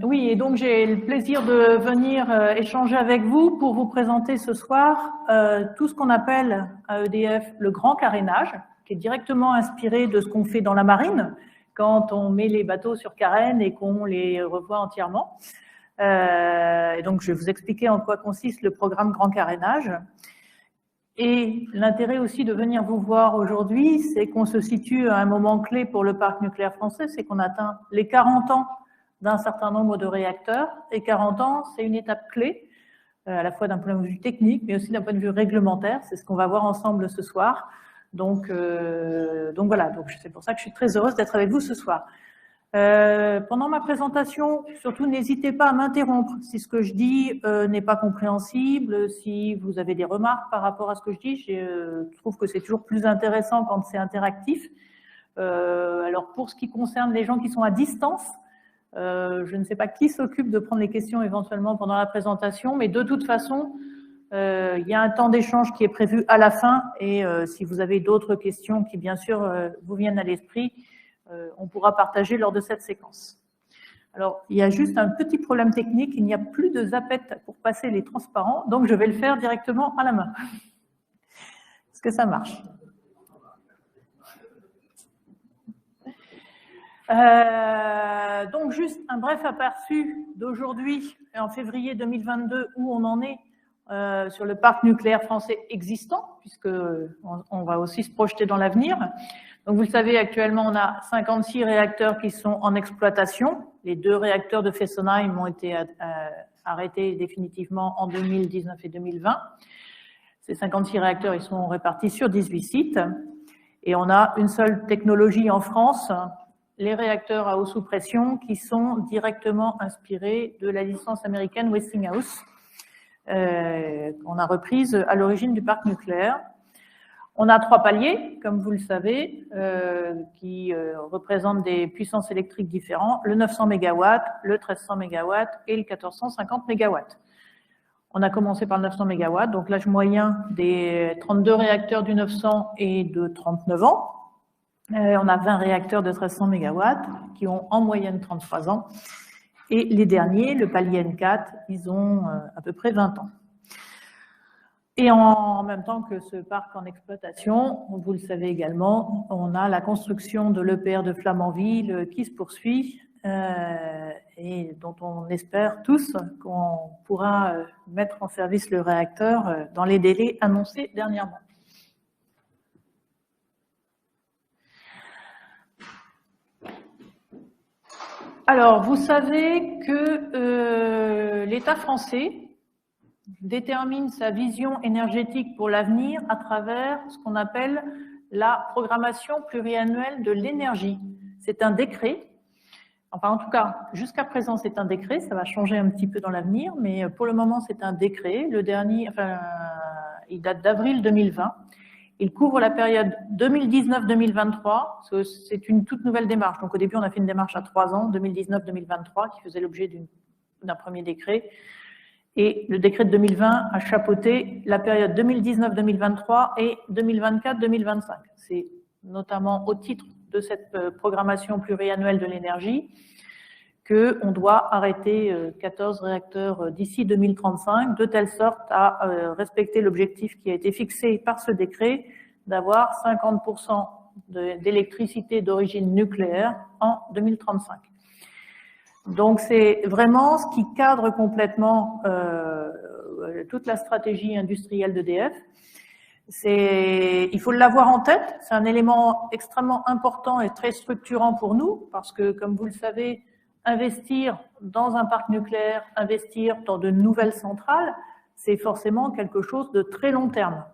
Oui, et donc j'ai le plaisir de venir échanger avec vous pour vous présenter ce soir tout ce qu'on appelle à EDF le grand carénage, qui est directement inspiré de ce qu'on fait dans la marine quand on met les bateaux sur carène et qu'on les revoit entièrement. Et donc je vais vous expliquer en quoi consiste le programme grand carénage. Et l'intérêt aussi de venir vous voir aujourd'hui, c'est qu'on se situe à un moment clé pour le parc nucléaire français, c'est qu'on atteint les 40 ans d'un certain nombre de réacteurs, et 40 ans, c'est une étape clé, à la fois d'un point de vue technique, mais aussi d'un point de vue réglementaire, c'est ce qu'on va voir ensemble ce soir. Donc voilà, donc c'est pour ça que je suis très heureuse d'être avec vous ce soir. Pendant ma présentation, surtout n'hésitez pas à m'interrompre si ce que je dis n'est pas compréhensible, si vous avez des remarques par rapport à ce que je dis. Je trouve que c'est toujours plus intéressant quand c'est interactif. Alors pour ce qui concerne les gens qui sont à distance, je ne sais pas qui s'occupe de prendre les questions éventuellement pendant la présentation, mais de toute façon, il y a un temps d'échange qui est prévu à la fin, et si vous avez d'autres questions qui, bien sûr, vous viennent à l'esprit, on pourra partager lors de cette séquence. Alors, il y a juste un petit problème technique, il n'y a plus de zappette pour passer les transparents, donc je vais le faire directement à la main. Est-ce que ça marche ? Donc juste un bref aperçu d'aujourd'hui, en février 2022, où on en est sur le parc nucléaire français existant, puisque on va aussi se projeter dans l'avenir. Donc vous le savez, actuellement on a 56 réacteurs qui sont en exploitation. Les 2 réacteurs de Fessenheim ont été arrêtés définitivement en 2019 et 2020. Ces 56 réacteurs, ils sont répartis sur 18 sites. Et on a une seule technologie en France, les réacteurs à eau sous pression, qui sont directement inspirés de la licence américaine Westinghouse, qu'on a reprise à l'origine du parc nucléaire. On a 3 paliers, comme vous le savez, qui représentent des puissances électriques différentes, le 900 MW, le 1300 MW et le 1450 MW. On a commencé par le 900 MW, donc l'âge moyen des 32 réacteurs du 900 est de 39 ans. On a 20 réacteurs de 1300 MW qui ont en moyenne 33 ans. Et les derniers, le palier N4, ils ont à peu près 20 ans. Et en même temps que ce parc en exploitation, vous le savez également, on a la construction de l'EPR de Flamanville qui se poursuit et dont on espère tous qu'on pourra mettre en service le réacteur dans les délais annoncés dernièrement. Alors, vous savez que l'État français détermine sa vision énergétique pour l'avenir à travers ce qu'on appelle la programmation pluriannuelle de l'énergie. C'est un décret, enfin en tout cas jusqu'à présent c'est un décret, ça va changer un petit peu dans l'avenir, mais pour le moment c'est un décret. Le dernier, enfin, il date d'avril 2020. Il couvre la période 2019-2023. C'est une toute nouvelle démarche. Donc au début on a fait une démarche à 3 ans, 2019-2023, qui faisait l'objet d'un premier décret. Et le décret de 2020 a chapeauté la période 2019-2023 et 2024-2025. C'est notamment au titre de cette programmation pluriannuelle de l'énergie qu'on doit arrêter 14 réacteurs d'ici 2035, de telle sorte à respecter l'objectif qui a été fixé par ce décret d'avoir 50% d'électricité d'origine nucléaire en 2035. Donc c'est vraiment ce qui cadre complètement toute la stratégie industrielle d'EDF. Il faut l'avoir en tête, c'est un élément extrêmement important et très structurant pour nous, parce que comme vous le savez, investir dans un parc nucléaire, investir dans de nouvelles centrales, c'est forcément quelque chose de très long terme,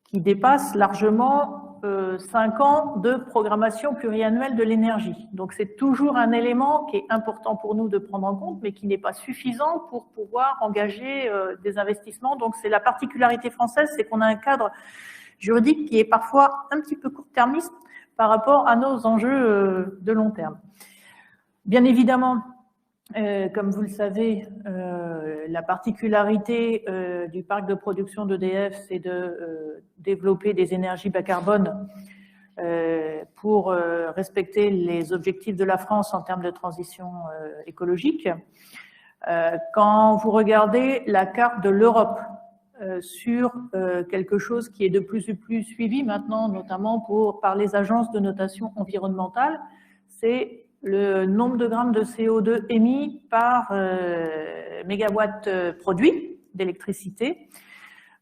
qui dépasse largement 5 ans de programmation pluriannuelle de l'énergie. Donc c'est toujours un élément qui est important pour nous de prendre en compte, mais qui n'est pas suffisant pour pouvoir engager des investissements. Donc c'est la particularité française, c'est qu'on a un cadre juridique qui est parfois un petit peu court-termiste par rapport à nos enjeux de long terme. Bien évidemment, comme vous le savez, la particularité du parc de production d'EDF, c'est de développer des énergies bas carbone pour respecter les objectifs de la France en termes de transition écologique. Quand vous regardez la carte de l'Europe sur quelque chose qui est de plus en plus suivi maintenant, notamment par les agences de notation environnementale, c'est le nombre de grammes de CO2 émis par mégawatt produit d'électricité.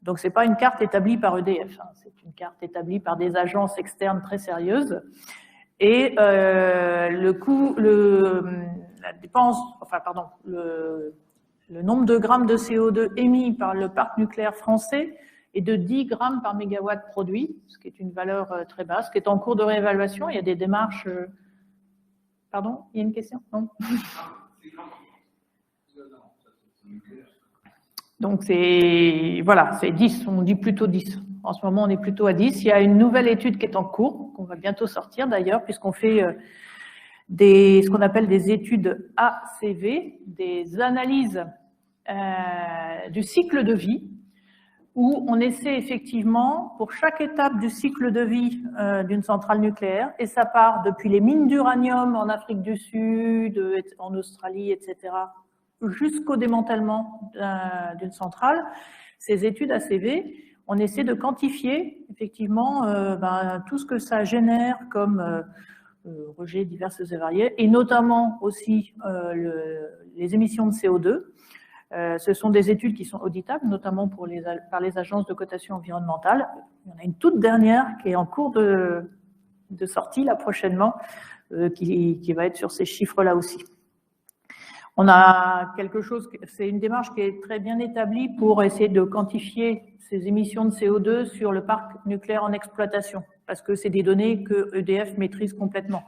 Donc, ce n'est pas une carte établie par EDF, hein, c'est une carte établie par des agences externes très sérieuses. Et le nombre de grammes de CO2 émis par le parc nucléaire français est de 10 grammes par mégawatt produit, ce qui est une valeur très basse, qui est en cours de réévaluation. Il y a des démarches... Pardon, il y a une question? Non. Donc, voilà, c'est 10, on dit plutôt 10. En ce moment, on est plutôt à 10. Il y a une nouvelle étude qui est en cours, qu'on va bientôt sortir d'ailleurs, puisqu'on fait ce qu'on appelle des études ACV, des analyses du cycle de vie, où on essaie effectivement, pour chaque étape du cycle de vie d'une centrale nucléaire, et ça part depuis les mines d'uranium en Afrique du Sud, en Australie, etc., jusqu'au démantèlement d'une centrale, ces études ACV, on essaie de quantifier effectivement tout ce que ça génère comme rejets divers et variés, et notamment aussi les émissions de CO2. Ce sont des études qui sont auditables, notamment par les agences de cotation environnementale. Il y en a une toute dernière qui est en cours de sortie, là, prochainement, qui va être sur ces chiffres-là aussi. On a quelque chose, c'est une démarche qui est très bien établie pour essayer de quantifier ces émissions de CO2 sur le parc nucléaire en exploitation, parce que c'est des données que EDF maîtrise complètement.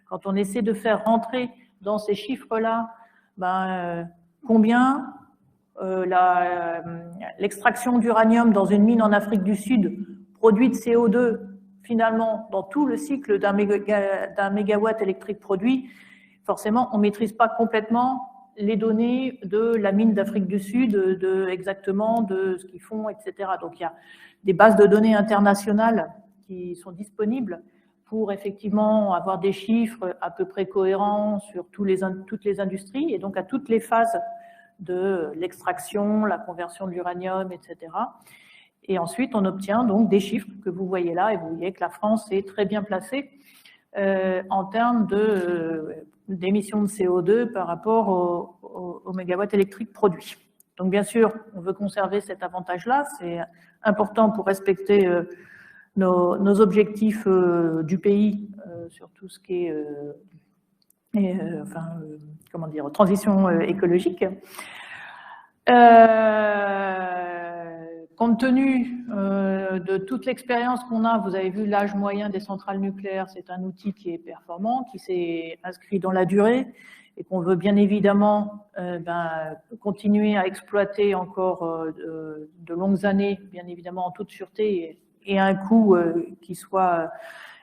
Quand on essaie de faire rentrer dans ces chiffres-là, combien l'extraction d'uranium dans une mine en Afrique du Sud produit de CO2 finalement dans tout le cycle d'un mégawatt électrique produit, forcément on ne maîtrise pas complètement les données de la mine d'Afrique du Sud, exactement de ce qu'ils font, etc. Donc il y a des bases de données internationales qui sont disponibles pour effectivement avoir des chiffres à peu près cohérents sur toutes les industries et donc à toutes les phases de l'extraction, la conversion de l'uranium, etc. Et ensuite, on obtient donc des chiffres que vous voyez là, et vous voyez que la France est très bien placée en termes d'émissions de CO2 par rapport au mégawatt électrique produit. Donc bien sûr, on veut conserver cet avantage-là, c'est important pour respecter nos objectifs du pays sur tout ce qui est transition écologique. Compte tenu de toute l'expérience qu'on a, vous avez vu l'âge moyen des centrales nucléaires, c'est un outil qui est performant, qui s'est inscrit dans la durée et qu'on veut bien évidemment continuer à exploiter encore de longues années, bien évidemment en toute sûreté et à un coût qui soit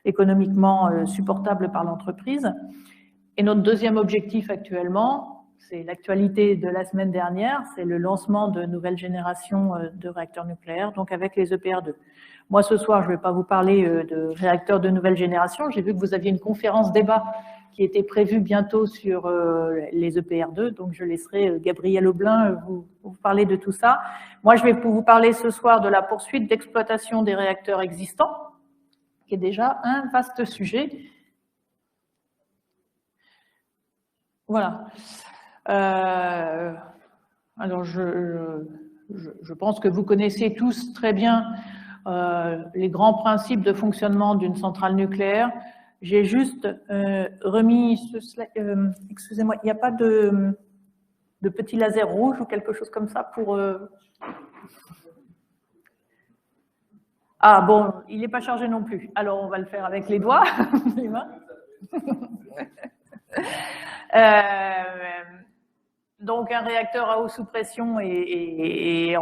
économiquement supportable par l'entreprise. Et notre deuxième objectif actuellement, c'est l'actualité de la semaine dernière, c'est le lancement de nouvelles générations de réacteurs nucléaires, donc avec les EPR2. Moi, ce soir, je ne vais pas vous parler de réacteurs de nouvelle génération. J'ai vu que vous aviez une conférence débat qui était prévue bientôt sur les EPR2, donc je laisserai Gabriel Aublin vous parler de tout ça. Moi, je vais vous parler ce soir de la poursuite d'exploitation des réacteurs existants, qui est déjà un vaste sujet. Voilà. Alors, je pense que vous connaissez tous très bien les grands principes de fonctionnement d'une centrale nucléaire. J'ai juste remis ce slide. Excusez-moi, il n'y a pas de petit laser rouge ou quelque chose comme ça pour... Ah bon, il n'est pas chargé non plus. Alors, on va le faire avec les doigts, les mains. Donc, un réacteur à eau sous pression et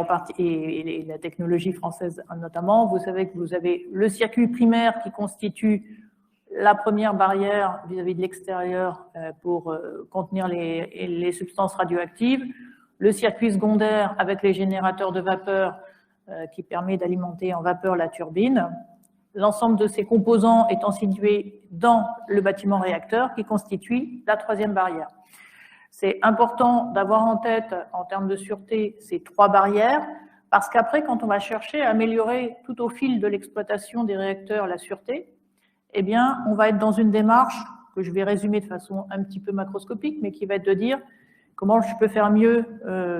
la technologie française notamment, vous savez que vous avez le circuit primaire qui constitue la première barrière vis-à-vis de l'extérieur pour contenir les substances radioactives, le circuit secondaire avec les générateurs de vapeur qui permet d'alimenter en vapeur la turbine, l'ensemble de ces composants étant situés dans le bâtiment réacteur qui constitue la troisième barrière. C'est important d'avoir en tête, en termes de sûreté, ces trois barrières, parce qu'après, quand on va chercher à améliorer tout au fil de l'exploitation des réacteurs la sûreté, eh bien, on va être dans une démarche que je vais résumer de façon un petit peu macroscopique, mais qui va être de dire comment je peux faire mieux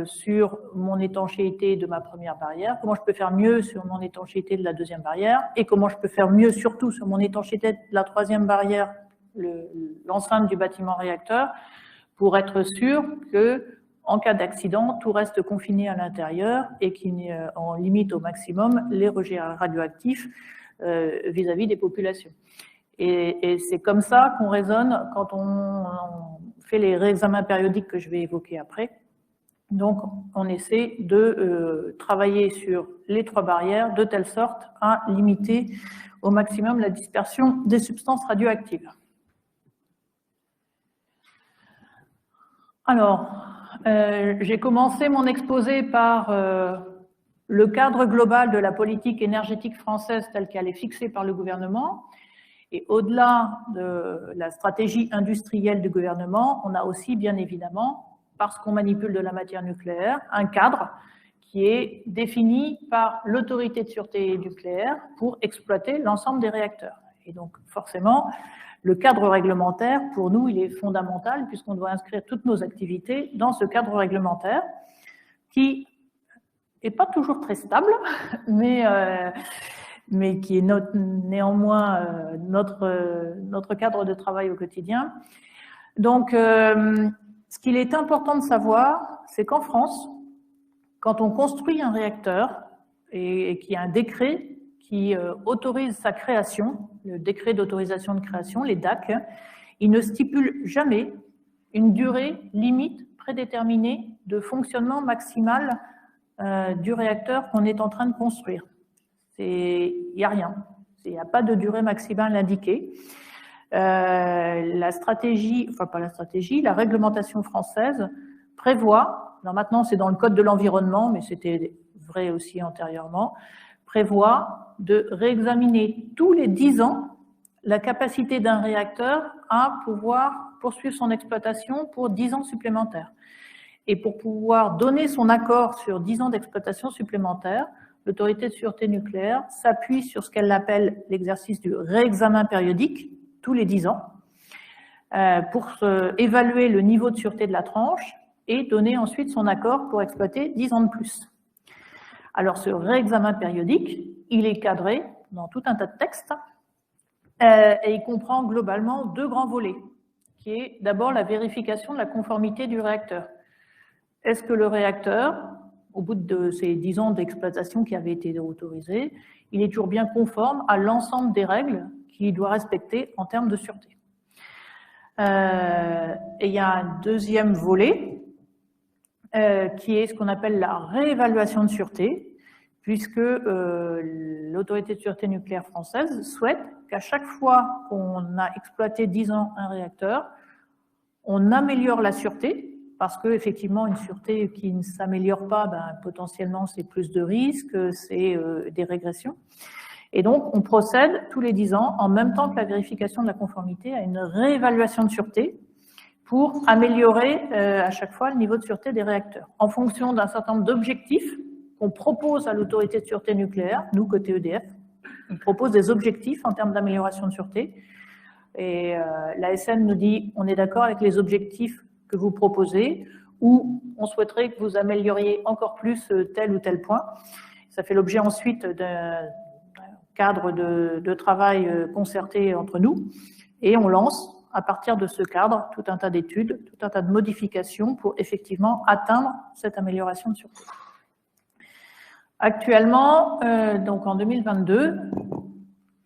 sur mon étanchéité de ma première barrière, comment je peux faire mieux sur mon étanchéité de la deuxième barrière, et comment je peux faire mieux surtout sur mon étanchéité de la troisième barrière, l'enceinte du bâtiment réacteur, pour être sûr que, en cas d'accident, tout reste confiné à l'intérieur et qu'on limite au maximum les rejets radioactifs vis-à-vis des populations. Et c'est comme ça qu'on raisonne quand on fait les réexamens périodiques que je vais évoquer après. Donc, on essaie de travailler sur les trois barrières de telle sorte à limiter au maximum la dispersion des substances radioactives. Alors, j'ai commencé mon exposé par le cadre global de la politique énergétique française telle qu'elle est fixée par le gouvernement. Et au-delà de la stratégie industrielle du gouvernement, on a aussi, bien évidemment, parce qu'on manipule de la matière nucléaire, un cadre qui est défini par l'autorité de sûreté nucléaire pour exploiter l'ensemble des réacteurs. Et donc, forcément, le cadre réglementaire, pour nous, il est fondamental puisqu'on doit inscrire toutes nos activités dans ce cadre réglementaire qui n'est pas toujours très stable, mais qui est néanmoins notre cadre de travail au quotidien. Donc, ce qu'il est important de savoir, c'est qu'en France, quand on construit un réacteur et qu'il y a un décret qui autorise sa création, le décret d'autorisation de création, les DAC, il ne stipule jamais une durée limite prédéterminée de fonctionnement maximal du réacteur qu'on est en train de construire. Il n'y a rien, il n'y a pas de durée maximale indiquée. La stratégie, enfin pas la stratégie, la réglementation française prévoit, alors maintenant c'est dans le code de l'environnement, mais c'était vrai aussi antérieurement, prévoit de réexaminer tous les 10 ans la capacité d'un réacteur à pouvoir poursuivre son exploitation pour 10 ans supplémentaires. Et pour pouvoir donner son accord sur 10 ans d'exploitation supplémentaire, l'autorité de sûreté nucléaire s'appuie sur ce qu'elle appelle l'exercice du réexamen périodique, tous les 10 ans, pour évaluer le niveau de sûreté de la tranche et donner ensuite son accord pour exploiter 10 ans de plus. Alors, ce réexamen périodique, il est cadré dans tout un tas de textes et il comprend globalement deux grands volets, qui est d'abord la vérification de la conformité du réacteur. Est-ce que le réacteur, au bout de ces 10 ans d'exploitation qui avaient été autorisés, il est toujours bien conforme à l'ensemble des règles qu'il doit respecter en termes de sûreté. Et il y a un deuxième volet qui est ce qu'on appelle la réévaluation de sûreté, puisque l'autorité de sûreté nucléaire française souhaite qu'à chaque fois qu'on a exploité 10 ans un réacteur, on améliore la sûreté, parce qu'effectivement, une sûreté qui ne s'améliore pas, potentiellement, c'est plus de risques, c'est des régressions. Et donc, on procède tous les 10 ans, en même temps que la vérification de la conformité, à une réévaluation de sûreté pour améliorer à chaque fois le niveau de sûreté des réacteurs, en fonction d'un certain nombre d'objectifs qu'on propose à l'autorité de sûreté nucléaire, nous, côté EDF. On propose des objectifs en termes d'amélioration de sûreté. Et l'ASN nous dit, on est d'accord avec les objectifs que vous proposez, ou on souhaiterait que vous amélioriez encore plus tel ou tel point. Ça fait l'objet ensuite d'un cadre de travail concerté entre nous, et on lance, à partir de ce cadre, tout un tas d'études, tout un tas de modifications pour effectivement atteindre cette amélioration de sûreté. Actuellement, donc en 2022,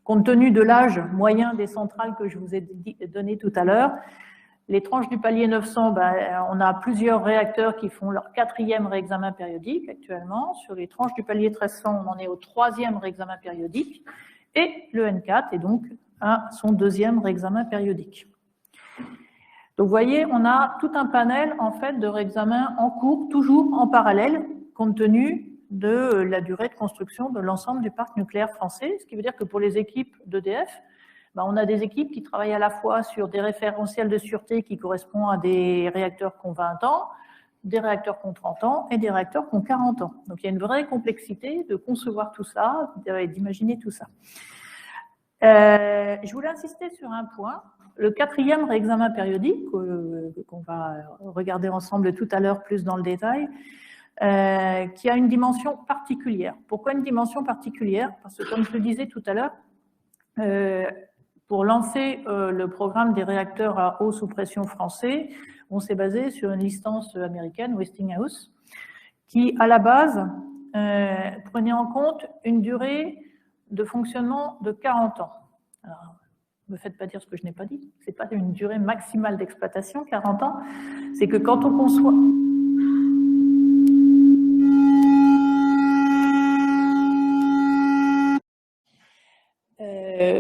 compte tenu de l'âge moyen des centrales que je vous ai donné tout à l'heure, les tranches du palier 900, on a plusieurs réacteurs qui font leur 4e réexamen périodique actuellement. Sur les tranches du palier 1300, on en est au 3e réexamen périodique. Et le N4 est donc à son 2e réexamen périodique. Donc vous voyez, on a tout un panel en fait de réexamens en cours, toujours en parallèle, compte tenu de la durée de construction de l'ensemble du parc nucléaire français, ce qui veut dire que pour les équipes d'EDF, on a des équipes qui travaillent à la fois sur des référentiels de sûreté qui correspondent à des réacteurs qui ont 20 ans, des réacteurs qui ont 30 ans et des réacteurs qui ont 40 ans. Donc il y a une vraie complexité de concevoir tout ça et d'imaginer tout ça. Je voulais insister sur un point, le 4e réexamen périodique, qu'on va regarder ensemble tout à l'heure plus dans le détail, qui a une dimension particulière. Pourquoi une dimension particulière? Parce que comme je le disais tout à l'heure, pour lancer le programme des réacteurs à eau sous pression français, on s'est basé sur une licence américaine, Westinghouse, qui, à la base, prenait en compte une durée de fonctionnement de 40 ans. Alors, ne me faites pas dire ce que je n'ai pas dit. Ce n'est pas une durée maximale d'exploitation, 40 ans. C'est que quand on conçoit...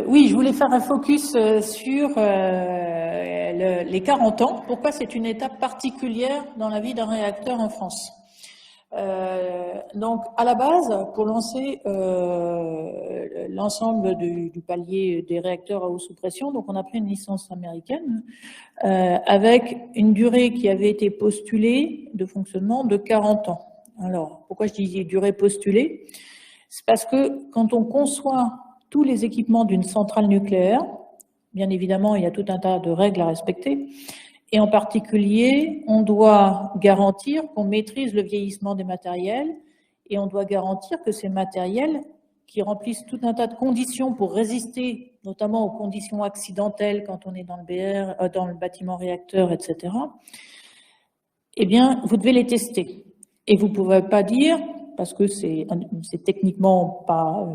oui, je voulais faire un focus sur les 40 ans. Pourquoi c'est une étape particulière dans la vie d'un réacteur en France? Donc, à la base, pour lancer l'ensemble du palier des réacteurs à eau sous pression, donc on a pris une licence américaine avec une durée qui avait été postulée de fonctionnement de 40 ans. Alors, pourquoi je dis durée postulée? C'est parce que quand on conçoit tous les équipements d'une centrale nucléaire, bien évidemment, il y a tout un tas de règles à respecter. Et en particulier, on doit garantir qu'on maîtrise le vieillissement des matériels et on doit garantir que ces matériels qui remplissent tout un tas de conditions pour résister, notamment aux conditions accidentelles quand on est dans le BR, dans le bâtiment réacteur, etc., eh bien, vous devez les tester. Et vous ne pouvez pas dire, parce que c'est techniquement pas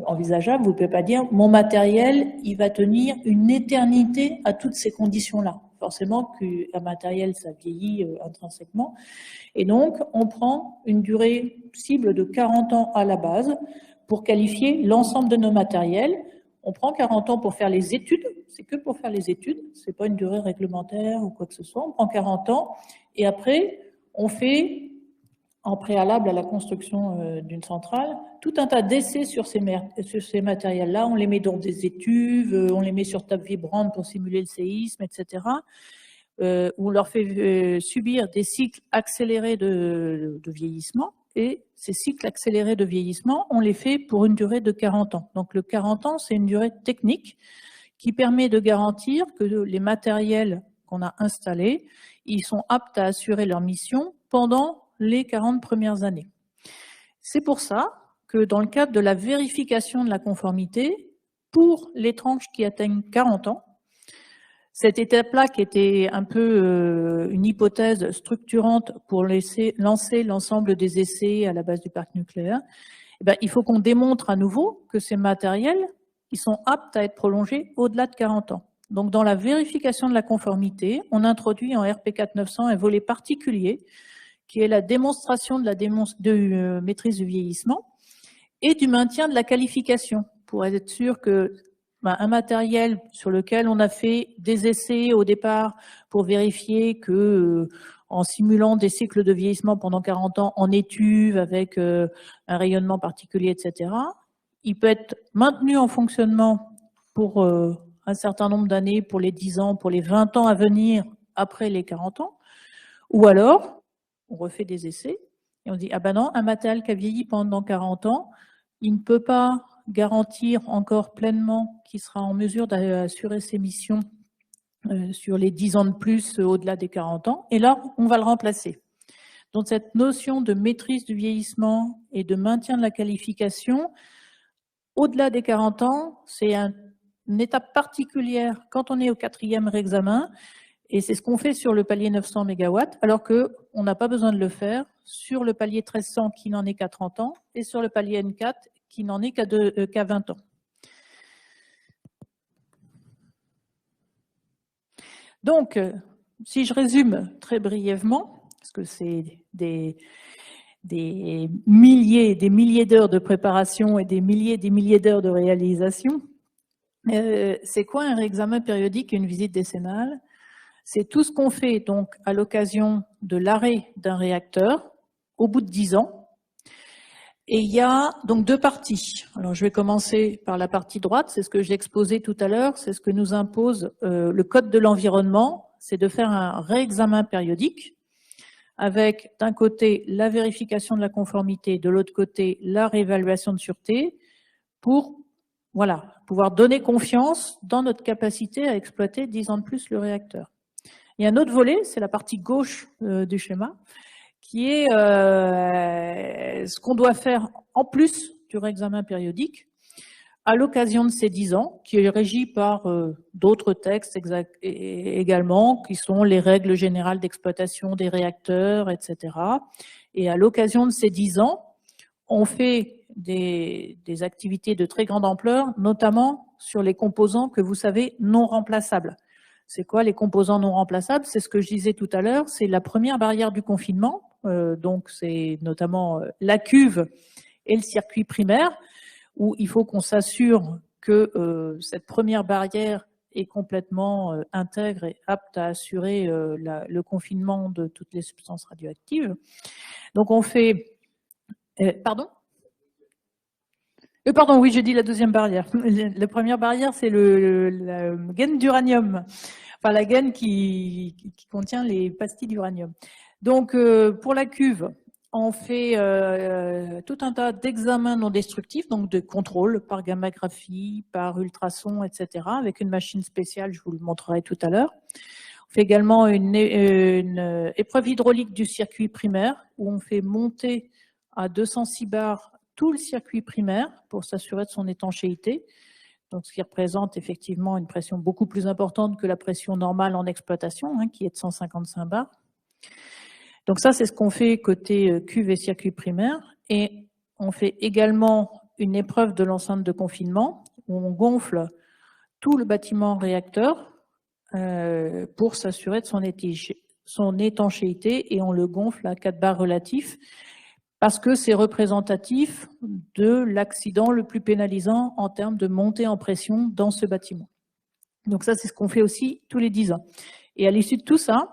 envisageable, vous ne pouvez pas dire « mon matériel, il va tenir une éternité à toutes ces conditions-là ». Forcément qu'un matériel, ça vieillit intrinsèquement. Et donc, on prend une durée cible de 40 ans à la base pour qualifier l'ensemble de nos matériels. On prend 40 ans pour faire les études, c'est que pour faire les études, c'est pas une durée réglementaire ou quoi que ce soit. On prend 40 ans et après, on fait, en préalable à la construction d'une centrale, tout un tas d'essais sur ces matériels-là. On les met dans des étuves, on les met sur table vibrante pour simuler le séisme, etc. On leur fait subir des cycles accélérés de vieillissement. Et ces cycles accélérés de vieillissement, on les fait pour une durée de 40 ans. Donc le 40 ans, c'est une durée technique qui permet de garantir que les matériels qu'on a installés, ils sont aptes à assurer leur mission pendant les 40 premières années. C'est pour ça que dans le cadre de la vérification de la conformité, pour les tranches qui atteignent 40 ans, cette étape-là qui était un peu une hypothèse structurante pour lancer l'ensemble des essais à la base du parc nucléaire, il faut qu'on démontre à nouveau que ces matériels ils sont aptes à être prolongés au-delà de 40 ans. Donc dans la vérification de la conformité, on introduit en RP4 900 un volet particulier qui est la démonstration de la maîtrise du vieillissement et du maintien de la qualification, pour être sûr que un matériel sur lequel on a fait des essais au départ pour vérifier que, en simulant des cycles de vieillissement pendant 40 ans en étuve avec un rayonnement particulier, etc., il peut être maintenu en fonctionnement pour un certain nombre d'années, pour les 10 ans, pour les 20 ans à venir après les 40 ans, ou alors on refait des essais et on dit « Ah ben non, un matériel qui a vieilli pendant 40 ans, il ne peut pas garantir encore pleinement qu'il sera en mesure d'assurer ses missions sur les 10 ans de plus au-delà des 40 ans. Et là, on va le remplacer. » Donc cette notion de maîtrise du vieillissement et de maintien de la qualification, au-delà des 40 ans, c'est une étape particulière quand on est au 4e réexamen. Et c'est ce qu'on fait sur le palier 900 MW, alors qu'on n'a pas besoin de le faire sur le palier 1300 qui n'en est qu'à 30 ans et sur le palier N4 qui n'en est qu'à 20 ans. Donc, si je résume très brièvement, parce que c'est des milliers d'heures de préparation et des milliers d'heures de réalisation, c'est quoi un réexamen périodique et une visite décennale? C'est tout ce qu'on fait donc à l'occasion de l'arrêt d'un réacteur au bout de 10 ans. Et il y a donc deux parties. Alors je vais commencer par la partie droite, c'est ce que j'ai exposé tout à l'heure, c'est ce que nous impose le Code de l'environnement, c'est de faire un réexamen périodique avec d'un côté la vérification de la conformité, de l'autre côté la réévaluation de sûreté pour pouvoir donner confiance dans notre capacité à exploiter 10 ans de plus le réacteur. Il y a un autre volet, c'est la partie gauche du schéma, qui est ce qu'on doit faire en plus du réexamen périodique à l'occasion de ces 10 ans, qui est régi par d'autres textes également, qui sont les règles générales d'exploitation des réacteurs, etc. Et à l'occasion de ces 10 ans, on fait des activités de très grande ampleur, notamment sur les composants que vous savez non remplaçables. C'est quoi les composants non remplaçables? C'est ce que je disais tout à l'heure, c'est la première barrière du confinement, donc c'est notamment la cuve et le circuit primaire, où il faut qu'on s'assure que cette première barrière est complètement intègre et apte à assurer le confinement de toutes les substances radioactives. Donc on fait... pardon, oui, j'ai dit la deuxième barrière. La première barrière, c'est la gaine d'uranium, enfin la gaine qui contient les pastilles d'uranium. Donc, pour la cuve, on fait tout un tas d'examens non destructifs, donc de contrôle par gammagraphie, par ultrasons, etc., avec une machine spéciale, je vous le montrerai tout à l'heure. On fait également une épreuve hydraulique du circuit primaire, où on fait monter à 206 bars tout le circuit primaire pour s'assurer de son étanchéité, donc ce qui représente effectivement une pression beaucoup plus importante que la pression normale en exploitation, qui est de 155 bars. Donc ça, c'est ce qu'on fait côté cuve et circuit primaire. Et on fait également une épreuve de l'enceinte de confinement, où on gonfle tout le bâtiment réacteur pour s'assurer de son étanchéité, et on le gonfle à 4 bars relatifs, parce que c'est représentatif de l'accident le plus pénalisant en termes de montée en pression dans ce bâtiment. Donc ça, c'est ce qu'on fait aussi tous les 10 ans. Et à l'issue de tout ça,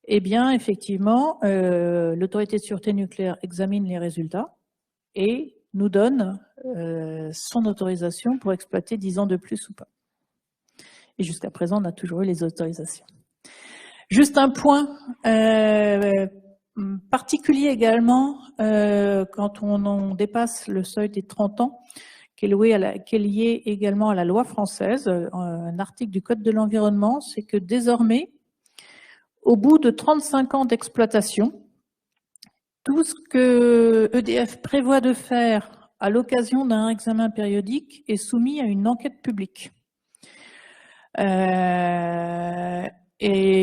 eh bien, effectivement, l'autorité de sûreté nucléaire examine les résultats et nous donne son autorisation pour exploiter 10 ans de plus ou pas. Et jusqu'à présent, on a toujours eu les autorisations. Juste un point particulier également, quand on dépasse le seuil des 30 ans, qui est lié également à la loi française, un article du Code de l'environnement, c'est que désormais, au bout de 35 ans d'exploitation, tout ce que EDF prévoit de faire à l'occasion d'un examen périodique est soumis à une enquête publique. Et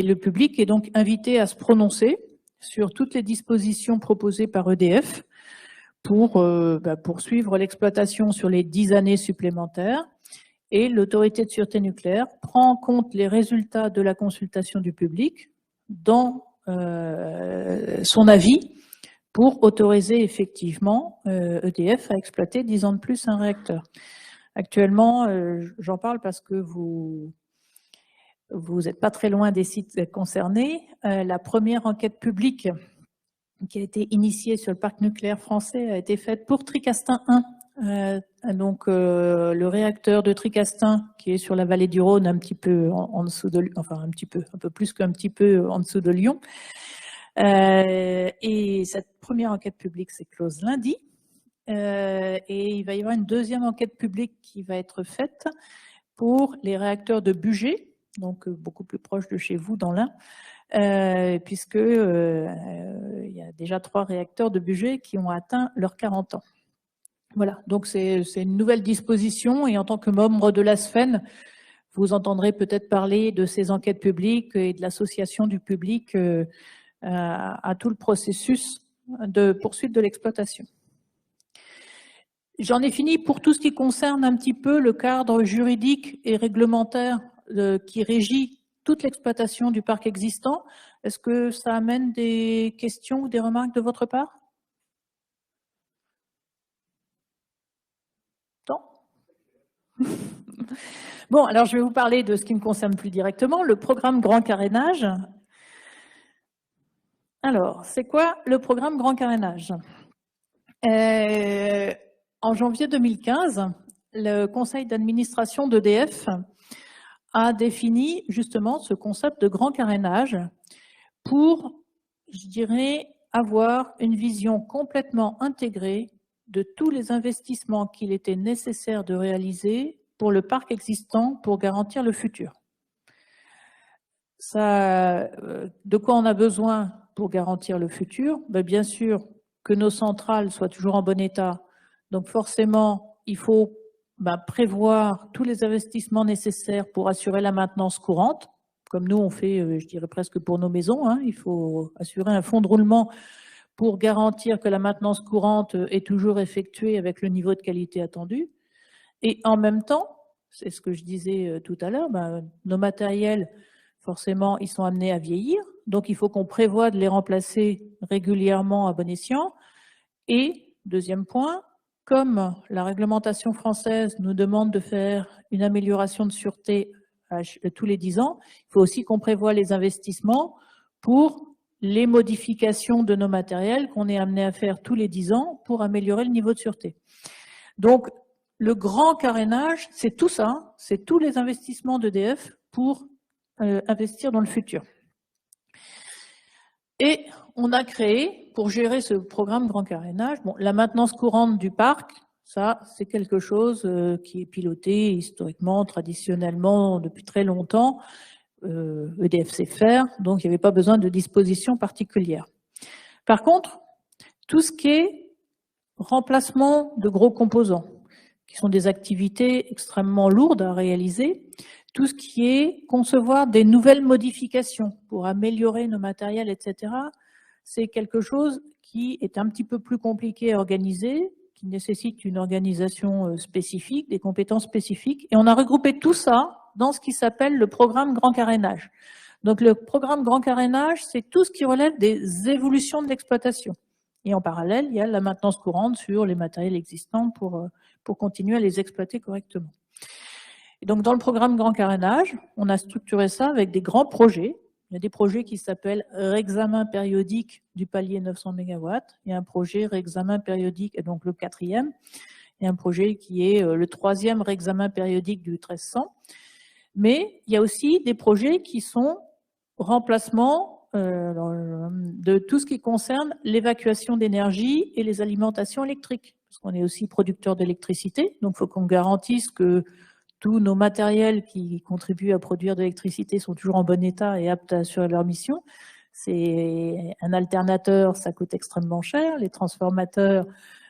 le public est donc invité à se prononcer sur toutes les dispositions proposées par EDF pour poursuivre l'exploitation sur les 10 années supplémentaires. Et l'autorité de sûreté nucléaire prend en compte les résultats de la consultation du public dans son avis pour autoriser effectivement EDF à exploiter 10 ans de plus un réacteur. Actuellement, j'en parle parce que vous n'êtes pas très loin des sites concernés. La première enquête publique qui a été initiée sur le parc nucléaire français a été faite pour Tricastin 1. Donc le réacteur de Tricastin qui est sur la vallée du Rhône, un petit peu en dessous de, enfin un peu plus qu'un petit peu en dessous de Lyon. Et cette première enquête publique s'est close lundi. Et il va y avoir une deuxième enquête publique qui va être faite pour les réacteurs de Bugey, donc beaucoup plus proche de chez vous dans l'Ain, puisque il y a déjà 3 réacteurs de Bugey qui ont atteint leurs 40 ans. Voilà, donc c'est une nouvelle disposition, et en tant que membre de l'ASFEN, Vous entendrez peut-être parler de ces enquêtes publiques et de l'association du public à tout le processus de poursuite de l'exploitation. J'en ai fini pour tout ce qui concerne un petit peu le cadre juridique et réglementaire qui régit toute l'exploitation du parc existant. Est-ce que ça amène des questions ou des remarques de votre part? Non? Bon, alors je vais vous parler de ce qui me concerne plus directement, le programme Grand Carénage. Alors, c'est quoi le programme Grand Carénage? En janvier 2015, le conseil d'administration d'EDF a défini justement ce concept de grand carénage pour, je dirais, avoir une vision complètement intégrée de tous les investissements qu'il était nécessaire de réaliser pour le parc existant pour garantir le futur. Ça, de quoi on a besoin pour garantir le futur? Bien sûr, que nos centrales soient toujours en bon état. Donc forcément, il faut prévoir tous les investissements nécessaires pour assurer la maintenance courante, comme nous on fait, je dirais presque pour nos maisons. Hein. Il faut assurer un fonds de roulement pour garantir que la maintenance courante est toujours effectuée avec le niveau de qualité attendu. Et en même temps, c'est ce que je disais tout à l'heure, nos matériels, forcément, ils sont amenés à vieillir. Donc, il faut qu'on prévoie de les remplacer régulièrement à bon escient. Et, deuxième point, comme la réglementation française nous demande de faire une amélioration de sûreté tous les 10 ans, il faut aussi qu'on prévoie les investissements pour les modifications de nos matériels qu'on est amené à faire tous les 10 ans pour améliorer le niveau de sûreté. Donc, le grand carénage, c'est tout ça, c'est tous les investissements d'EDF pour investir dans le futur. Et on a créé, pour gérer ce programme grand carénage, la maintenance courante du parc, ça c'est quelque chose qui est piloté historiquement, traditionnellement, depuis très longtemps. EDF sait faire, donc il n'y avait pas besoin de dispositions particulières. Par contre, tout ce qui est remplacement de gros composants, qui sont des activités extrêmement lourdes à réaliser, tout ce qui est concevoir des nouvelles modifications pour améliorer nos matériels, etc., c'est quelque chose qui est un petit peu plus compliqué à organiser, qui nécessite une organisation spécifique, des compétences spécifiques, et on a regroupé tout ça dans ce qui s'appelle le programme Grand Carénage. Donc le programme Grand Carénage, c'est tout ce qui relève des évolutions de l'exploitation. Et en parallèle, il y a la maintenance courante sur les matériels existants pour continuer à les exploiter correctement. Et donc, dans le programme Grand Carénage, on a structuré ça avec des grands projets. Il y a des projets qui s'appellent réexamen périodique du palier 900 MW. Il y a un projet réexamen périodique, et donc le 4e. Il y a un projet qui est le 3e réexamen périodique du 1300. Mais il y a aussi des projets qui sont remplacement de tout ce qui concerne l'évacuation d'énergie et les alimentations électriques. Parce qu'on est aussi producteur d'électricité, donc il faut qu'on garantisse que tous nos matériels qui contribuent à produire de l'électricité sont toujours en bon état et aptes à assurer leur mission. C'est un alternateur, ça coûte extrêmement cher. Les transformateurs,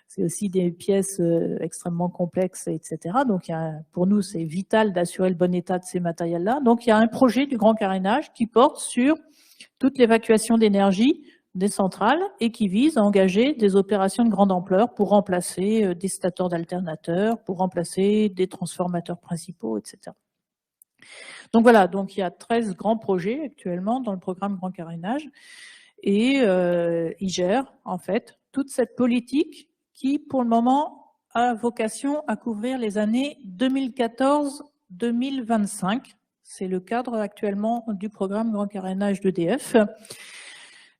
c'est aussi des pièces extrêmement complexes, etc. Donc, pour nous, c'est vital d'assurer le bon état de ces matériels-là. Donc, il y a un projet du grand carénage qui porte sur toute l'évacuation d'énergie des centrales et qui vise à engager des opérations de grande ampleur pour remplacer des stateurs d'alternateurs, pour remplacer des transformateurs principaux, etc. Donc voilà, donc il y a 13 grands projets actuellement dans le programme Grand Carénage et ils gèrent en fait toute cette politique qui, pour le moment, a vocation à couvrir les années 2014-2025. C'est le cadre actuellement du programme Grand Carénage d'EDF.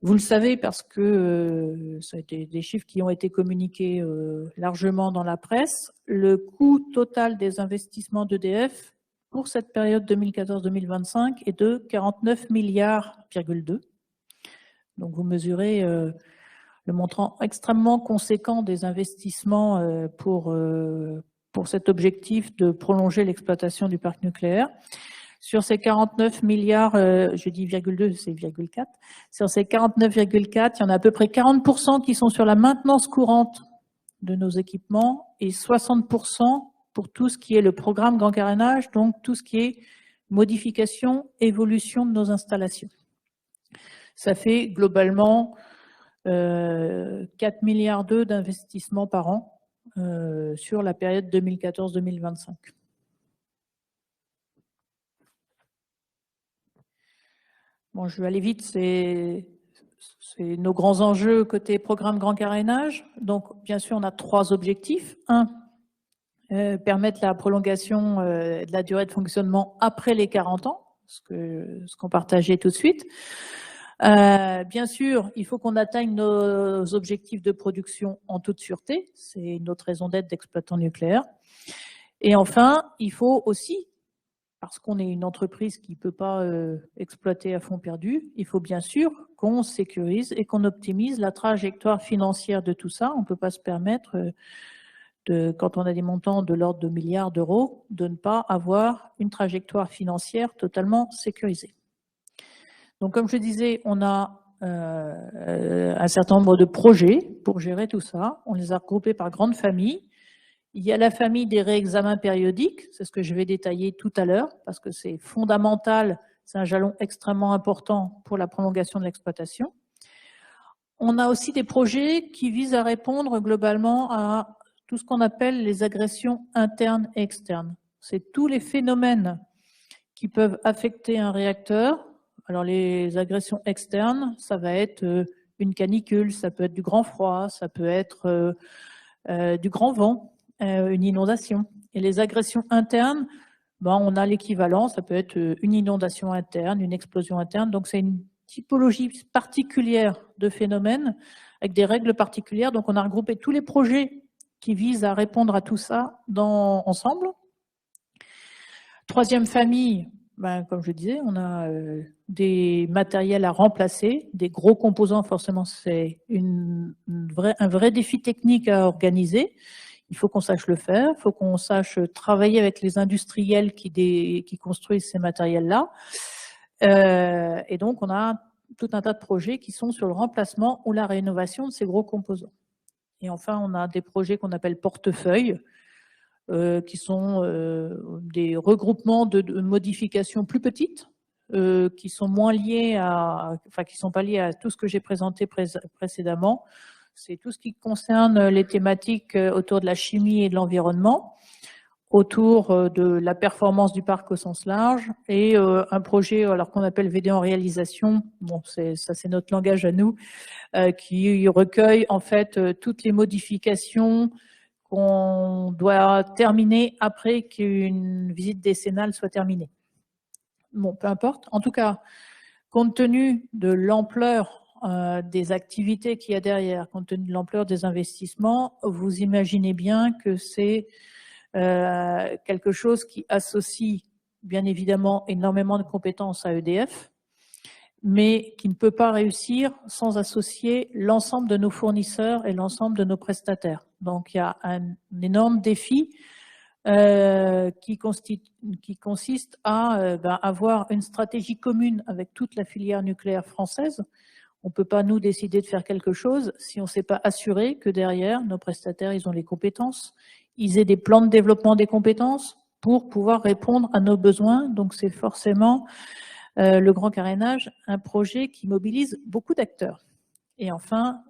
Vous le savez parce que ça a été des chiffres qui ont été communiqués largement dans la presse. Le coût total des investissements d'EDF pour cette période 2014-2025 est de 49,2 milliards. Donc vous mesurez le montant extrêmement conséquent des investissements pour cet objectif de prolonger l'exploitation du parc nucléaire. Sur ces 49 milliards, je dis 0,2, c'est 0,4. Sur ces 49,4, il y en a à peu près 40% qui sont sur la maintenance courante de nos équipements et 60% pour tout ce qui est le programme grand carénage, donc tout ce qui est modification, évolution de nos installations. Ça fait globalement 4 milliards d'investissements par an sur la période 2014-2025. Bon, je vais aller vite, c'est nos grands enjeux côté programme grand carénage. Donc, bien sûr, on a 3 objectifs. 1, permettre la prolongation de la durée de fonctionnement après les 40 ans, ce qu'on partageait tout de suite. Bien sûr, il faut qu'on atteigne nos objectifs de production en toute sûreté. C'est notre raison d'être d'exploitant nucléaire. Et enfin, il faut aussi, parce qu'on est une entreprise qui ne peut pas exploiter à fond perdu, il faut bien sûr qu'on sécurise et qu'on optimise la trajectoire financière de tout ça. On ne peut pas se permettre, quand on a des montants de l'ordre de milliards d'euros, de ne pas avoir une trajectoire financière totalement sécurisée. Donc, comme je disais, on a un certain nombre de projets pour gérer tout ça. On les a regroupés par grandes familles. Il y a la famille des réexamens périodiques, c'est ce que je vais détailler tout à l'heure, parce que c'est fondamental, c'est un jalon extrêmement important pour la prolongation de l'exploitation. On a aussi des projets qui visent à répondre globalement à tout ce qu'on appelle les agressions internes et externes. C'est tous les phénomènes qui peuvent affecter un réacteur. Alors les agressions externes, ça va être une canicule, ça peut être du grand froid, ça peut être du grand vent, une inondation. Et les agressions internes, ben, on a l'équivalent, ça peut être une inondation interne, une explosion interne. Donc c'est une typologie particulière de phénomènes avec des règles particulières. Donc on a regroupé tous les projets qui visent à répondre à tout ça ensemble. 3e famille, ben, comme je disais, on a des matériels à remplacer, des gros composants, forcément c'est un vrai défi technique à organiser. Il faut qu'on sache le faire, il faut qu'on sache travailler avec les industriels qui construisent ces matériels-là. Et donc, on a tout un tas de projets qui sont sur le remplacement ou la rénovation de ces gros composants. Et enfin, on a des projets qu'on appelle portefeuilles, qui sont des regroupements de modifications plus petites, qui sont moins liées qui sont pas liées à tout ce que j'ai présenté précédemment. C'est tout ce qui concerne les thématiques autour de la chimie et de l'environnement, autour de la performance du parc au sens large, et un projet qu'on appelle VD en réalisation, bon, ça c'est notre langage à nous, qui recueille en fait toutes les modifications qu'on doit terminer après qu'une visite décennale soit terminée. Bon, peu importe. En tout cas, compte tenu de l'ampleur des activités qu'il y a derrière, compte tenu de l'ampleur des investissements, vous imaginez bien que c'est quelque chose qui associe bien évidemment énormément de compétences à EDF, mais qui ne peut pas réussir sans associer l'ensemble de nos fournisseurs et l'ensemble de nos prestataires. Donc il y a un énorme défi qui consiste à avoir une stratégie commune avec toute la filière nucléaire française. On ne peut pas, nous, décider de faire quelque chose si on ne s'est pas assuré que derrière, nos prestataires, ils ont les compétences, ils aient des plans de développement des compétences pour pouvoir répondre à nos besoins. Donc, c'est forcément le grand carénage, un projet qui mobilise beaucoup d'acteurs. Et enfin,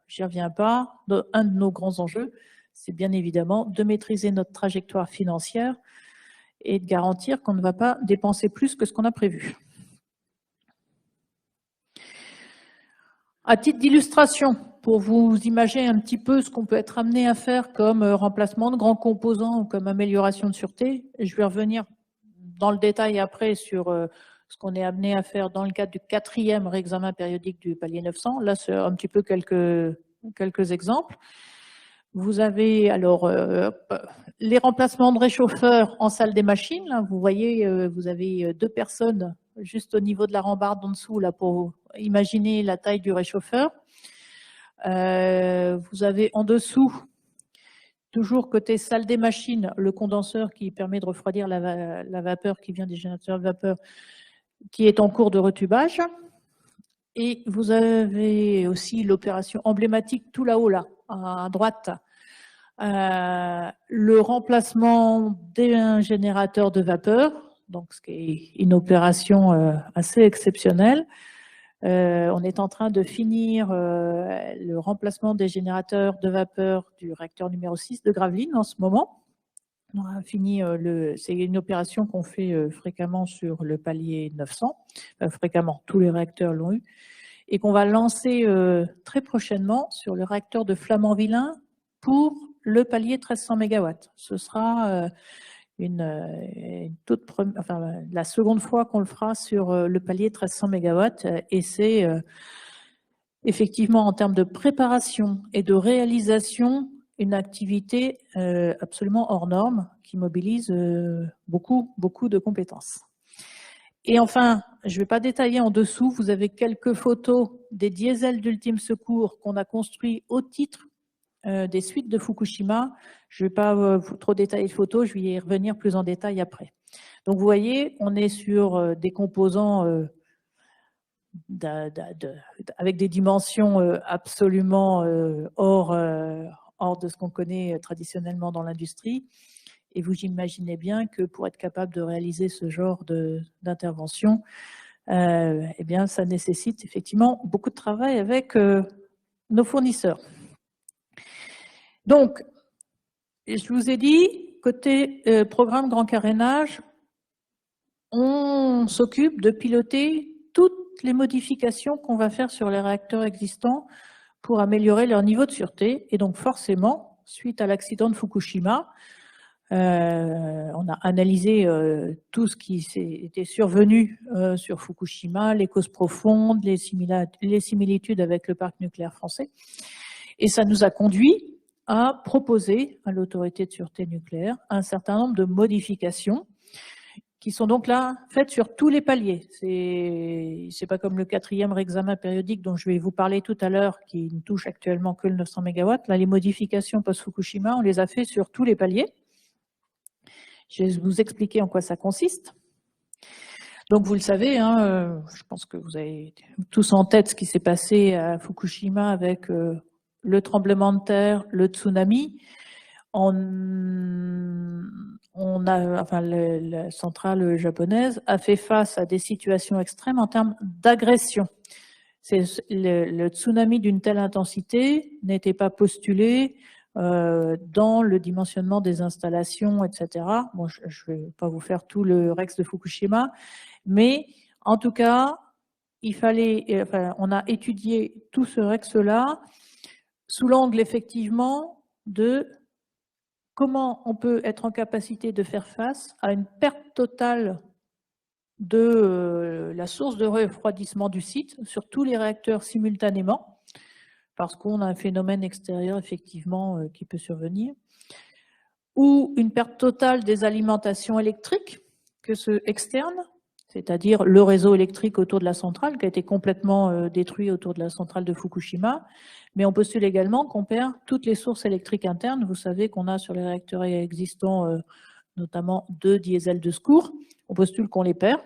j'y reviens pas, un de nos grands enjeux, c'est bien évidemment de maîtriser notre trajectoire financière et de garantir qu'on ne va pas dépenser plus que ce qu'on a prévu. À titre d'illustration, pour vous imaginer un petit peu ce qu'on peut être amené à faire comme remplacement de grands composants ou comme amélioration de sûreté, je vais revenir dans le détail après sur ce qu'on est amené à faire dans le cadre du 4e réexamen périodique du palier 900. Là, c'est un petit peu quelques exemples. Vous avez alors les remplacements de réchauffeurs en salle des machines. Là, vous voyez, vous avez 2 personnes juste au niveau de la rambarde en dessous là, pour imaginer la taille du réchauffeur. Vous avez en dessous, toujours côté salle des machines, le condenseur qui permet de refroidir la vapeur qui vient des générateurs de vapeur qui est en cours de retubage. Et vous avez aussi l'opération emblématique tout là-haut, là, à droite, le remplacement d'un générateur de vapeur, donc ce qui est une opération assez exceptionnelle. On est en train de finir le remplacement des générateurs de vapeur du réacteur numéro 6 de Gravelines en ce moment. On a fini, c'est une opération qu'on fait fréquemment sur le palier 900, fréquemment, tous les réacteurs l'ont eu, et qu'on va lancer très prochainement sur le réacteur de Flamanvillin pour le palier 1300 MW. Ce sera la seconde fois qu'on le fera sur le palier 1300 MW, et c'est effectivement en termes de préparation et de réalisation une activité absolument hors norme qui mobilise beaucoup de compétences. Et enfin, je ne vais pas détailler en dessous, vous avez quelques photos des diesels d'ultime secours qu'on a construits au titre des suites de Fukushima. Je ne vais pas trop détailler les photos, je vais y revenir plus en détail après. Donc vous voyez, on est sur des composants avec des dimensions absolument hors de ce qu'on connaît traditionnellement dans l'industrie. Et vous imaginez bien que pour être capable de réaliser ce genre d'intervention, eh bien, ça nécessite effectivement beaucoup de travail avec nos fournisseurs. Donc, je vous ai dit, côté programme grand carénage, on s'occupe de piloter toutes les modifications qu'on va faire sur les réacteurs existants pour améliorer leur niveau de sûreté. Et donc forcément, suite à l'accident de Fukushima, on a analysé tout ce qui était survenu sur Fukushima, les causes profondes, les similitudes avec le parc nucléaire français. Et ça nous a conduit à proposer à l'autorité de sûreté nucléaire un certain nombre de modifications qui sont donc là faites sur tous les paliers. C'est pas comme le 4e réexamen périodique dont je vais vous parler tout à l'heure, qui ne touche actuellement que le 900 MW. Là, les modifications post-Fukushima, on les a fait sur tous les paliers. Je vais vous expliquer en quoi ça consiste. Donc vous le savez, hein, je pense que vous avez tous en tête ce qui s'est passé à Fukushima avec le tremblement de terre, le tsunami. La centrale japonaise a fait face à des situations extrêmes en termes d'agression. Le tsunami d'une telle intensité n'était pas postulé dans le dimensionnement des installations, etc. Bon, je ne vais pas vous faire tout le Rex de Fukushima, mais en tout cas, on a étudié tout ce Rex-là sous l'angle effectivement de comment on peut être en capacité de faire face à une perte totale de la source de refroidissement du site sur tous les réacteurs simultanément, parce qu'on a un phénomène extérieur effectivement qui peut survenir, ou une perte totale des alimentations électriques que ceux externes, c'est-à-dire le réseau électrique autour de la centrale qui a été complètement détruit autour de la centrale de Fukushima, mais on postule également qu'on perd toutes les sources électriques internes. Vous savez qu'on a sur les réacteurs existants notamment 2 diesels de secours, on postule qu'on les perd,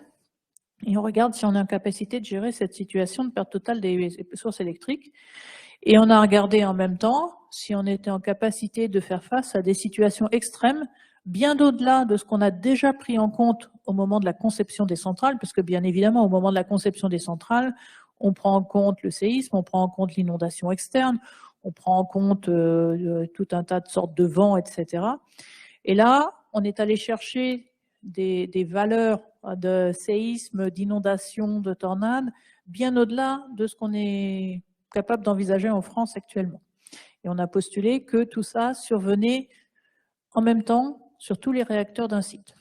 et on regarde si on est en capacité de gérer cette situation de perte totale des sources électriques. Et on a regardé en même temps si on était en capacité de faire face à des situations extrêmes, bien au-delà de ce qu'on a déjà pris en compte au moment de la conception des centrales, parce que bien évidemment, au moment de la conception des centrales, on prend en compte le séisme, on prend en compte l'inondation externe, on prend en compte tout un tas de sortes de vents, etc. Et là, on est allé chercher des valeurs de séisme, d'inondation, de tornades, bien au-delà de ce qu'on est capable d'envisager en France actuellement. Et on a postulé que tout ça survenait en même temps sur tous les réacteurs d'un site.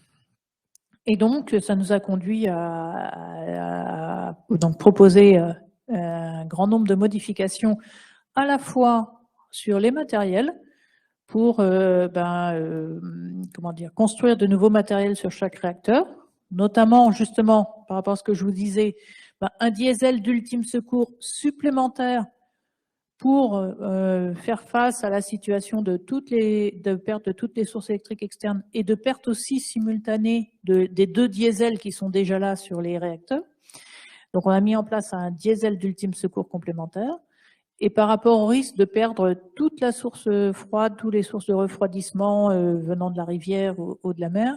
Et donc, ça nous a conduit à donc proposer un grand nombre de modifications à la fois sur les matériels pour construire de nouveaux matériels sur chaque réacteur, notamment justement par rapport à ce que je vous disais, un diesel d'ultime secours supplémentaire pour faire face à la situation de perte de toutes les sources électriques externes et de perte aussi simultanée des 2 diesels qui sont déjà là sur les réacteurs. Donc on a mis en place un diesel d'ultime secours complémentaire Et par rapport au risque de perdre toute la source froide, toutes les sources de refroidissement venant de la rivière ou de la mer,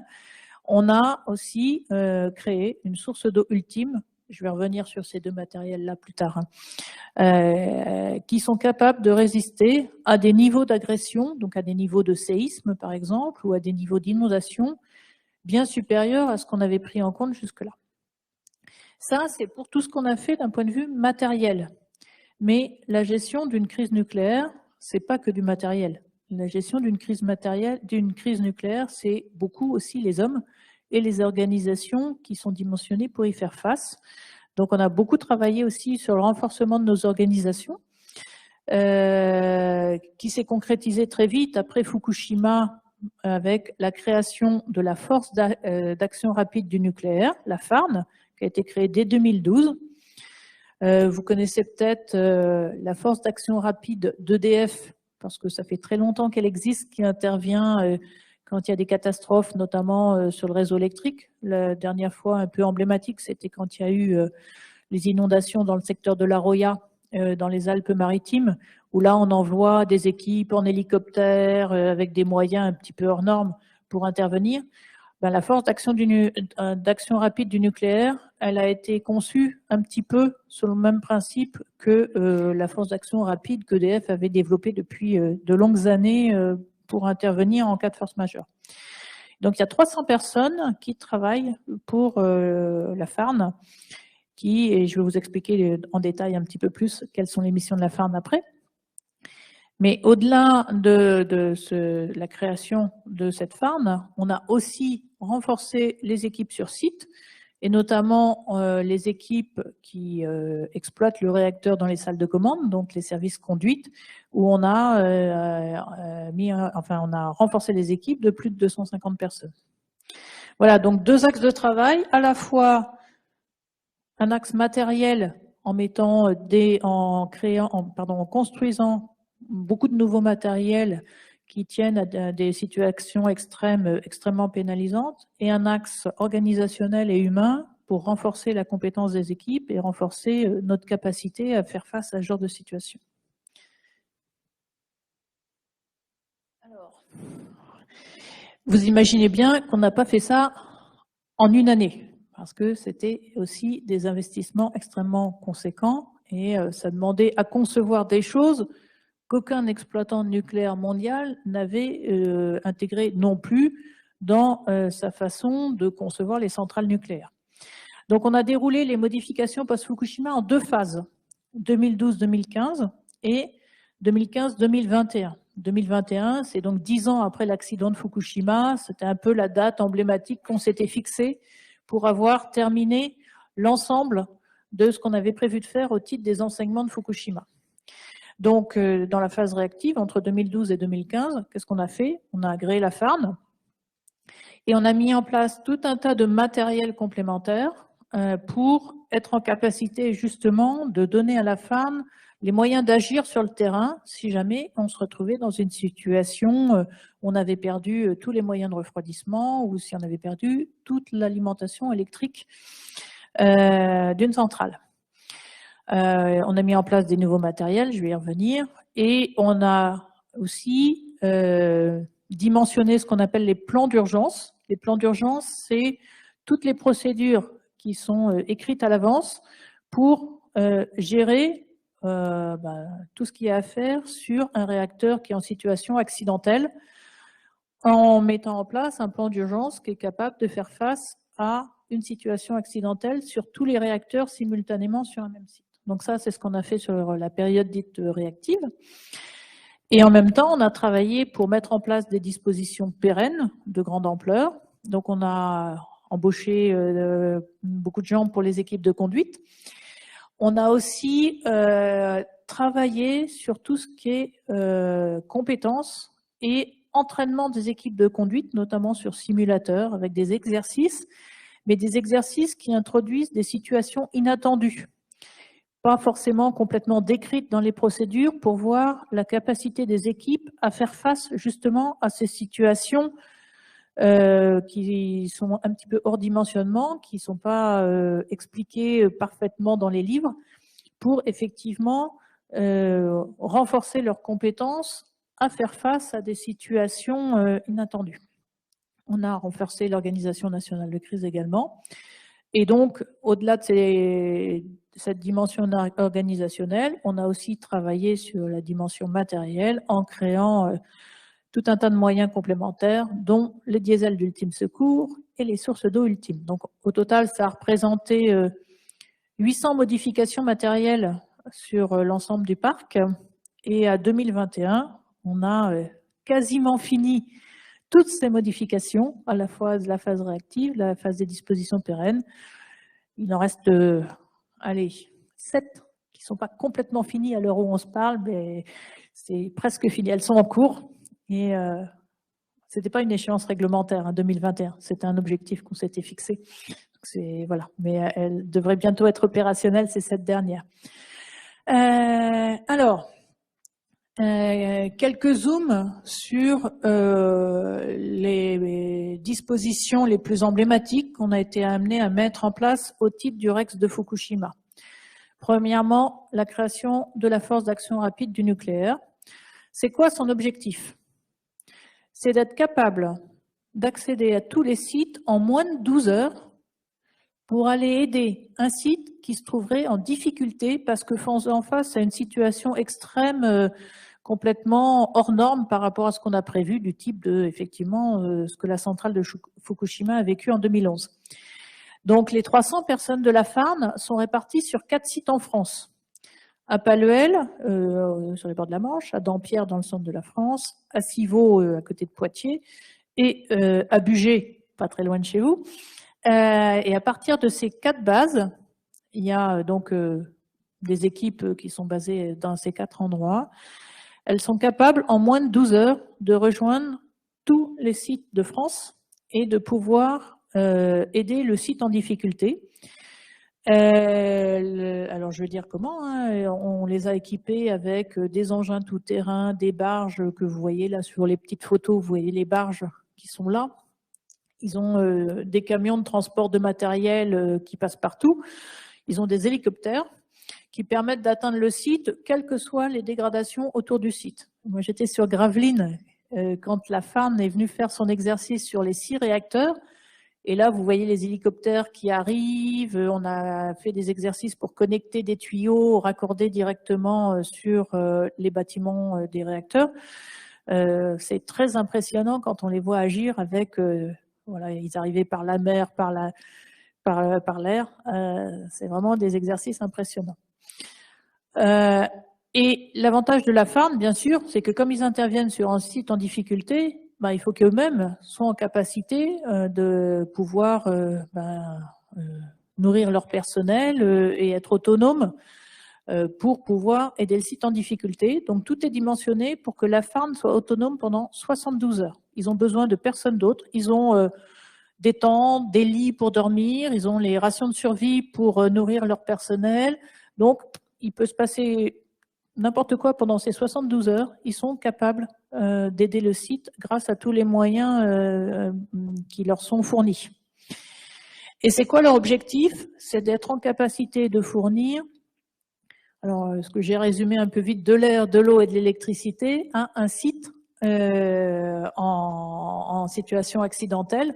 on a aussi créé une source d'eau ultime. Je vais revenir sur ces deux matériels-là plus tard, qui sont capables de résister à des niveaux d'agression, donc à des niveaux de séisme par exemple, ou à des niveaux d'inondation bien supérieurs à ce qu'on avait pris en compte jusque-là. Ça, c'est pour tout ce qu'on a fait d'un point de vue matériel. Mais la gestion d'une crise nucléaire, c'est pas que du matériel. La gestion d'une crise nucléaire, c'est beaucoup aussi les hommes et les organisations qui sont dimensionnées pour y faire face. Donc, on a beaucoup travaillé aussi sur le renforcement de nos organisations, qui s'est concrétisé très vite après Fukushima avec la création de la Force d'action rapide du nucléaire, la FARN, qui a été créée dès 2012. Vous connaissez peut-être la Force d'action rapide d'EDF, parce que ça fait très longtemps qu'elle existe, qui intervient quand il y a des catastrophes, notamment sur le réseau électrique. La dernière fois un peu emblématique, c'était quand il y a eu les inondations dans le secteur de la Roya, dans les Alpes-Maritimes, où là on envoie des équipes en hélicoptère avec des moyens un petit peu hors normes pour intervenir. Ben, la force d'action rapide du nucléaire, elle a été conçue un petit peu sur le même principe que la force d'action rapide qu'EDF avait développée depuis de longues années pour intervenir en cas de force majeure. Donc il y a 300 personnes qui travaillent pour la FARN, et je vais vous expliquer en détail un petit peu plus quelles sont les missions de la FARN après. Mais au-delà de la création de cette FARN, on a aussi renforcé les équipes sur site, et notamment les équipes qui exploitent le réacteur dans les salles de commande, donc les services conduite, où on a, on a renforcé les équipes de plus de 250 personnes. Voilà, donc deux axes de travail, à la fois un axe matériel en construisant beaucoup de nouveaux matériels qui tiennent à des situations extrêmement pénalisantes, et un axe organisationnel et humain pour renforcer la compétence des équipes et renforcer notre capacité à faire face à ce genre de situation. Alors, vous imaginez bien qu'on n'a pas fait ça en une année, parce que c'était aussi des investissements extrêmement conséquents, et ça demandait à concevoir des choses qu'aucun exploitant nucléaire mondial n'avait intégré non plus dans sa façon de concevoir les centrales nucléaires. Donc on a déroulé les modifications post-Fukushima en deux phases, 2012-2015 et 2015-2021. 2021, c'est donc 10 ans après l'accident de Fukushima, c'était un peu la date emblématique qu'on s'était fixée pour avoir terminé l'ensemble de ce qu'on avait prévu de faire au titre des enseignements de Fukushima. Donc, dans la phase réactive, entre 2012 et 2015, qu'est-ce qu'on a fait? On a agréé la FARN et on a mis en place tout un tas de matériel complémentaire pour être en capacité justement de donner à la FARN les moyens d'agir sur le terrain si jamais on se retrouvait dans une situation où on avait perdu tous les moyens de refroidissement ou si on avait perdu toute l'alimentation électrique d'une centrale. On a mis en place des nouveaux matériels, je vais y revenir, et on a aussi dimensionné ce qu'on appelle les plans d'urgence. Les plans d'urgence, c'est toutes les procédures qui sont écrites à l'avance pour gérer tout ce qu'il y a à faire sur un réacteur qui est en situation accidentelle, en mettant en place un plan d'urgence qui est capable de faire face à une situation accidentelle sur tous les réacteurs simultanément sur un même site. Donc ça, c'est ce qu'on a fait sur la période dite réactive. Et en même temps, on a travaillé pour mettre en place des dispositions pérennes de grande ampleur. Donc on a embauché beaucoup de gens pour les équipes de conduite. On a aussi travaillé sur tout ce qui est compétences et entraînement des équipes de conduite, notamment sur simulateurs, avec des exercices, mais des exercices qui introduisent des situations inattendues, pas forcément complètement décrites dans les procédures, pour voir la capacité des équipes à faire face justement à ces situations qui sont un petit peu hors dimensionnement, qui ne sont pas expliquées parfaitement dans les livres, pour effectivement renforcer leurs compétences à faire face à des situations inattendues. On a renforcé l'Organisation nationale de crise également. Et donc, au-delà de cette dimension organisationnelle, on a aussi travaillé sur la dimension matérielle en créant tout un tas de moyens complémentaires, dont les diesels d'ultime secours et les sources d'eau ultimes. Donc, au total, ça a représenté 800 modifications matérielles sur l'ensemble du parc. Et à 2021, on a quasiment fini toutes ces modifications, à la fois de la phase réactive, la phase des dispositions pérennes. Il en reste, allez, 7 qui ne sont pas complètement finies à l'heure où on se parle, mais c'est presque fini. Elles sont en cours. Et ce n'était pas une échéance réglementaire, hein, 2021. C'était un objectif qu'on s'était fixé. Voilà. Mais elles devraient bientôt être opérationnelles, ces 7 dernières. Alors, quelques zooms sur les dispositions les plus emblématiques qu'on a été amené à mettre en place au titre du REX de Fukushima. Premièrement, la création de la force d'action rapide du nucléaire. C'est quoi son objectif? C'est d'être capable d'accéder à tous les sites en moins de 12 heures pour aller aider un site qui se trouverait en difficulté parce que faisant face à une situation extrême complètement hors norme par rapport à ce qu'on a prévu, du type de, effectivement, ce que la centrale de Fukushima a vécu en 2011. Donc, les 300 personnes de la Farn sont réparties sur 4 sites en France. À Palluel, sur les bords de la Manche, à Dampierre, dans le centre de la France, à Civaux, à côté de Poitiers, et à Bugey, pas très loin de chez vous. Et à partir de ces 4 bases, il y a donc des équipes qui sont basées dans ces 4 endroits. Elles sont capables, en moins de 12 heures, de rejoindre tous les sites de France et de pouvoir aider le site en difficulté. Alors, je vais dire comment. Hein, on les a équipés avec des engins tout-terrain, des barges que vous voyez là sur les petites photos. Vous voyez les barges qui sont là. Ils ont des camions de transport de matériel qui passent partout. Ils ont des hélicoptères qui permettent d'atteindre le site, quelles que soient les dégradations autour du site. Moi, j'étais sur Gravelines quand la Farn est venue faire son exercice sur les 6 réacteurs. Et là, vous voyez les hélicoptères qui arrivent. On a fait des exercices pour connecter des tuyaux raccordés directement sur les bâtiments des réacteurs. C'est très impressionnant quand on les voit agir avec... voilà, ils arrivaient par la mer, par l'air. C'est vraiment des exercices impressionnants. Et l'avantage de la Farn, bien sûr, c'est que comme ils interviennent sur un site en difficulté, il faut qu'eux-mêmes soient en capacité de pouvoir nourrir leur personnel et être autonomes pour pouvoir aider le site en difficulté. Donc tout est dimensionné pour que la Farn soit autonome pendant 72 heures. Ils ont besoin de personne d'autre. Ils ont des tentes, des lits pour dormir, ils ont les rations de survie pour nourrir leur personnel. Donc il peut se passer n'importe quoi pendant ces 72 heures. Ils sont capables d'aider le site grâce à tous les moyens qui leur sont fournis. Et c'est quoi leur objectif? C'est d'être en capacité de fournir, alors ce que j'ai résumé un peu vite, de l'air, de l'eau et de l'électricité à un site en situation accidentelle.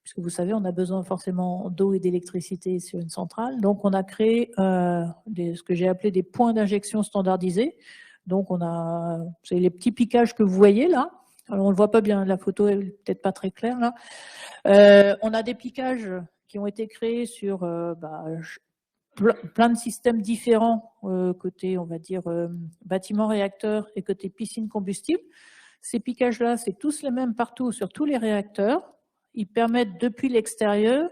Puisque vous savez, on a besoin forcément d'eau et d'électricité sur une centrale. Donc, on a créé ce que j'ai appelé des points d'injection standardisés. Donc, c'est les petits piquages que vous voyez là. Alors, on ne le voit pas bien, la photo est peut-être pas très claire là. On a des piquages qui ont été créés sur plein de systèmes différents, côté, on va dire, bâtiment réacteur et côté piscine combustible. Ces piquages-là, c'est tous les mêmes partout sur tous les réacteurs. Ils permettent depuis l'extérieur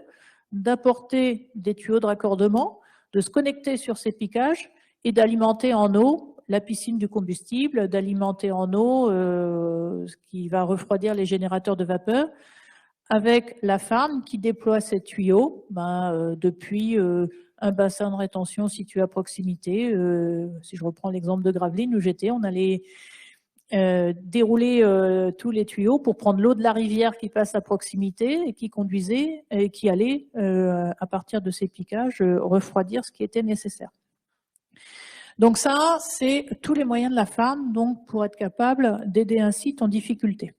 d'apporter des tuyaux de raccordement, de se connecter sur ces piquages et d'alimenter en eau la piscine du combustible, d'alimenter en eau ce qui va refroidir les générateurs de vapeur, avec la Farn qui déploie ces tuyaux depuis un bassin de rétention situé à proximité. Si je reprends l'exemple de Gravelines où j'étais, on allait dérouler tous les tuyaux pour prendre l'eau de la rivière qui passe à proximité et qui conduisait et qui allait, à partir de ces piquages, refroidir ce qui était nécessaire. Donc ça, c'est tous les moyens de la farm donc, pour être capable d'aider un site en difficulté.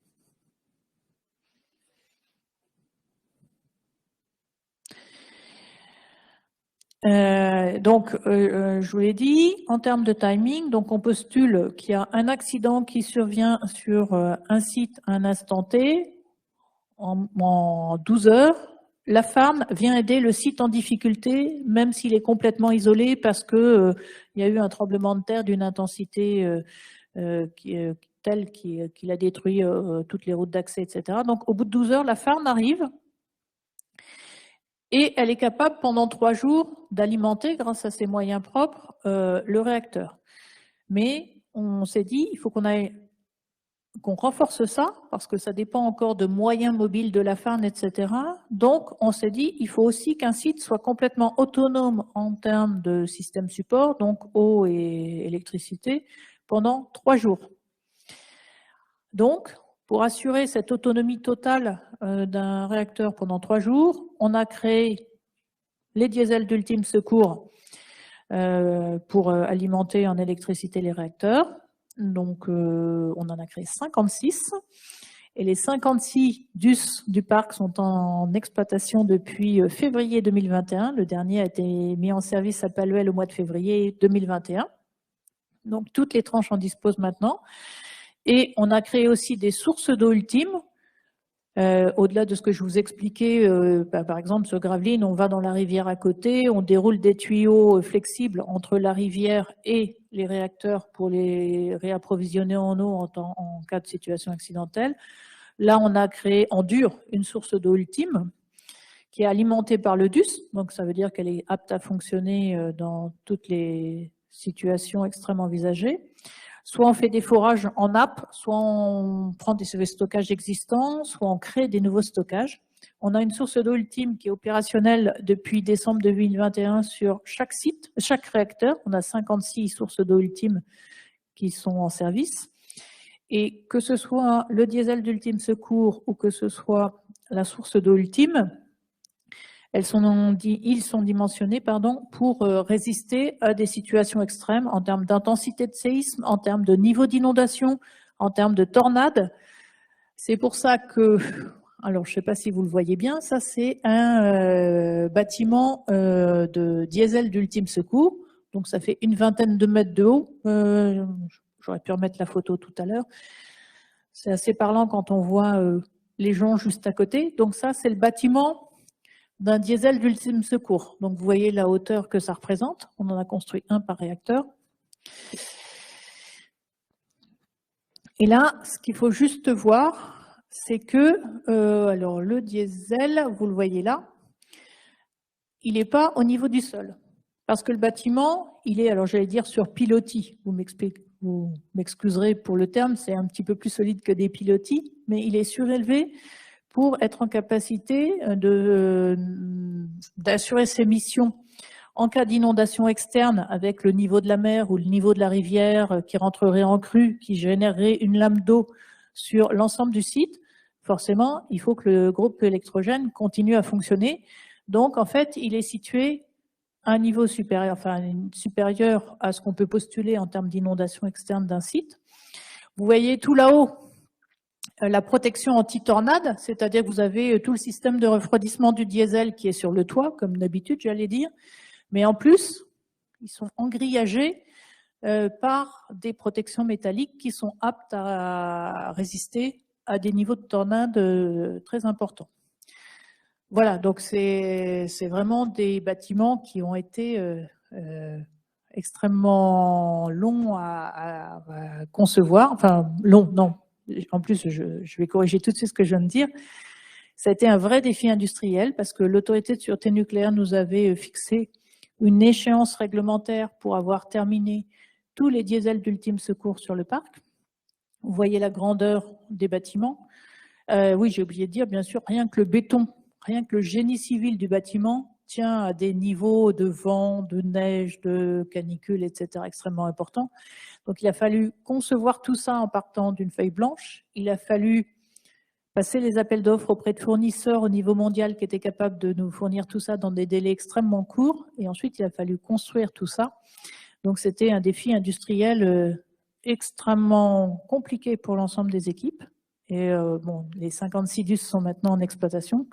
Je vous l'ai dit, en termes de timing, donc on postule qu'il y a un accident qui survient sur un site à un instant T, en 12 heures. La farm vient aider le site en difficulté, même s'il est complètement isolé parce que il y a eu un tremblement de terre d'une intensité telle qu'il a détruit toutes les routes d'accès, etc. Donc, au bout de 12 heures, la farm arrive et elle est capable, pendant 3 jours, d'alimenter, grâce à ses moyens propres, le réacteur. Mais on s'est dit, il faut qu'on renforce ça, parce que ça dépend encore de moyens mobiles de la farm, etc. Donc, on s'est dit, il faut aussi qu'un site soit complètement autonome en termes de système support, donc eau et électricité, pendant 3 jours. Donc, pour assurer cette autonomie totale d'un réacteur pendant 3 jours, on a créé les diesels d'ultime secours pour alimenter en électricité les réacteurs. Donc, on en a créé 56. Et les 56 DUS du parc sont en exploitation depuis février 2021. Le dernier a été mis en service à Paluel au mois de février 2021. Donc, toutes les tranches en disposent maintenant. Et on a créé aussi des sources d'eau ultimes. Au-delà de ce que je vous expliquais, par exemple, sur Gravelines, on va dans la rivière à côté, on déroule des tuyaux flexibles entre la rivière et les réacteurs pour les réapprovisionner en eau en cas de situation accidentelle. Là, on a créé en dur une source d'eau ultime qui est alimentée par le DUS, donc ça veut dire qu'elle est apte à fonctionner dans toutes les situations extrêmement envisagées. Soit on fait des forages en nappe, soit on prend des stockages existants, soit on crée des nouveaux stockages. On a une source d'eau ultime qui est opérationnelle depuis décembre 2021 sur chaque site, chaque réacteur. On a 56 sources d'eau ultime qui sont en service. Et que ce soit le diesel d'ultime secours ou que ce soit la source d'eau ultime, ils sont dimensionnés pour résister à des situations extrêmes en termes d'intensité de séisme, en termes de niveau d'inondation, en termes de tornades. C'est pour ça que, alors je ne sais pas si vous le voyez bien, ça c'est un bâtiment de diesel d'ultime secours. Donc ça fait une vingtaine de mètres de haut. J'aurais pu remettre la photo tout à l'heure. C'est assez parlant quand on voit les gens juste à côté. Donc ça, c'est le bâtiment d'un diesel d'ultime secours. Donc vous voyez la hauteur que ça représente. On en a construit un par réacteur. Et là, ce qu'il faut juste voir, c'est que alors le diesel, vous le voyez là, il n'est pas au niveau du sol. Parce que le bâtiment, il est, alors j'allais dire, sur pilotis. Vous m'excuserez pour le terme, c'est un petit peu plus solide que des pilotis, mais il est surélevé pour être en capacité d'assurer ses missions en cas d'inondation externe avec le niveau de la mer ou le niveau de la rivière qui rentrerait en crue, qui générerait une lame d'eau sur l'ensemble du site. Forcément, il faut que le groupe électrogène continue à fonctionner. Donc, en fait, il est situé à un niveau supérieur, supérieur à ce qu'on peut postuler en termes d'inondation externe d'un site. Vous voyez tout là-haut, la protection anti-tornade, c'est-à-dire que vous avez tout le système de refroidissement du diesel qui est sur le toit, comme d'habitude, j'allais dire. Mais en plus, ils sont engrillagés par des protections métalliques qui sont aptes à résister à des niveaux de tornade très importants. Voilà, donc c'est vraiment des bâtiments qui ont été extrêmement longs à concevoir. Enfin, long, non. En plus, je vais corriger tout de suite ce que je viens de dire. Ça a été un vrai défi industriel parce que l'autorité de sûreté nucléaire nous avait fixé une échéance réglementaire pour avoir terminé tous les diesels d'ultime secours sur le parc. Vous voyez la grandeur des bâtiments. Oui, j'ai oublié de dire, bien sûr, rien que le béton, rien que le génie civil du bâtiment tient à des niveaux de vent, de neige, de canicule, etc. extrêmement importants. Donc, il a fallu concevoir tout ça en partant d'une feuille blanche. Il a fallu passer les appels d'offres auprès de fournisseurs au niveau mondial qui étaient capables de nous fournir tout ça dans des délais extrêmement courts. Et ensuite, il a fallu construire tout ça. Donc c'était un défi industriel extrêmement compliqué pour l'ensemble des équipes. Et bon, les 56 DUS sont maintenant en exploitation,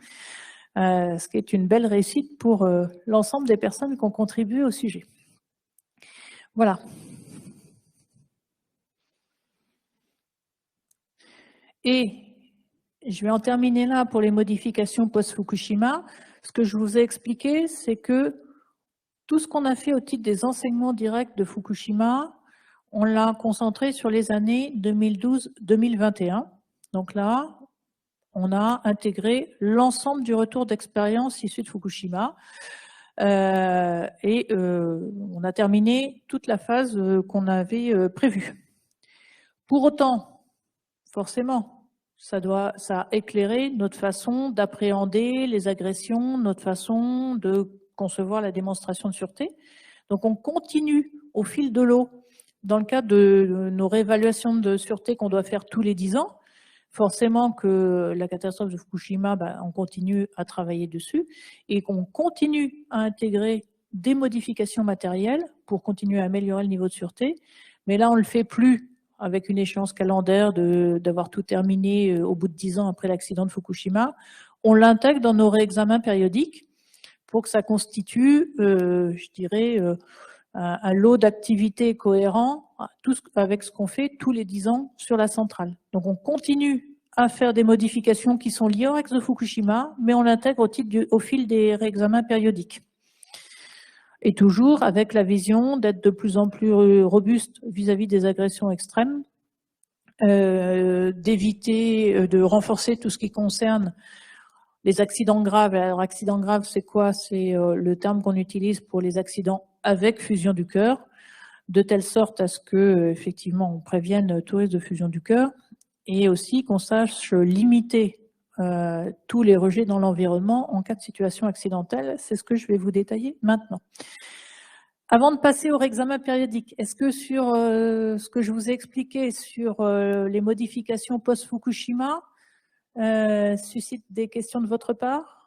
ce qui est une belle réussite pour l'ensemble des personnes qui ont contribué au sujet. Voilà. Et je vais en terminer là pour les modifications post-Fukushima. Ce que je vous ai expliqué, c'est que tout ce qu'on a fait au titre des enseignements directs de Fukushima, on l'a concentré sur les années 2012-2021. Donc là, on a intégré l'ensemble du retour d'expérience issu de Fukushima. On a terminé toute la phase qu'on avait prévue. Pour autant, forcément, ça a éclairé notre façon d'appréhender les agressions, notre façon de concevoir la démonstration de sûreté. Donc on continue au fil de l'eau, dans le cadre de nos réévaluations de sûreté qu'on doit faire tous les 10 ans. Forcément que la catastrophe de Fukushima, on continue à travailler dessus et qu'on continue à intégrer des modifications matérielles pour continuer à améliorer le niveau de sûreté. Mais là, on ne le fait plus avec une échéance calendaire d'avoir tout terminé au bout de 10 ans après l'accident de Fukushima. On l'intègre dans nos réexamens périodiques pour que ça constitue, je dirais, un lot d'activités cohérent avec ce qu'on fait tous les 10 ans sur la centrale. Donc on continue à faire des modifications qui sont liées au ex de Fukushima, mais on l'intègre au fil des réexamens périodiques. Et toujours avec la vision d'être de plus en plus robuste vis-à-vis des agressions extrêmes, d'éviter, de renforcer tout ce qui concerne les accidents graves. Alors, accident grave, c'est quoi? C'est le terme qu'on utilise pour les accidents avec fusion du cœur, de telle sorte à ce que, effectivement, on prévienne tout risque de fusion du cœur, et aussi qu'on sache limiter tous les rejets dans l'environnement en cas de situation accidentelle. C'est ce que je vais vous détailler maintenant. Avant de passer au réexamen périodique, est-ce que sur ce que je vous ai expliqué sur les modifications post-Fukushima suscite des questions de votre part?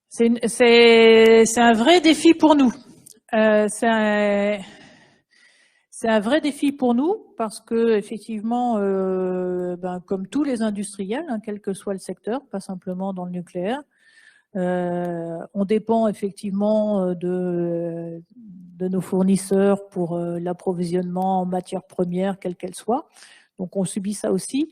C'est un vrai défi pour nous. C'est un vrai défi pour nous parce que effectivement, comme tous les industriels, quel que soit le secteur, pas simplement dans le nucléaire, on dépend effectivement de nos fournisseurs pour l'approvisionnement en matières premières, quelle qu'elle soit. Donc on subit ça aussi.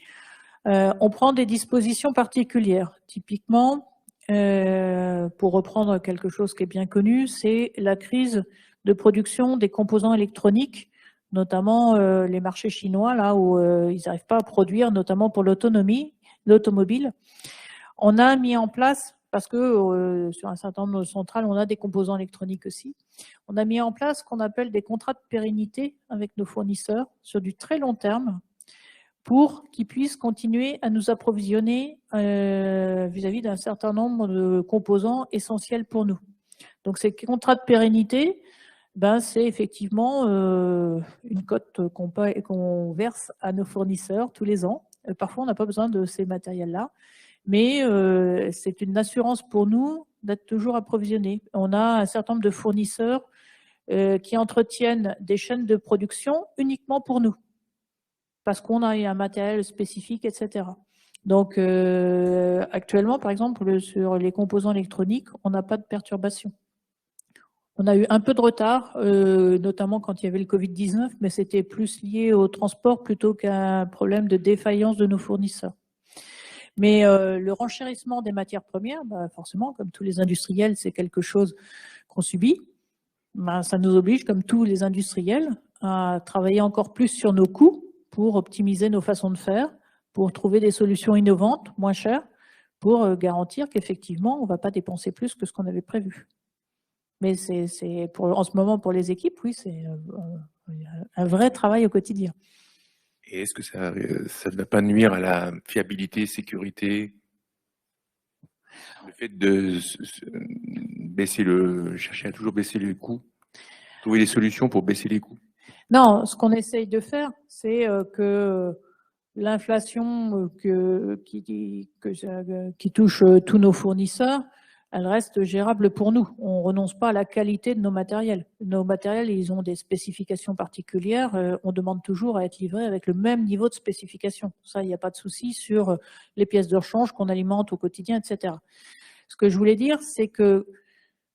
On prend des dispositions particulières. Typiquement, pour reprendre quelque chose qui est bien connu, c'est la crise de production des composants électroniques, notamment les marchés chinois, là où ils n'arrivent pas à produire, notamment pour l'automobile. On a mis en place, parce que sur un certain nombre de centrales, on a des composants électroniques aussi, on a mis en place ce qu'on appelle des contrats de pérennité avec nos fournisseurs sur du très long terme, pour qu'ils puissent continuer à nous approvisionner vis-à-vis d'un certain nombre de composants essentiels pour nous. Donc ces contrats de pérennité, c'est effectivement une cote qu'on verse à nos fournisseurs tous les ans. Parfois, on n'a pas besoin de ces matériels-là, mais c'est une assurance pour nous d'être toujours approvisionnés. On a un certain nombre de fournisseurs qui entretiennent des chaînes de production uniquement pour nous, parce qu'on a un matériel spécifique, etc. Donc, actuellement, par exemple, sur les composants électroniques, on n'a pas de perturbation. On a eu un peu de retard, notamment quand il y avait le Covid-19, mais c'était plus lié au transport plutôt qu'à un problème de défaillance de nos fournisseurs. Mais le renchérissement des matières premières, forcément, comme tous les industriels, c'est quelque chose qu'on subit. Ça nous oblige, comme tous les industriels, à travailler encore plus sur nos coûts, pour optimiser nos façons de faire, pour trouver des solutions innovantes, moins chères, pour garantir qu'effectivement, on ne va pas dépenser plus que ce qu'on avait prévu. Mais en ce moment, pour les équipes, oui, c'est un vrai travail au quotidien. Et est-ce que ça ne va pas nuire à la fiabilité, sécurité? Le fait de chercher à toujours baisser les coûts, trouver des solutions pour baisser les coûts? Non, ce qu'on essaye de faire, c'est que l'inflation qui touche tous nos fournisseurs, elle reste gérable pour nous. On ne renonce pas à la qualité de nos matériels. Nos matériels, ils ont des spécifications particulières. On demande toujours à être livré avec le même niveau de spécification. Ça, il n'y a pas de souci sur les pièces de rechange qu'on alimente au quotidien, etc. Ce que je voulais dire, c'est que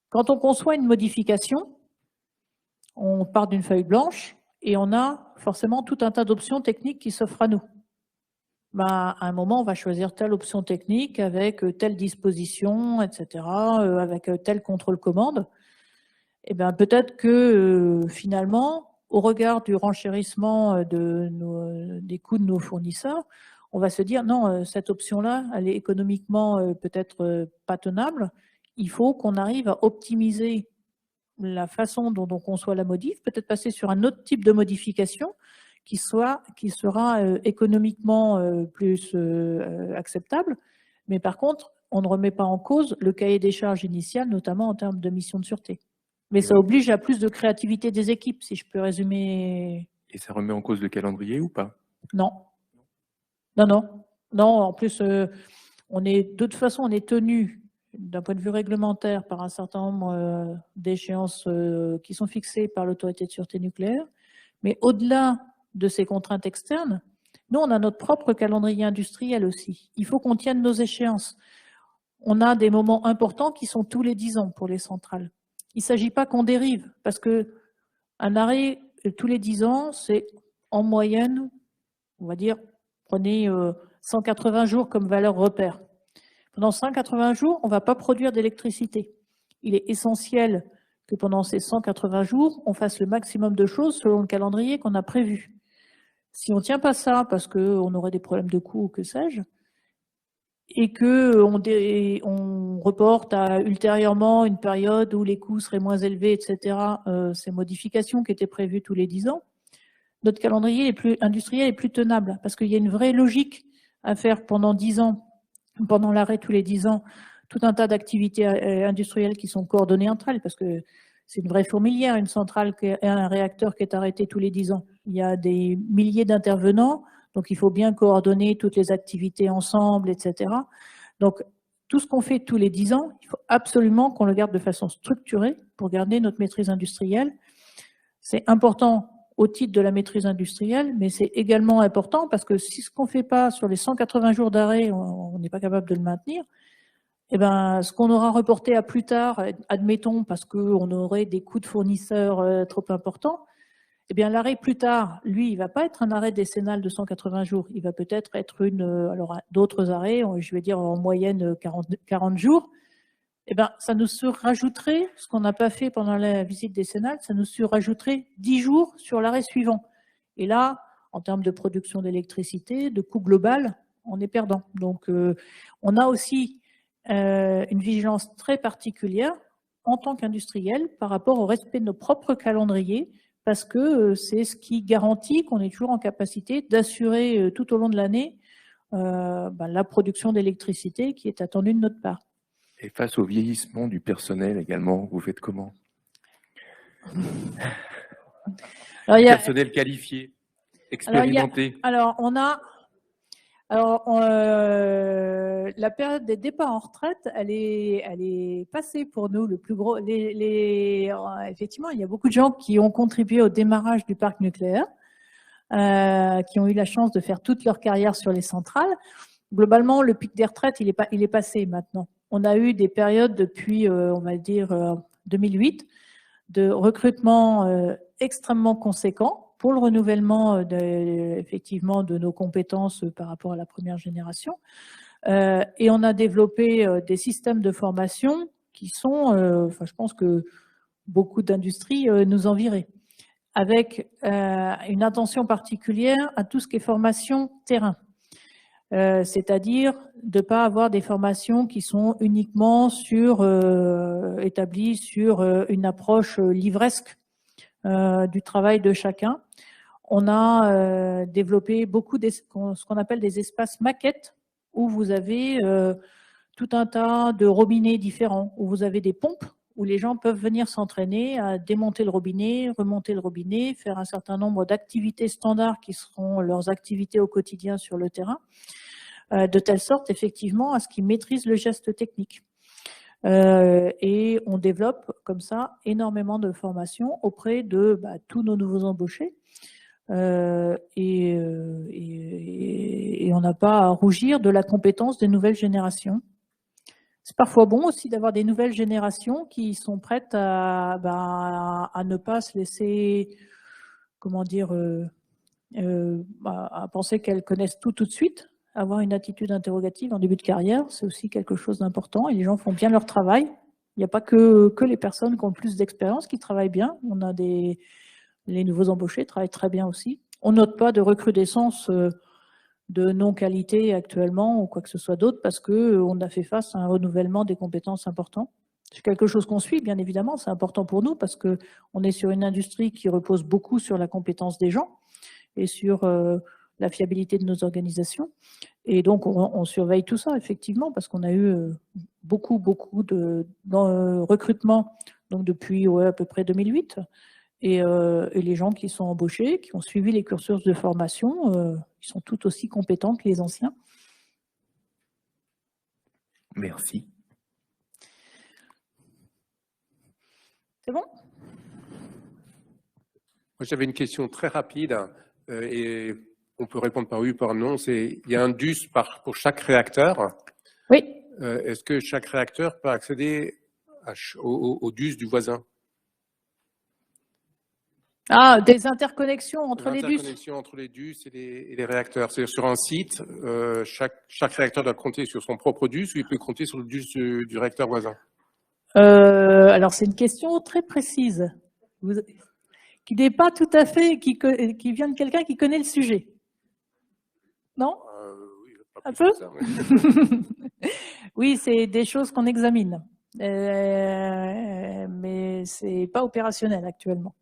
quand on conçoit une modification, on part d'une feuille blanche et on a forcément tout un tas d'options techniques qui s'offrent à nous. À un moment, on va choisir telle option technique avec telle disposition, etc., avec tel contrôle-commande. Et bien, peut-être que finalement, au regard du renchérissement des coûts de nos fournisseurs, on va se dire non, cette option-là, elle est économiquement peut-être pas tenable. Il faut qu'on arrive à optimiser la façon dont on conçoit la modif, peut-être passer sur un autre type de modification qui sera économiquement plus acceptable. Mais par contre, on ne remet pas en cause le cahier des charges initial, notamment en termes de mission de sûreté. Mais ça oblige à plus de créativité des équipes, si je peux résumer. Et ça remet en cause le calendrier ou pas? Non. Non. En plus, de toute façon, on est tenu d'un point de vue réglementaire par un certain nombre d'échéances qui sont fixées par l'autorité de sûreté nucléaire. Mais au-delà de ces contraintes externes, nous, on a notre propre calendrier industriel aussi. Il faut qu'on tienne nos échéances. On a des moments importants qui sont tous les 10 ans pour les centrales. Il ne s'agit pas qu'on dérive, parce qu'un arrêt tous les 10 ans, c'est en moyenne, on va dire, prenez 180 jours comme valeur repère. Pendant 180 jours, on ne va pas produire d'électricité. Il est essentiel que pendant ces 180 jours, on fasse le maximum de choses selon le calendrier qu'on a prévu. Si on ne tient pas ça parce qu'on aurait des problèmes de coûts ou que sais-je, et qu'on reporte à ultérieurement une période où les coûts seraient moins élevés, etc., ces modifications qui étaient prévues tous les 10 ans, notre calendrier industriel est plus tenable parce qu'il y a une vraie logique à faire pendant 10 ans, pendant l'arrêt tous les 10 ans, tout un tas d'activités industrielles qui sont coordonnées entre elles, parce que c'est une vraie fourmilière, une centrale et un réacteur qui est arrêté tous les 10 ans. Il y a des milliers d'intervenants, donc il faut bien coordonner toutes les activités ensemble, etc. Donc tout ce qu'on fait tous les 10 ans, il faut absolument qu'on le garde de façon structurée pour garder notre maîtrise industrielle. C'est important au titre de la maîtrise industrielle, mais c'est également important parce que si ce qu'on ne fait pas sur les 180 jours d'arrêt, on n'est pas capable de le maintenir, eh ben, ce qu'on aura reporté à plus tard, admettons, parce qu'on aurait des coûts de fournisseurs trop importants, eh bien, l'arrêt plus tard, lui, il ne va pas être un arrêt décennal de 180 jours. Il va peut-être être alors d'autres arrêts, je vais dire en moyenne 40 jours. Eh bien, ça nous surajouterait, ce qu'on n'a pas fait pendant la visite décennale, ça nous surajouterait 10 jours sur l'arrêt suivant. Et là, en termes de production d'électricité, de coût global, on est perdant. Donc, on a aussi une vigilance très particulière en tant qu'industriel par rapport au respect de nos propres calendriers, parce que c'est ce qui garantit qu'on est toujours en capacité d'assurer tout au long de l'année la production d'électricité qui est attendue de notre part. Et face au vieillissement du personnel également, vous faites comment? Personnel qualifié, expérimenté. La période des départs en retraite, elle est passée pour nous. Le plus gros, effectivement, il y a beaucoup de gens qui ont contribué au démarrage du parc nucléaire, qui ont eu la chance de faire toute leur carrière sur les centrales. Globalement, le pic des retraites, il est passé maintenant. On a eu des périodes depuis, on va dire, 2008, de recrutement extrêmement conséquent pour le renouvellement effectivement de nos compétences par rapport à la première génération. Et on a développé des systèmes de formation qui sont, je pense que beaucoup d'industries nous envieraient, avec une attention particulière à tout ce qui est formation terrain. C'est-à-dire de ne pas avoir des formations qui sont uniquement établies sur une approche livresque du travail de chacun. On a développé beaucoup ce qu'on appelle des espaces maquettes, où vous avez tout un tas de robinets différents, où vous avez des pompes, où les gens peuvent venir s'entraîner à démonter le robinet, remonter le robinet, faire un certain nombre d'activités standards qui seront leurs activités au quotidien sur le terrain, de telle sorte effectivement à ce qu'ils maîtrisent le geste technique. Et on développe comme ça énormément de formations auprès de tous nos nouveaux embauchés. Et on n'a pas à rougir de la compétence des nouvelles générations. C'est parfois bon aussi d'avoir des nouvelles générations qui sont prêtes à ne pas se laisser, comment dire, à penser qu'elles connaissent tout de suite. Avoir une attitude interrogative en début de carrière, c'est aussi quelque chose d'important et les gens font bien leur travail. Il n'y a pas que les personnes qui ont plus d'expérience qui travaillent bien. On a les nouveaux embauchés travaillent très bien aussi. On note pas de recrudescence de non-qualité actuellement ou quoi que ce soit d'autre parce qu'on a fait face à un renouvellement des compétences important. C'est quelque chose qu'on suit, bien évidemment, c'est important pour nous parce qu'on est sur une industrie qui repose beaucoup sur la compétence des gens et sur la fiabilité de nos organisations. Et donc, on surveille tout ça, effectivement, parce qu'on a eu beaucoup de recrutement donc depuis à peu près 2008. Et les gens qui sont embauchés, qui ont suivi les cursus de formation, ils sont tout aussi compétents que les anciens. Merci. C'est bon? Moi, j'avais une question très rapide et on peut répondre par oui ou par non. Il y a un DUS pour chaque réacteur. Oui. Est-ce que chaque réacteur peut accéder au DUS du voisin? Ah, des interconnexions entre les DUS. Des interconnexions entre les DUS et les réacteurs. C'est-à-dire sur un site, chaque réacteur doit compter sur son propre DUS ou il peut compter sur le DUS du réacteur voisin? Alors, c'est une question très précise, qui n'est pas tout à fait, qui vient de quelqu'un qui connaît le sujet. Non? Oui, un peu ça, oui. Oui, c'est des choses qu'on examine, mais c'est pas opérationnel actuellement.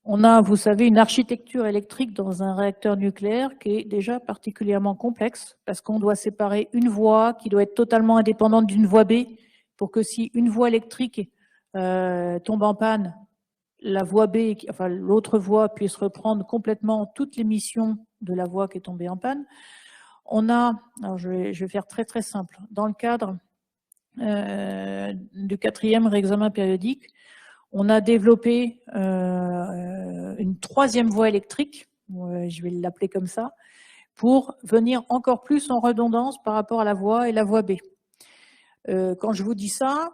On a, vous savez, une architecture électrique dans un réacteur nucléaire qui est déjà particulièrement complexe parce qu'on doit séparer une voie qui doit être totalement indépendante d'une voie B pour que si une voie électrique tombe en panne, la voie B, enfin l'autre voie puisse reprendre complètement toutes les missions de la voie qui est tombée en panne. On a, alors je vais faire très très simple, dans le cadre du 4e réexamen périodique, on a développé une 3e voie électrique, je vais l'appeler comme ça, pour venir encore plus en redondance par rapport à la voie et la voie B. Quand je vous dis ça,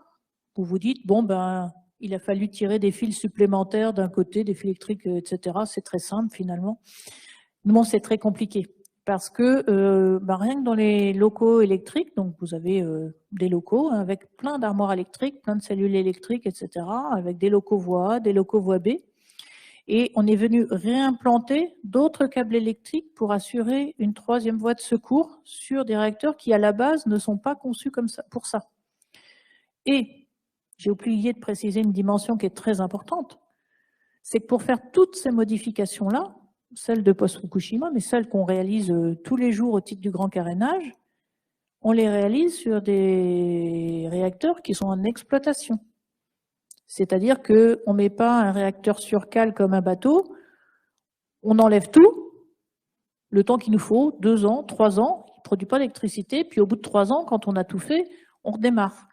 vous vous dites, bon ben, il a fallu tirer des fils supplémentaires d'un côté, des fils électriques, etc. C'est très simple finalement. Non, c'est très compliqué. Parce que rien que dans les locaux électriques, donc vous avez des locaux avec plein d'armoires électriques, plein de cellules électriques, etc., avec des locaux voie A, des locaux voie B. Et on est venu réimplanter d'autres câbles électriques pour assurer une 3e voie de secours sur des réacteurs qui, à la base, ne sont pas conçus comme ça, pour ça. Et j'ai oublié de préciser une dimension qui est très importante, c'est que pour faire toutes ces modifications-là, celles de post-Fukushima, mais celles qu'on réalise tous les jours au titre du grand carénage, on les réalise sur des réacteurs qui sont en exploitation. C'est-à-dire qu'on ne met pas un réacteur sur cale comme un bateau, on enlève tout, le temps qu'il nous faut, 2 ans, 3 ans, il ne produit pas d'électricité, puis au bout de 3 ans, quand on a tout fait, on redémarre.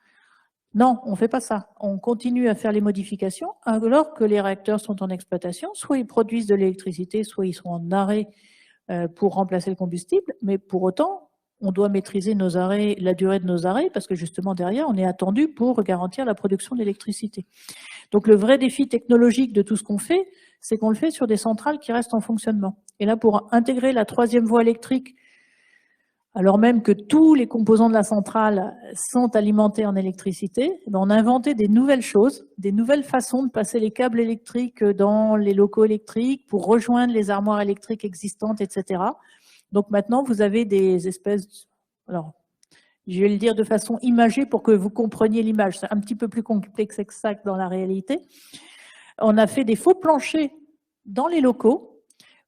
Non, on ne fait pas ça. On continue à faire les modifications alors que les réacteurs sont en exploitation. Soit ils produisent de l'électricité, soit ils sont en arrêt pour remplacer le combustible. Mais pour autant, on doit maîtriser nos arrêts, la durée de nos arrêts, parce que justement derrière, on est attendu pour garantir la production d'électricité. Donc le vrai défi technologique de tout ce qu'on fait, c'est qu'on le fait sur des centrales qui restent en fonctionnement. Et là, pour intégrer la 3e voie électrique, alors même que tous les composants de la centrale sont alimentés en électricité, on a inventé des nouvelles choses, des nouvelles façons de passer les câbles électriques dans les locaux électriques pour rejoindre les armoires électriques existantes, etc. Donc maintenant, vous avez des espèces... Alors, je vais le dire de façon imagée pour que vous compreniez l'image. C'est un petit peu plus complexe que ça dans la réalité. On a fait des faux planchers dans les locaux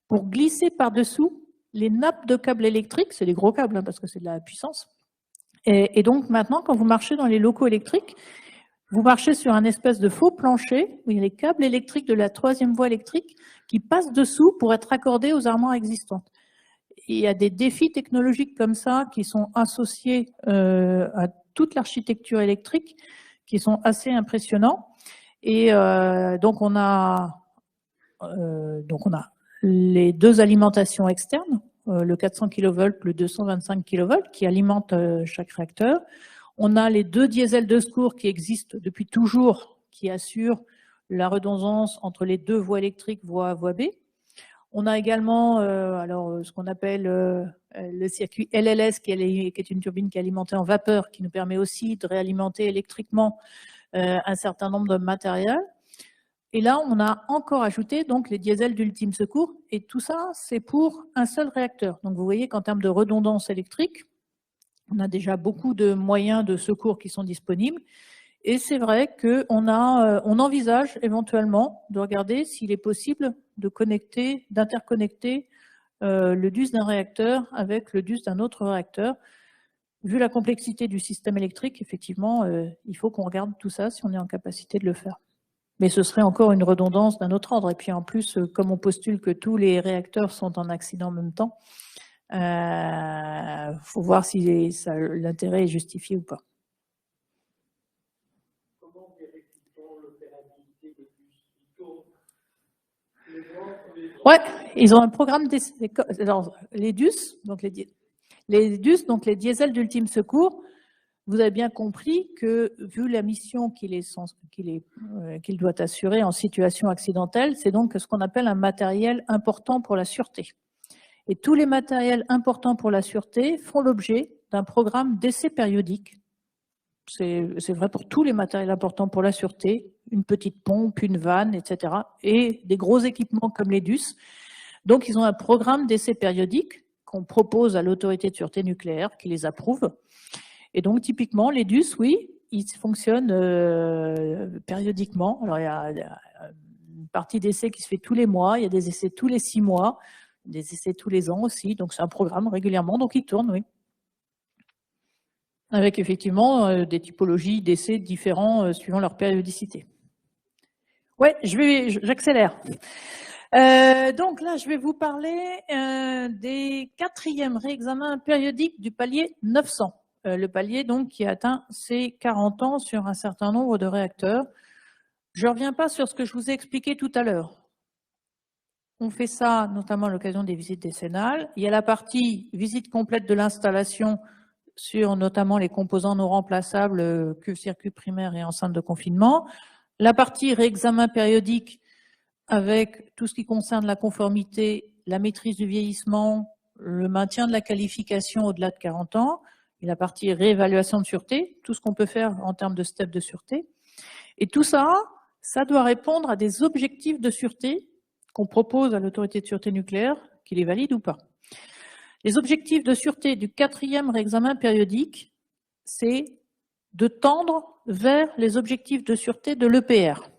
pour glisser par-dessous les nappes de câbles électriques, c'est des gros câbles parce que c'est de la puissance, Et donc maintenant, quand vous marchez dans les locaux électriques, vous marchez sur un espèce de faux plancher où il y a les câbles électriques de la 3e voie électrique qui passent dessous pour être raccordés aux armoires existantes. Et il y a des défis technologiques comme ça qui sont associés à toute l'architecture électrique qui sont assez impressionnants. Et donc on a les 2 alimentations externes, le 400 kV, le 225 kV qui alimentent chaque réacteur. On a les 2 diesels de secours qui existent depuis toujours, qui assurent la redondance entre les 2 voies électriques, voie A, voie B. On a également ce qu'on appelle le circuit LLS, qui est une turbine qui est alimentée en vapeur, qui nous permet aussi de réalimenter électriquement un certain nombre de matériels. Et là, on a encore ajouté donc, les diesels d'ultime secours, et tout ça, c'est pour un seul réacteur. Donc vous voyez qu'en termes de redondance électrique, on a déjà beaucoup de moyens de secours qui sont disponibles. Et c'est vrai qu'on envisage éventuellement de regarder s'il est possible d'interconnecter le DUS d'un réacteur avec le DUS d'un autre réacteur. Vu la complexité du système électrique, effectivement, il faut qu'on regarde tout ça si on est en capacité de le faire. Mais ce serait encore une redondance d'un autre ordre. Et puis en plus, comme on postule que tous les réacteurs sont en accident en même temps, faut voir si l'intérêt est justifié ou pas. Comment vérifie-t-on l'opérabilité des bus? Ouais, ils ont un programme les DUS, donc les diesels d'ultime secours. Vous avez bien compris que, vu la mission qu'il doit assurer en situation accidentelle, c'est donc ce qu'on appelle un matériel important pour la sûreté. Et tous les matériels importants pour la sûreté font l'objet d'un programme d'essai périodique. C'est vrai pour tous les matériels importants pour la sûreté, une petite pompe, une vanne, etc. Et des gros équipements comme les DUS. Donc, ils ont un programme d'essai périodique qu'on propose à l'autorité de sûreté nucléaire qui les approuve. Et donc, typiquement, les DUS, oui, ils fonctionnent périodiquement. Alors, il y a une partie d'essai qui se fait tous les mois, il y a des essais tous les 6 mois, des essais tous les ans aussi. Donc, c'est un programme régulièrement, donc ils tournent, oui. Avec effectivement des typologies d'essais différents suivant leur périodicité. Ouais, j'accélère. Donc là, je vais vous parler des 4e réexamens périodiques du palier 900. Le palier donc qui atteint ses 40 ans sur un certain nombre de réacteurs. Je ne reviens pas sur ce que je vous ai expliqué tout à l'heure. On fait ça notamment à l'occasion des visites décennales. Il y a la partie visite complète de l'installation sur notamment les composants non remplaçables, cuve, circuit primaire et enceinte de confinement. La partie réexamen périodique avec tout ce qui concerne la conformité, la maîtrise du vieillissement, le maintien de la qualification au-delà de 40 ans, et la partie réévaluation de sûreté, tout ce qu'on peut faire en termes de steps de sûreté. Et tout ça, ça doit répondre à des objectifs de sûreté qu'on propose à l'autorité de sûreté nucléaire, qui les valide ou pas. Les objectifs de sûreté du 4e réexamen périodique, c'est de tendre vers les objectifs de sûreté de l'EPR.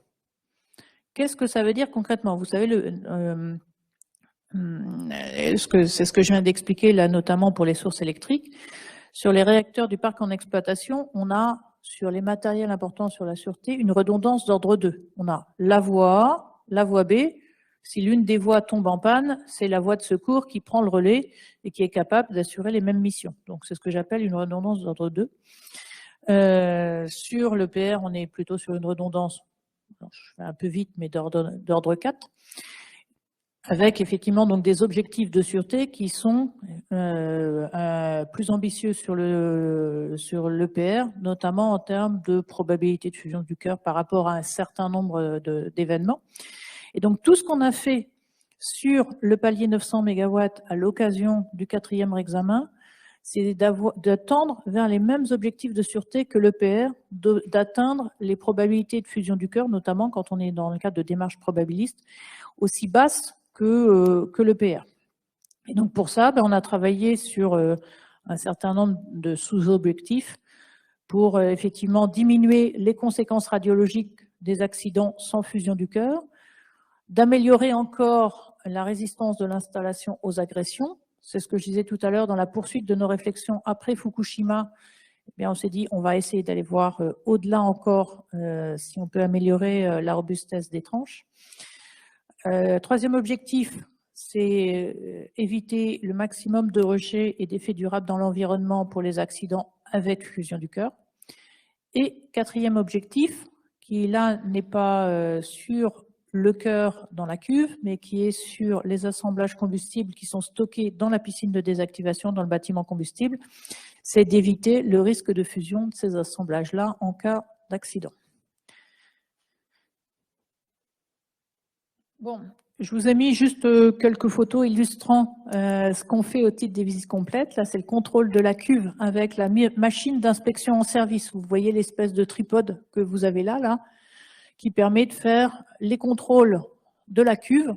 Qu'est-ce que ça veut dire concrètement? Vous savez, c'est ce que je viens d'expliquer là, notamment pour les sources électriques. Sur les réacteurs du parc en exploitation, on a, sur les matériels importants sur la sûreté, une redondance d'ordre 2. On a la voie A, la voie B. Si l'une des voies tombe en panne, c'est la voie de secours qui prend le relais et qui est capable d'assurer les mêmes missions. Donc, c'est ce que j'appelle une redondance d'ordre 2. Sur l'EPR, on est plutôt sur une redondance, je fais un peu vite, mais d'ordre 4, avec effectivement donc des objectifs de sûreté qui sont plus ambitieux sur l'EPR, notamment en termes de probabilité de fusion du cœur par rapport à un certain nombre d'événements. Et donc, tout ce qu'on a fait sur le palier 900 MW à l'occasion du 4e examen, c'est de tendre vers les mêmes objectifs de sûreté que l'EPR, d'atteindre les probabilités de fusion du cœur, notamment quand on est dans le cadre de démarches probabilistes, aussi basses que l'EPR. Et donc, pour ça, on a travaillé sur un certain nombre de sous-objectifs pour effectivement diminuer les conséquences radiologiques des accidents sans fusion du cœur, d'améliorer encore la résistance de l'installation aux agressions. C'est ce que je disais tout à l'heure dans la poursuite de nos réflexions après Fukushima eh bien, on s'est dit on va essayer d'aller voir au-delà encore si on peut améliorer la robustesse des tranches. Troisième objectif, c'est éviter le maximum de rejets et d'effets durables dans l'environnement pour les accidents avec fusion du cœur. Et quatrième objectif, qui là n'est pas sur le cœur dans la cuve, mais qui est sur les assemblages combustibles qui sont stockés dans la piscine de désactivation dans le bâtiment combustible, c'est d'éviter le risque de fusion de ces assemblages-là en cas d'accident. Bon, je vous ai mis juste quelques photos illustrant ce qu'on fait au titre des visites complètes. Là, c'est le contrôle de la cuve avec la machine d'inspection en service. Vous voyez l'espèce de tripode que vous avez là, qui permet de faire les contrôles de la cuve,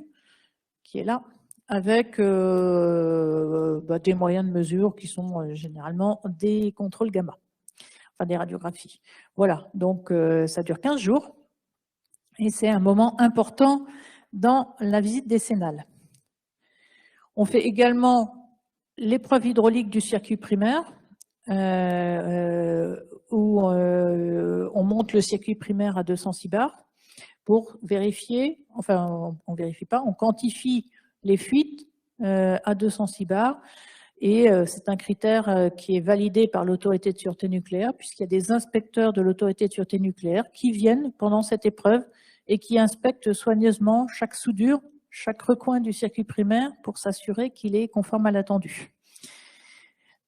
qui est là, avec des moyens de mesure qui sont généralement des contrôles gamma, enfin des radiographies. Voilà, donc ça dure 15 jours et c'est un moment important dans la visite décennale. On fait également l'épreuve hydraulique du circuit primaire, où on monte le circuit primaire à 206 bars pour vérifier, enfin on vérifie pas, on quantifie les fuites à 206 bars et c'est un critère qui est validé par l'autorité de sûreté nucléaire puisqu'il y a des inspecteurs de l'autorité de sûreté nucléaire qui viennent pendant cette épreuve et qui inspectent soigneusement chaque soudure, chaque recoin du circuit primaire pour s'assurer qu'il est conforme à l'attendu.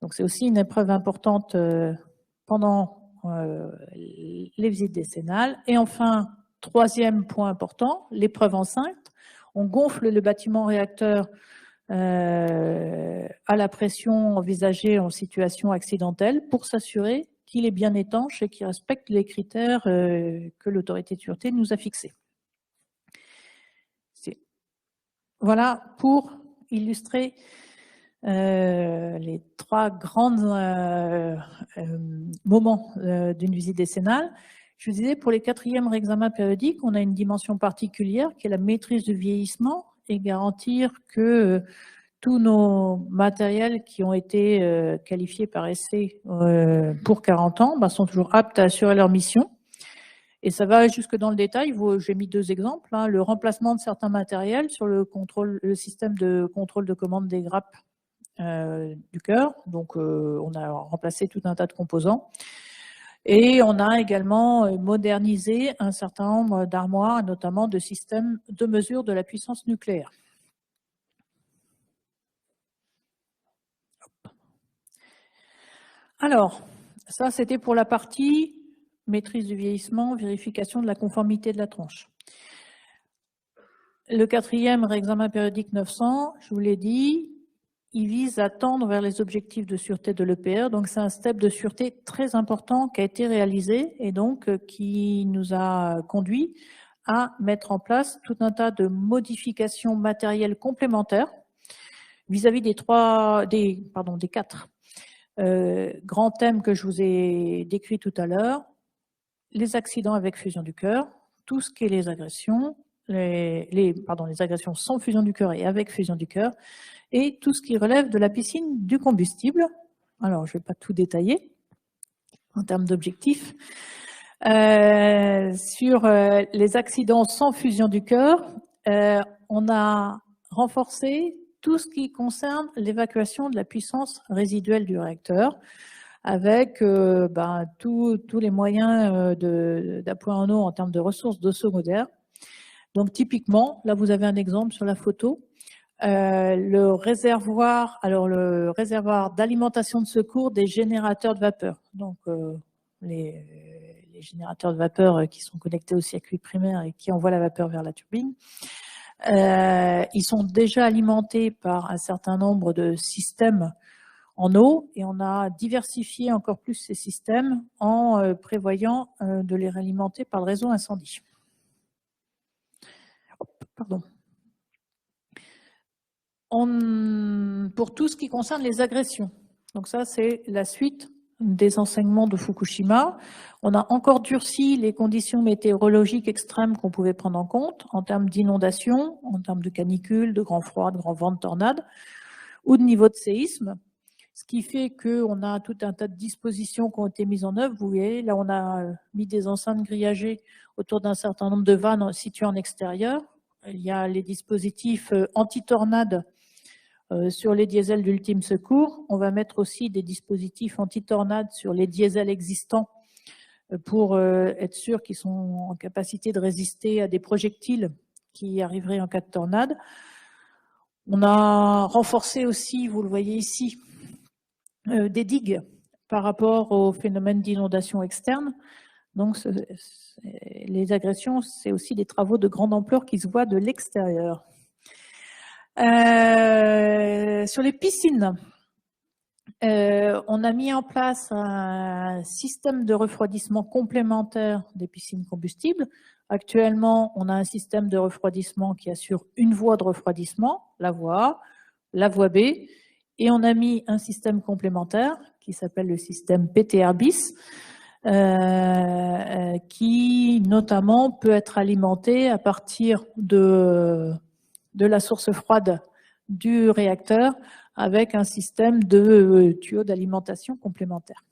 Donc c'est aussi une épreuve importante pendant les visites décennales. Et enfin, troisième point important, l'épreuve enceinte. On gonfle le bâtiment réacteur à la pression envisagée en situation accidentelle pour s'assurer qu'il est bien étanche et qu'il respecte les critères que l'autorité de sûreté nous a fixés. Voilà pour illustrer les trois grands moments d'une visite décennale. Je vous disais, pour les quatrièmes réexamens périodiques, on a une dimension particulière qui est la maîtrise du vieillissement et garantir que tous nos matériels qui ont été qualifiés par essai pour 40 ans sont toujours aptes à assurer leur mission. Et ça va jusque dans le détail. J'ai mis deux exemples. Le remplacement de certains matériels sur le système de contrôle de commande des grappes du cœur. Donc, on a remplacé tout un tas de composants. Et on a également modernisé un certain nombre d'armoires, notamment de systèmes de mesure de la puissance nucléaire. Alors, ça c'était pour la partie maîtrise du vieillissement, vérification de la conformité de la tranche. Le quatrième réexamen périodique 900, je vous l'ai dit, il vise à tendre vers les objectifs de sûreté de l'EPR. Donc c'est un step de sûreté très important qui a été réalisé et donc qui nous a conduit à mettre en place tout un tas de modifications matérielles complémentaires vis-à-vis des quatre grands thèmes que je vous ai décrits tout à l'heure. Les accidents avec fusion du cœur, tout ce qui est les agressions, les agressions sans fusion du cœur et avec fusion du cœur, et tout ce qui relève de la piscine du combustible. Alors, je ne vais pas tout détailler en termes d'objectifs. Sur les accidents sans fusion du cœur, on a renforcé tout ce qui concerne l'évacuation de la puissance résiduelle du réacteur, avec tous les moyens d'appoint en eau en termes de ressources d'eau secondaire. Donc typiquement, là vous avez un exemple sur la photo, le réservoir d'alimentation de secours des générateurs de vapeur. Donc les générateurs de vapeur qui sont connectés au circuit primaire et qui envoient la vapeur vers la turbine. Ils sont déjà alimentés par un certain nombre de systèmes en eau et on a diversifié encore plus ces systèmes en prévoyant de les réalimenter par le réseau incendie. Pardon. Pour tout ce qui concerne les agressions, donc ça c'est la suite des enseignements de Fukushima. On a encore durci les conditions météorologiques extrêmes qu'on pouvait prendre en compte en termes d'inondation, en termes de canicule, de grand froid, de grand vent, de tornade ou de niveau de séisme. Ce qui fait qu'on a tout un tas de dispositions qui ont été mises en œuvre. Vous voyez, là, on a mis des enceintes grillagées autour d'un certain nombre de vannes situées en extérieur. Il y a les dispositifs anti-tornades sur les diesels d'ultime secours. On va mettre aussi des dispositifs anti-tornades sur les diesels existants pour être sûr qu'ils sont en capacité de résister à des projectiles qui arriveraient en cas de tornade. On a renforcé aussi, vous le voyez ici, des digues par rapport au phénomène d'inondation externe. Donc, les agressions, c'est aussi des travaux de grande ampleur qui se voient de l'extérieur. Sur les piscines, on a mis en place un système de refroidissement complémentaire des piscines combustibles. Actuellement, on a un système de refroidissement qui assure une voie de refroidissement, la voie A, la voie B, et on a mis un système complémentaire qui s'appelle le système PTR bis, qui notamment peut être alimenté à partir de la source froide du réacteur avec un système de tuyaux d'alimentation complémentaire.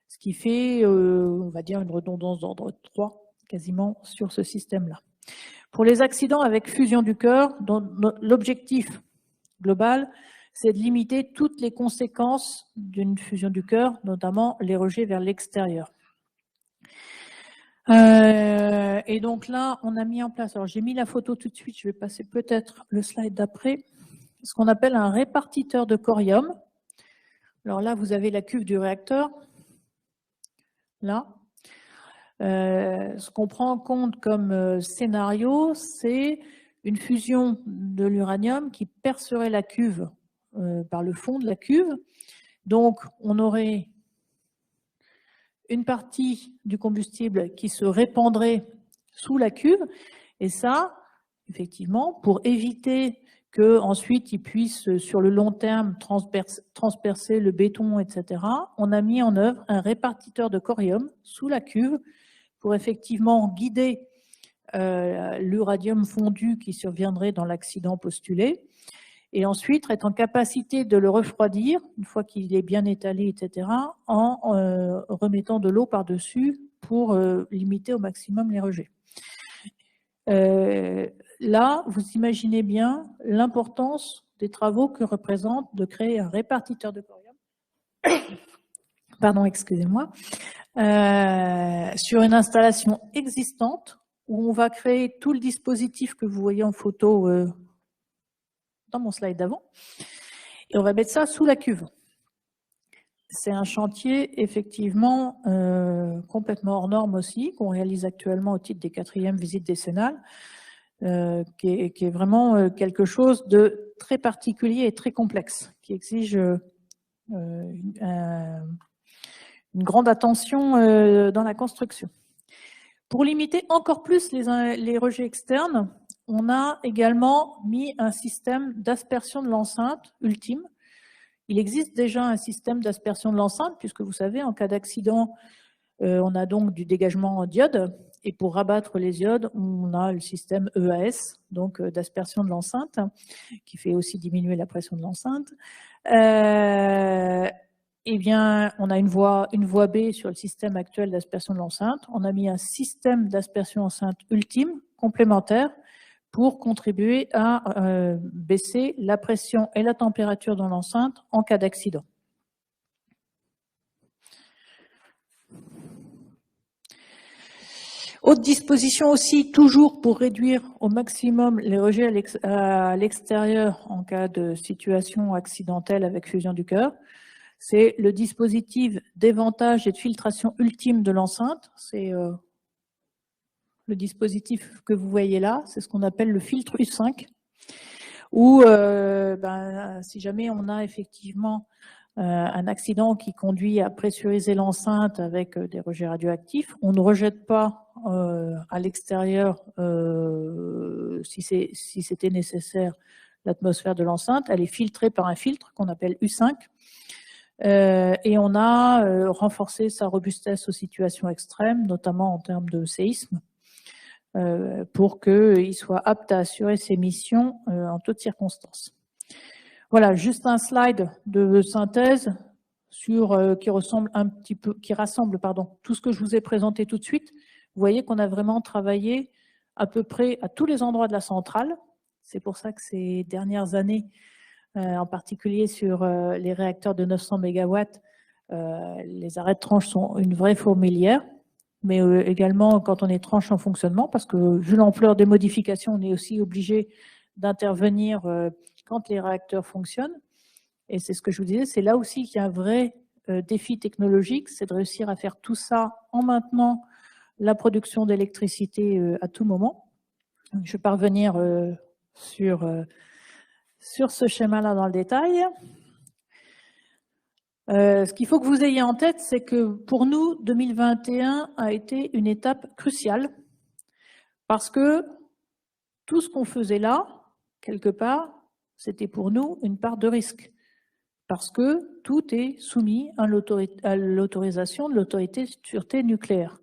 Ce qui fait, on va dire, une redondance d'ordre 3 quasiment sur ce système-là. Pour les accidents avec fusion du cœur, l'objectif global, c'est de limiter toutes les conséquences d'une fusion du cœur, notamment les rejets vers l'extérieur. Et donc là, on a mis en place, alors j'ai mis la photo tout de suite, je vais passer peut-être le slide d'après, ce qu'on appelle un répartiteur de corium. Alors là, vous avez la cuve du réacteur, là. Ce qu'on prend en compte comme scénario, c'est une fusion de l'uranium qui percerait la cuve par le fond de la cuve. Donc, on aurait une partie du combustible qui se répandrait sous la cuve. Et ça, effectivement, pour éviter qu'ensuite il puisse, sur le long terme, transpercer le béton, etc., on a mis en œuvre un répartiteur de corium sous la cuve pour effectivement guider l'uranium fondu qui surviendrait dans l'accident postulé, et ensuite être en capacité de le refroidir, une fois qu'il est bien étalé, etc., en remettant de l'eau par-dessus pour limiter au maximum les rejets. Là, vous imaginez bien l'importance des travaux que représente de créer un répartiteur de corium, pardon, excusez-moi, sur une installation existante où on va créer tout le dispositif que vous voyez en photo dans mon slide d'avant, et on va mettre ça sous la cuve. C'est un chantier effectivement complètement hors norme aussi, qu'on réalise actuellement au titre des 4e visites décennales, qui est vraiment quelque chose de très particulier et très complexe, qui exige une grande attention dans la construction. Pour limiter encore plus les rejets externes, on a également mis un système d'aspersion de l'enceinte ultime. Il existe déjà un système d'aspersion de l'enceinte, puisque vous savez, en cas d'accident, on a donc du dégagement d'iode, et pour rabattre les iodes, on a le système EAS, donc d'aspersion de l'enceinte, qui fait aussi diminuer la pression de l'enceinte. Eh bien, on a une voie B sur le système actuel d'aspersion de l'enceinte. On a mis un système d'aspersion enceinte ultime, complémentaire, pour contribuer à baisser la pression et la température dans l'enceinte en cas d'accident. Autre disposition aussi, toujours pour réduire au maximum les rejets à l'extérieur en cas de situation accidentelle avec fusion du cœur, c'est le dispositif d'éventage et de filtration ultime de l'enceinte. C'est le dispositif que vous voyez là, c'est ce qu'on appelle le filtre U5, où si jamais on a effectivement un accident qui conduit à pressuriser l'enceinte avec des rejets radioactifs, on ne rejette pas à l'extérieur, si c'était nécessaire, l'atmosphère de l'enceinte. Elle est filtrée par un filtre qu'on appelle U5, et on a renforcé sa robustesse aux situations extrêmes, notamment en termes de séisme, pour qu'il soit apte à assurer ses missions en toutes circonstances. Voilà, juste un slide de synthèse qui rassemble tout ce que je vous ai présenté tout de suite. Vous voyez qu'on a vraiment travaillé à peu près à tous les endroits de la centrale. C'est pour ça que ces dernières années, en particulier sur les réacteurs de 900 MW, les arrêts de tranche sont une vraie fourmilière, mais également quand on est tranche en fonctionnement, parce que vu l'ampleur des modifications, on est aussi obligé d'intervenir quand les réacteurs fonctionnent. Et c'est ce que je vous disais, c'est là aussi qu'il y a un vrai défi technologique, c'est de réussir à faire tout ça en maintenant la production d'électricité à tout moment. Je vais pas revenir sur ce schéma-là dans le détail. Ce qu'il faut que vous ayez en tête, c'est que pour nous, 2021 a été une étape cruciale parce que tout ce qu'on faisait là, quelque part, c'était pour nous une part de risque parce que tout est soumis à l'autorisation de l'autorité de sûreté nucléaire.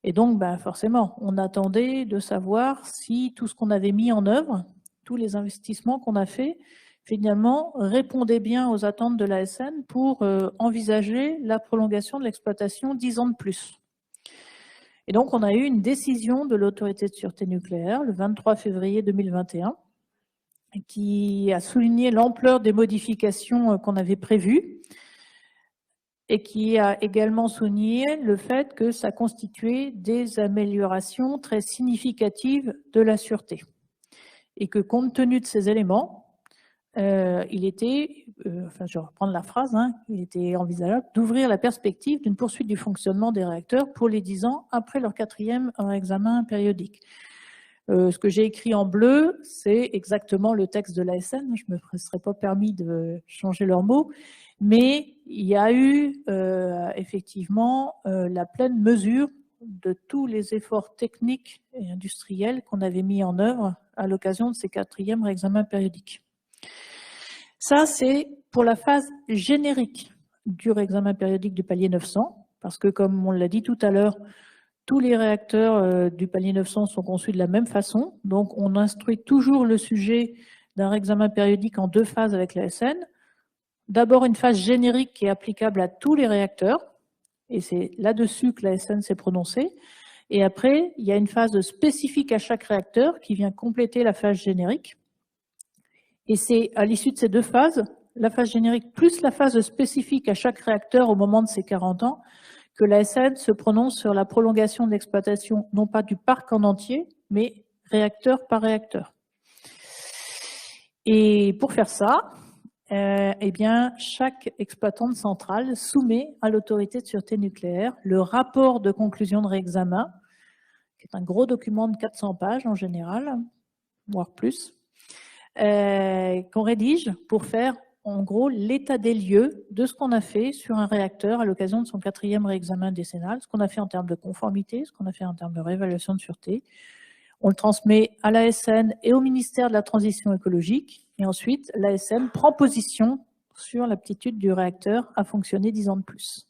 Et donc, forcément, on attendait de savoir si tout ce qu'on avait mis en œuvre, tous les investissements qu'on a faits, finalement, répondaient bien aux attentes de l'ASN pour envisager la prolongation de l'exploitation 10 ans de plus. Et donc, on a eu une décision de l'autorité de sûreté nucléaire le 23 février 2021 qui a souligné l'ampleur des modifications qu'on avait prévues et qui a également souligné le fait que ça constituait des améliorations très significatives de la sûreté. Et que compte tenu de ces éléments, il était, je vais reprendre la phrase, il était envisageable d'ouvrir la perspective d'une poursuite du fonctionnement des réacteurs pour les 10 ans après leur 4e examen périodique. Ce que j'ai écrit en bleu, c'est exactement le texte de l'ASN, je ne me serais pas permis de changer leurs mots, mais il y a eu effectivement la pleine mesure de tous les efforts techniques et industriels qu'on avait mis en œuvre à l'occasion de ces 4e réexamens périodiques. Ça, c'est pour la phase générique du réexamen périodique du palier 900, parce que comme on l'a dit tout à l'heure, tous les réacteurs du palier 900 sont conçus de la même façon, donc on instruit toujours le sujet d'un réexamen périodique en 2 phases avec l'ASN. D'abord une phase générique qui est applicable à tous les réacteurs, et c'est là-dessus que l'ASN s'est prononcée. Et après, il y a une phase spécifique à chaque réacteur qui vient compléter la phase générique. Et c'est à l'issue de ces 2 phases, la phase générique plus la phase spécifique à chaque réacteur au moment de ses 40 ans, que l'ASN se prononce sur la prolongation de l'exploitation, non pas du parc en entier, mais réacteur par réacteur. Et pour faire ça, eh bien, chaque exploitant de centrale soumet à l'autorité de sûreté nucléaire le rapport de conclusion de réexamen, qui est un gros document de 400 pages en général, voire plus, qu'on rédige pour faire en gros l'état des lieux de ce qu'on a fait sur un réacteur à l'occasion de son 4e réexamen décennal, ce qu'on a fait en termes de conformité, ce qu'on a fait en termes de réévaluation de sûreté. On le transmet à l'ASN et au ministère de la Transition écologique. Et ensuite, l'ASN prend position sur l'aptitude du réacteur à fonctionner 10 ans de plus.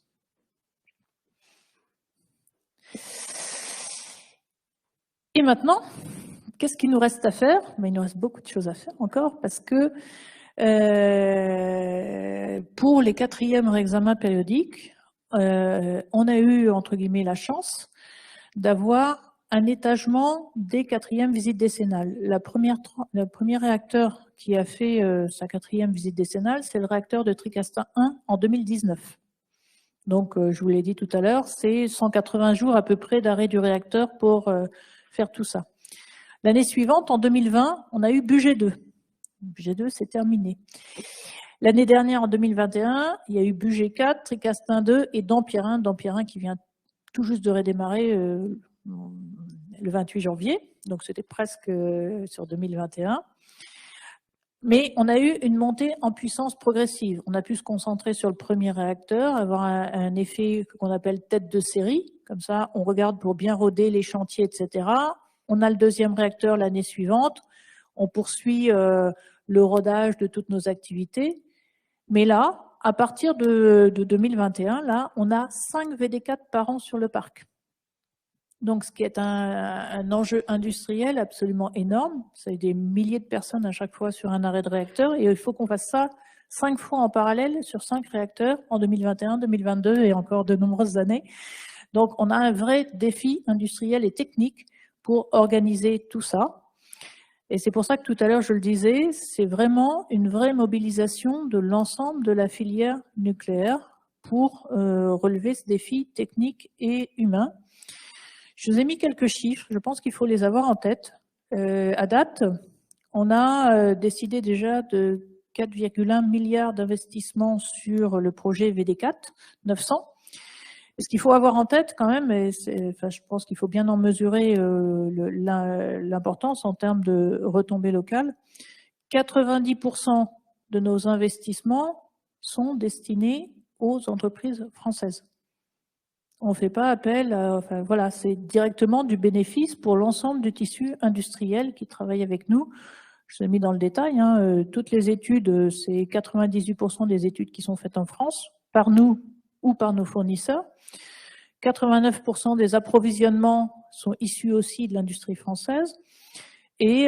Et maintenant, qu'est-ce qu'il nous reste à faire? Mais il nous reste beaucoup de choses à faire encore parce que pour les 4e réexamens périodiques, on a eu, entre guillemets, la chance d'avoir un étagement des 4e visites décennales. Le premier réacteur qui a fait sa 4e visite décennale, c'est le réacteur de Tricastin 1 en 2019. Donc, je vous l'ai dit tout à l'heure, c'est 180 jours à peu près d'arrêt du réacteur pour faire tout ça. L'année suivante, en 2020, on a eu Bugey 2. Bugey 2, c'est terminé. L'année dernière, en 2021, il y a eu Bugey 4, Tricastin 2 et Dampierre 1. Dampierre 1 qui vient tout juste de redémarrer le 28 janvier, donc c'était presque sur 2021. Mais on a eu une montée en puissance progressive. On a pu se concentrer sur le premier réacteur, avoir un effet qu'on appelle tête de série. Comme ça, on regarde pour bien roder les chantiers, etc. On a le 2e réacteur l'année suivante. On poursuit le rodage de toutes nos activités. Mais là, à partir de 2021, là, on a 5 VD4 par an sur le parc. donc ce qui est un enjeu industriel absolument énorme. C'est des milliers de personnes à chaque fois sur un arrêt de réacteur, et il faut qu'on fasse ça 5 fois en parallèle sur 5 réacteurs en 2021, 2022 et encore de nombreuses années. Donc on a un vrai défi industriel et technique pour organiser tout ça. Et c'est pour ça que tout à l'heure je le disais, c'est vraiment une vraie mobilisation de l'ensemble de la filière nucléaire pour relever ce défi technique et humain. Je vous ai mis quelques chiffres, je pense qu'il faut les avoir en tête. À date, on a décidé déjà de 4,1 milliards d'investissements sur le projet VD4 900. Et ce qu'il faut avoir en tête quand même, et je pense qu'il faut bien en mesurer l'importance en termes de retombées locales, 90% de nos investissements sont destinés aux entreprises françaises. On ne fait pas appel, enfin voilà, c'est directement du bénéfice pour l'ensemble du tissu industriel qui travaille avec nous. Je vous ai mis dans le détail, hein, toutes les études, c'est 98% des études qui sont faites en France, par nous ou par nos fournisseurs. 89% des approvisionnements sont issus aussi de l'industrie française. Et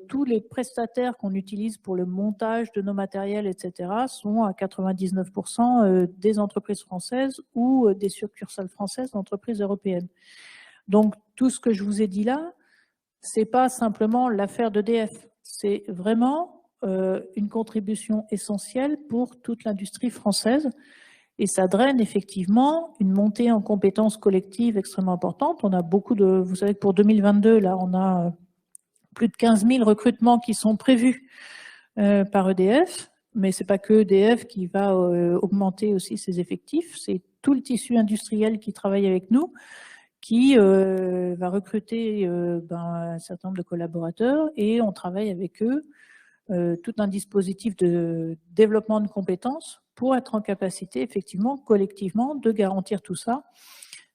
tous les prestataires qu'on utilise pour le montage de nos matériels, etc., sont à 99% des entreprises françaises ou des succursales françaises d'entreprises européennes. Donc, tout ce que je vous ai dit là, ce n'est pas simplement l'affaire d'EDF. C'est vraiment une contribution essentielle pour toute l'industrie française. Et ça draine effectivement une montée en compétences collectives extrêmement importante. On a beaucoup de... Vous savez que pour 2022, là, on a... plus de 15 000 recrutements qui sont prévus par EDF, mais ce n'est pas que EDF qui va augmenter aussi ses effectifs, c'est tout le tissu industriel qui travaille avec nous, qui va recruter un certain nombre de collaborateurs, et on travaille avec eux tout un dispositif de développement de compétences pour être en capacité effectivement collectivement de garantir tout ça,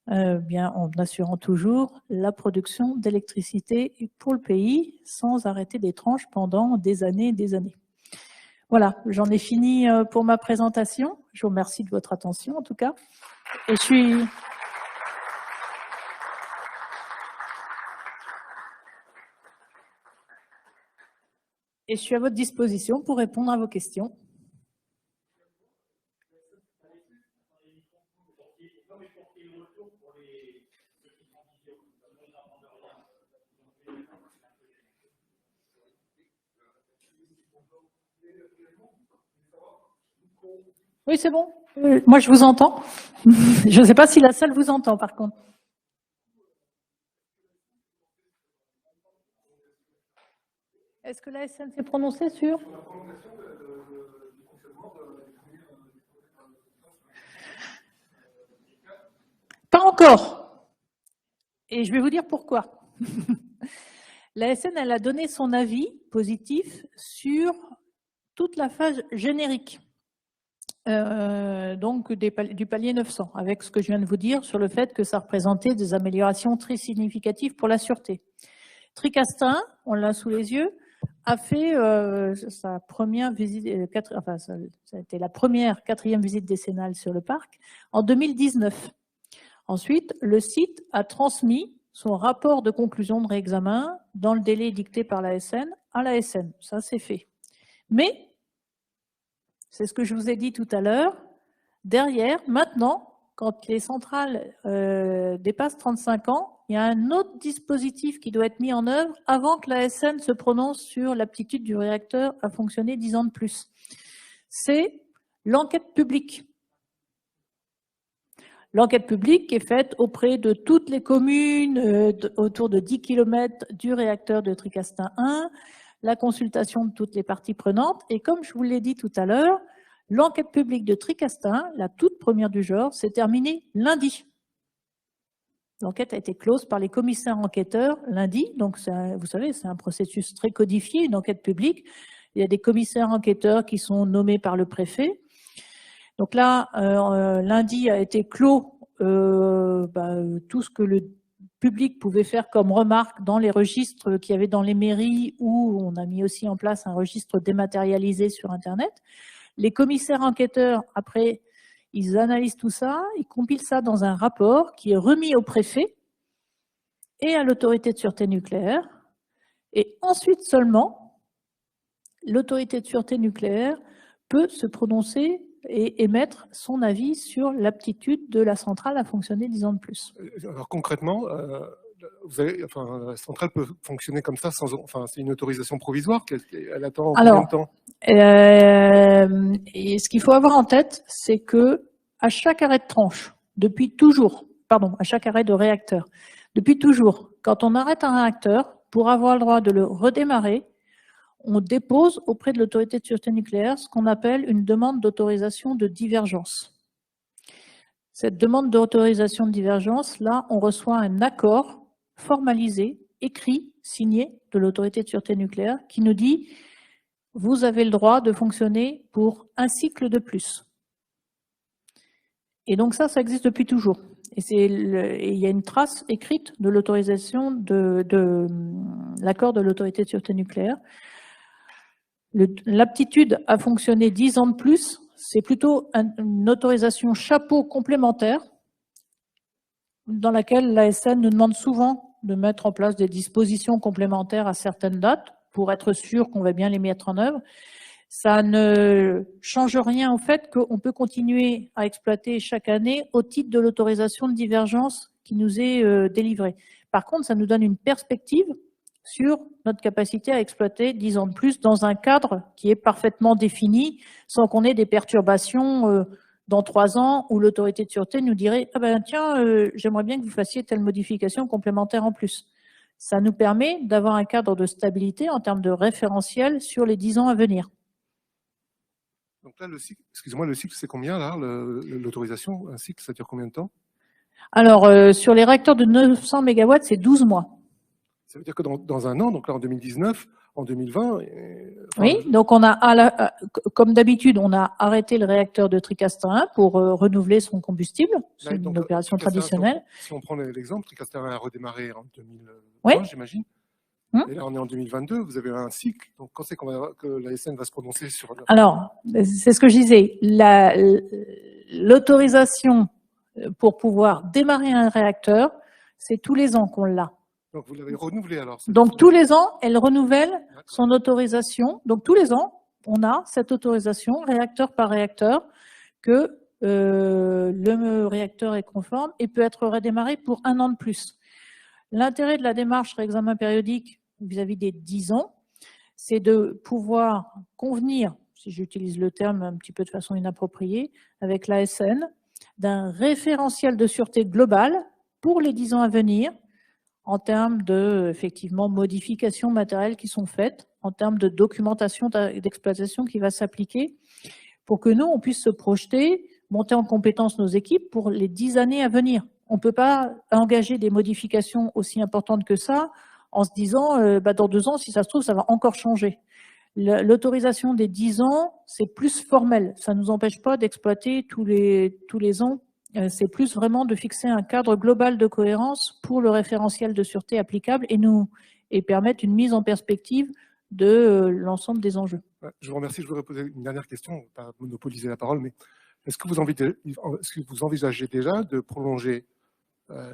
bien en assurant toujours la production d'électricité pour le pays sans arrêter des tranches pendant des années et des années. Voilà, j'en ai fini pour ma présentation. Je vous remercie de votre attention en tout cas. Et je suis à votre disposition pour répondre à vos questions. Oui, c'est bon. Moi, je vous entends. Je ne sais pas si la salle vous entend, par contre. Est-ce que la SN s'est prononcée sur ? Pas encore. Et je vais vous dire pourquoi. La SN, elle a donné son avis positif sur toute la phase générique. Donc du palier 900, avec ce que je viens de vous dire sur le fait que ça représentait des améliorations très significatives pour la sûreté. Tricastin, on l'a sous les yeux, a fait sa première visite, ça a été la première 4e visite décennale sur le parc en 2019. Ensuite, le site a transmis son rapport de conclusion de réexamen dans le délai dicté par la SN à la SN. Ça, c'est fait. Mais c'est ce que je vous ai dit tout à l'heure. Derrière, maintenant, quand les centrales dépassent 35 ans, il y a un autre dispositif qui doit être mis en œuvre avant que la SN se prononce sur l'aptitude du réacteur à fonctionner 10 ans de plus. C'est l'enquête publique. L'enquête publique est faite auprès de toutes les communes autour de 10 km du réacteur de Tricastin 1, la consultation de toutes les parties prenantes. Et comme je vous l'ai dit tout à l'heure, l'enquête publique de Tricastin, la toute première du genre, s'est terminée lundi. L'enquête a été close par les commissaires enquêteurs lundi. Donc, vous savez, c'est un processus très codifié, une enquête publique. Il y a des commissaires enquêteurs qui sont nommés par le préfet. Donc là, lundi a été clos tout ce que le public pouvait faire comme remarque dans les registres qu'il y avait dans les mairies, où on a mis aussi en place un registre dématérialisé sur Internet. Les commissaires enquêteurs, après, ils analysent tout ça, ils compilent ça dans un rapport qui est remis au préfet. et à l'autorité de sûreté nucléaire. Et ensuite seulement, l'autorité de sûreté nucléaire peut se prononcer et émettre son avis sur l'aptitude de la centrale à fonctionner 10 ans de plus. Alors concrètement, la centrale peut fonctionner comme ça sans, enfin, c'est une autorisation provisoire. Elle attend combien de temps? Et ce qu'il faut avoir en tête, c'est que à chaque arrêt de tranche, depuis toujours, pardon, à chaque arrêt de réacteur, depuis toujours, quand on arrête un réacteur, pour avoir le droit de le redémarrer, on dépose auprès de l'autorité de sûreté nucléaire ce qu'on appelle une demande d'autorisation de divergence. Cette demande d'autorisation de divergence, là, on reçoit un accord formalisé, écrit, signé de l'autorité de sûreté nucléaire qui nous dit « Vous avez le droit de fonctionner pour un cycle de plus ». Et donc ça existe depuis toujours. Et il y a une trace écrite de l'autorisation de l'accord de l'autorité de sûreté nucléaire. L'aptitude à fonctionner 10 ans de plus, c'est plutôt une autorisation chapeau complémentaire dans laquelle l'ASN nous demande souvent de mettre en place des dispositions complémentaires à certaines dates pour être sûr qu'on va bien les mettre en œuvre. Ça ne change rien au fait qu'on peut continuer à exploiter chaque année au titre de l'autorisation de divergence qui nous est délivrée. Par contre, ça nous donne une perspective sur notre capacité à exploiter 10 ans de plus dans un cadre qui est parfaitement défini, sans qu'on ait des perturbations dans 3 ans où l'autorité de sûreté nous dirait « Ah ben tiens, j'aimerais bien que vous fassiez telle modification complémentaire en plus ». Ça nous permet d'avoir un cadre de stabilité en termes de référentiel sur les 10 ans à venir. Donc là, le cycle, excusez-moi, le cycle, c'est combien là, l'autorisation? Un cycle, ça dure combien de temps? Alors, sur les réacteurs de 900 MW, c'est 12 mois. Ça veut dire que dans un an, donc là en 2019, en 2020... oui, donc on a, comme d'habitude, on a arrêté le réacteur de Tricastin 1 pour renouveler son combustible. C'est une opération traditionnelle. Si on prend l'exemple, Tricastin 1 a redémarré en 2020, oui, j'imagine. Et là, on est en 2022, vous avez un cycle. Donc, quand c'est que l'ASN va se prononcer sur... Alors, c'est ce que je disais. L'autorisation pour pouvoir démarrer un réacteur, c'est tous les ans qu'on l'a. Donc, vous l'avez renouvelé alors? Donc, tous les ans, elle renouvelle son autorisation. Donc, tous les ans, on a cette autorisation, réacteur par réacteur, que le réacteur est conforme et peut être redémarré pour 1 an de plus. L'intérêt de la démarche réexamen périodique vis-à-vis des 10 ans, c'est de pouvoir convenir, si j'utilise le terme un petit peu de façon inappropriée, avec l'ASN, d'un référentiel de sûreté globale pour les 10 ans à venir, en termes de, effectivement, modifications matérielles qui sont faites, en termes de documentation d'exploitation qui va s'appliquer, pour que nous, on puisse se projeter, monter en compétence nos équipes pour les 10 années à venir. On ne peut pas engager des modifications aussi importantes que ça en se disant, dans 2 ans, si ça se trouve, ça va encore changer. L'autorisation des 10 ans, c'est plus formel. Ça ne nous empêche pas d'exploiter tous les ans. C'est plus vraiment de fixer un cadre global de cohérence pour le référentiel de sûreté applicable et permettre une mise en perspective de l'ensemble des enjeux. Je vous remercie. Je voudrais poser une dernière question, pas monopoliser la parole, mais est-ce que vous envisagez déjà de prolonger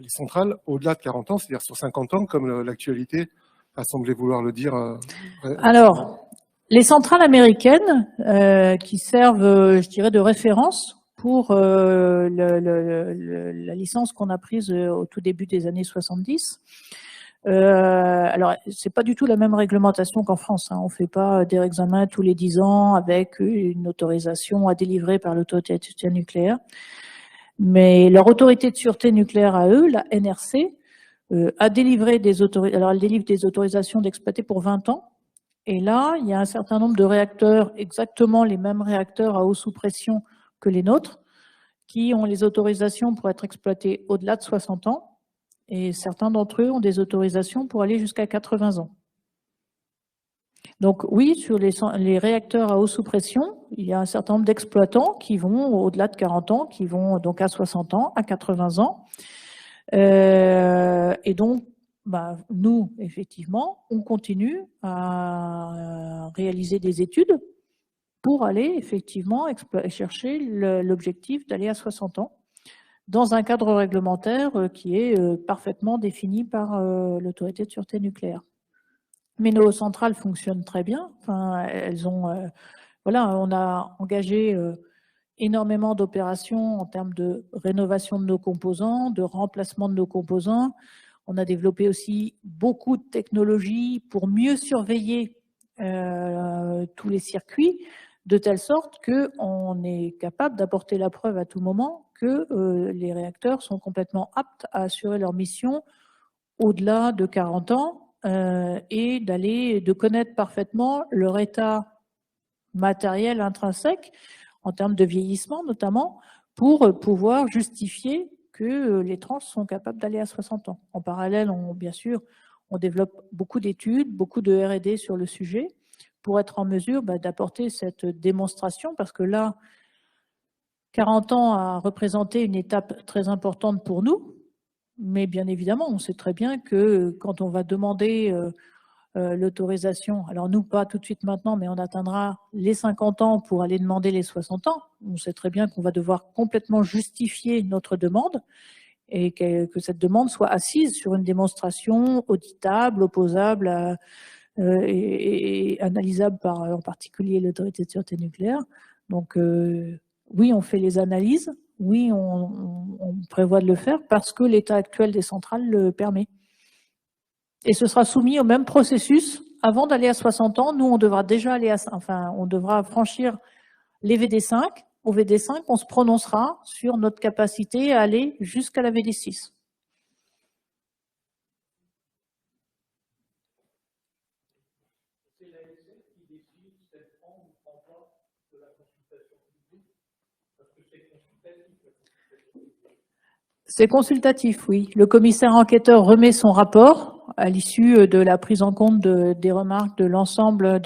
les centrales au-delà de 40 ans, c'est-à-dire sur 50 ans, comme l'actualité a semblé vouloir le dire? Alors, les centrales américaines qui servent, je dirais, de référence pour la licence qu'on a prise au tout début des années 70. Alors, c'est pas du tout la même réglementation qu'en France. Hein. On fait pas des réexamens tous les 10 ans avec une autorisation à délivrer par l'autorité de sûreté nucléaire. Mais leur autorité de sûreté nucléaire à eux, la NRC, a délivré des autorisations. Alors, elle délivre des autorisations d'exploiter pour 20 ans. Et là, il y a un certain nombre de réacteurs, exactement les mêmes réacteurs à eau sous pression que les nôtres, qui ont les autorisations pour être exploités au-delà de 60 ans. Et certains d'entre eux ont des autorisations pour aller jusqu'à 80 ans. Donc oui, sur les réacteurs à eau sous pression, il y a un certain nombre d'exploitants qui vont au-delà de 40 ans, qui vont donc à 60 ans, à 80 ans. Et donc, nous, effectivement, on continue à réaliser des études pour aller effectivement chercher l'objectif d'aller à 60 ans. dans un cadre réglementaire qui est parfaitement défini par l'autorité de sûreté nucléaire. Mais nos centrales fonctionnent très bien. Enfin, elles ont, voilà, on a engagé énormément d'opérations en termes de rénovation de nos composants, de remplacement de nos composants. On a développé aussi beaucoup de technologies pour mieux surveiller tous les circuits, de telle sorte qu'on est capable d'apporter la preuve à tout moment que les réacteurs sont complètement aptes à assurer leur mission au-delà de 40 ans et de connaître parfaitement leur état matériel intrinsèque, en termes de vieillissement notamment, pour pouvoir justifier que les tranches sont capables d'aller à 60 ans. En parallèle, bien sûr, on développe beaucoup d'études, beaucoup de R&D sur le sujet, pour être en mesure d'apporter cette démonstration, parce que là, 40 ans a représenté une étape très importante pour nous, mais bien évidemment, on sait très bien que quand on va demander l'autorisation, alors nous, pas tout de suite maintenant, mais on atteindra les 50 ans pour aller demander les 60 ans, on sait très bien qu'on va devoir complètement justifier notre demande et que cette demande soit assise sur une démonstration auditable, opposable et analysable par en particulier l'autorité de sûreté nucléaire. Donc oui, on fait les analyses, oui, on prévoit de le faire parce que l'état actuel des centrales le permet. Et ce sera soumis au même processus avant d'aller à 60 ans. Nous, on devra déjà aller on devra franchir les VD5. Au VD5, on se prononcera sur notre capacité à aller jusqu'à la VD6. C'est consultatif, oui. Le commissaire enquêteur remet son rapport à l'issue de la prise en compte des remarques de l'ensemble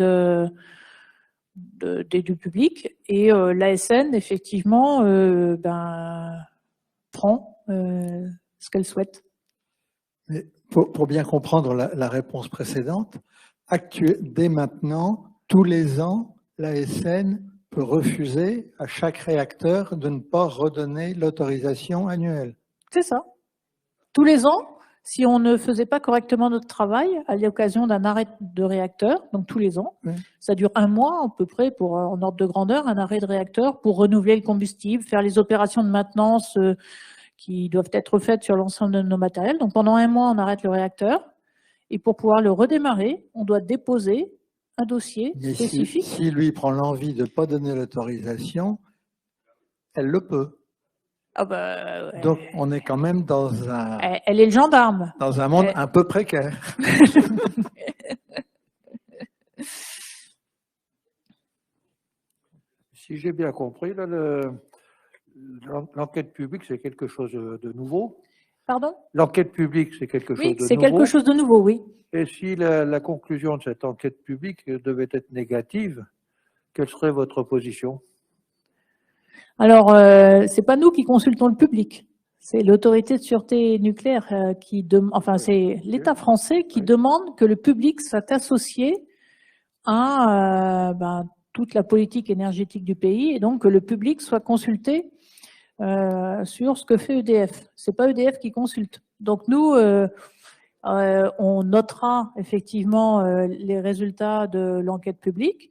du public. Et l'ASN, effectivement, prend ce qu'elle souhaite. Mais pour bien comprendre la réponse précédente, dès maintenant, tous les ans, l'ASN peut refuser à chaque réacteur de ne pas redonner l'autorisation annuelle. C'est ça. Tous les ans, si on ne faisait pas correctement notre travail à l'occasion d'un arrêt de réacteur, donc tous les ans, ça dure 1 mois à peu près en ordre de grandeur, un arrêt de réacteur pour renouveler le combustible, faire les opérations de maintenance qui doivent être faites sur l'ensemble de nos matériels. Donc pendant 1 mois, on arrête le réacteur et pour pouvoir le redémarrer, on doit déposer un dossier spécifique. Si lui prend l'envie de ne pas donner l'autorisation, elle le peut. Ah ouais. Donc, on est quand même dans un... Elle est le gendarme. Dans un monde un peu précaire. Si j'ai bien compris, l'enquête publique, c'est quelque chose de nouveau. Pardon ? L'enquête publique, c'est quelque chose de nouveau. Oui, c'est quelque chose de nouveau, oui. Et si la conclusion de cette enquête publique devait être négative, quelle serait votre position ? Alors, c'est pas nous qui consultons le public, c'est l'autorité de sûreté nucléaire c'est l'État français qui demande que le public soit associé à toute la politique énergétique du pays et donc que le public soit consulté sur ce que fait EDF. C'est pas EDF qui consulte. Donc nous, on notera effectivement les résultats de l'enquête publique.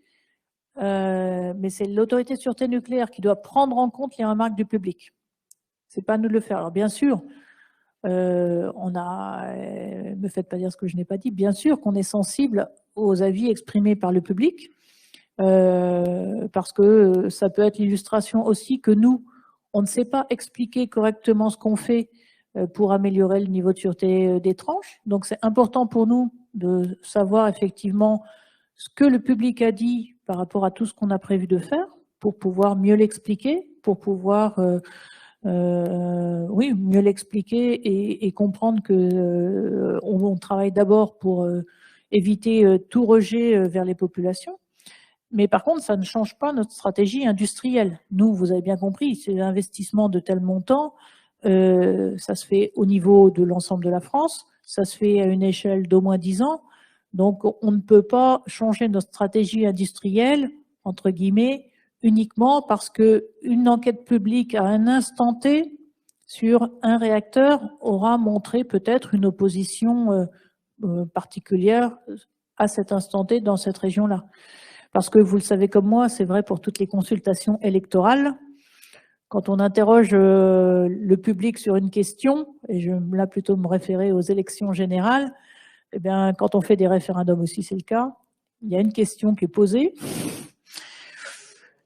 Mais c'est l'autorité de sûreté nucléaire qui doit prendre en compte les remarques du public. C'est pas à nous de le faire. Alors bien sûr, me faites pas dire ce que je n'ai pas dit, bien sûr qu'on est sensible aux avis exprimés par le public, parce que ça peut être l'illustration aussi que nous, on ne sait pas expliquer correctement ce qu'on fait pour améliorer le niveau de sûreté des tranches. Donc c'est important pour nous de savoir effectivement ce que le public a dit par rapport à tout ce qu'on a prévu de faire, pour pouvoir mieux l'expliquer, pour pouvoir mieux l'expliquer et comprendre que on travaille d'abord pour éviter tout rejet vers les populations. Mais par contre, ça ne change pas notre stratégie industrielle. Nous, vous avez bien compris, c'est l'investissement de tel montant, ça se fait au niveau de l'ensemble de la France, ça se fait à une échelle d'au moins 10 ans. Donc, on ne peut pas changer notre stratégie industrielle, entre guillemets, uniquement parce qu'une enquête publique à un instant T, sur un réacteur aura montré peut-être une opposition particulière à cet instant T dans cette région-là. Parce que vous le savez comme moi, c'est vrai pour toutes les consultations électorales, quand on interroge le public sur une question, et je vais là plutôt me référer aux élections générales, eh bien, quand on fait des référendums aussi, c'est le cas, il y a une question qui est posée.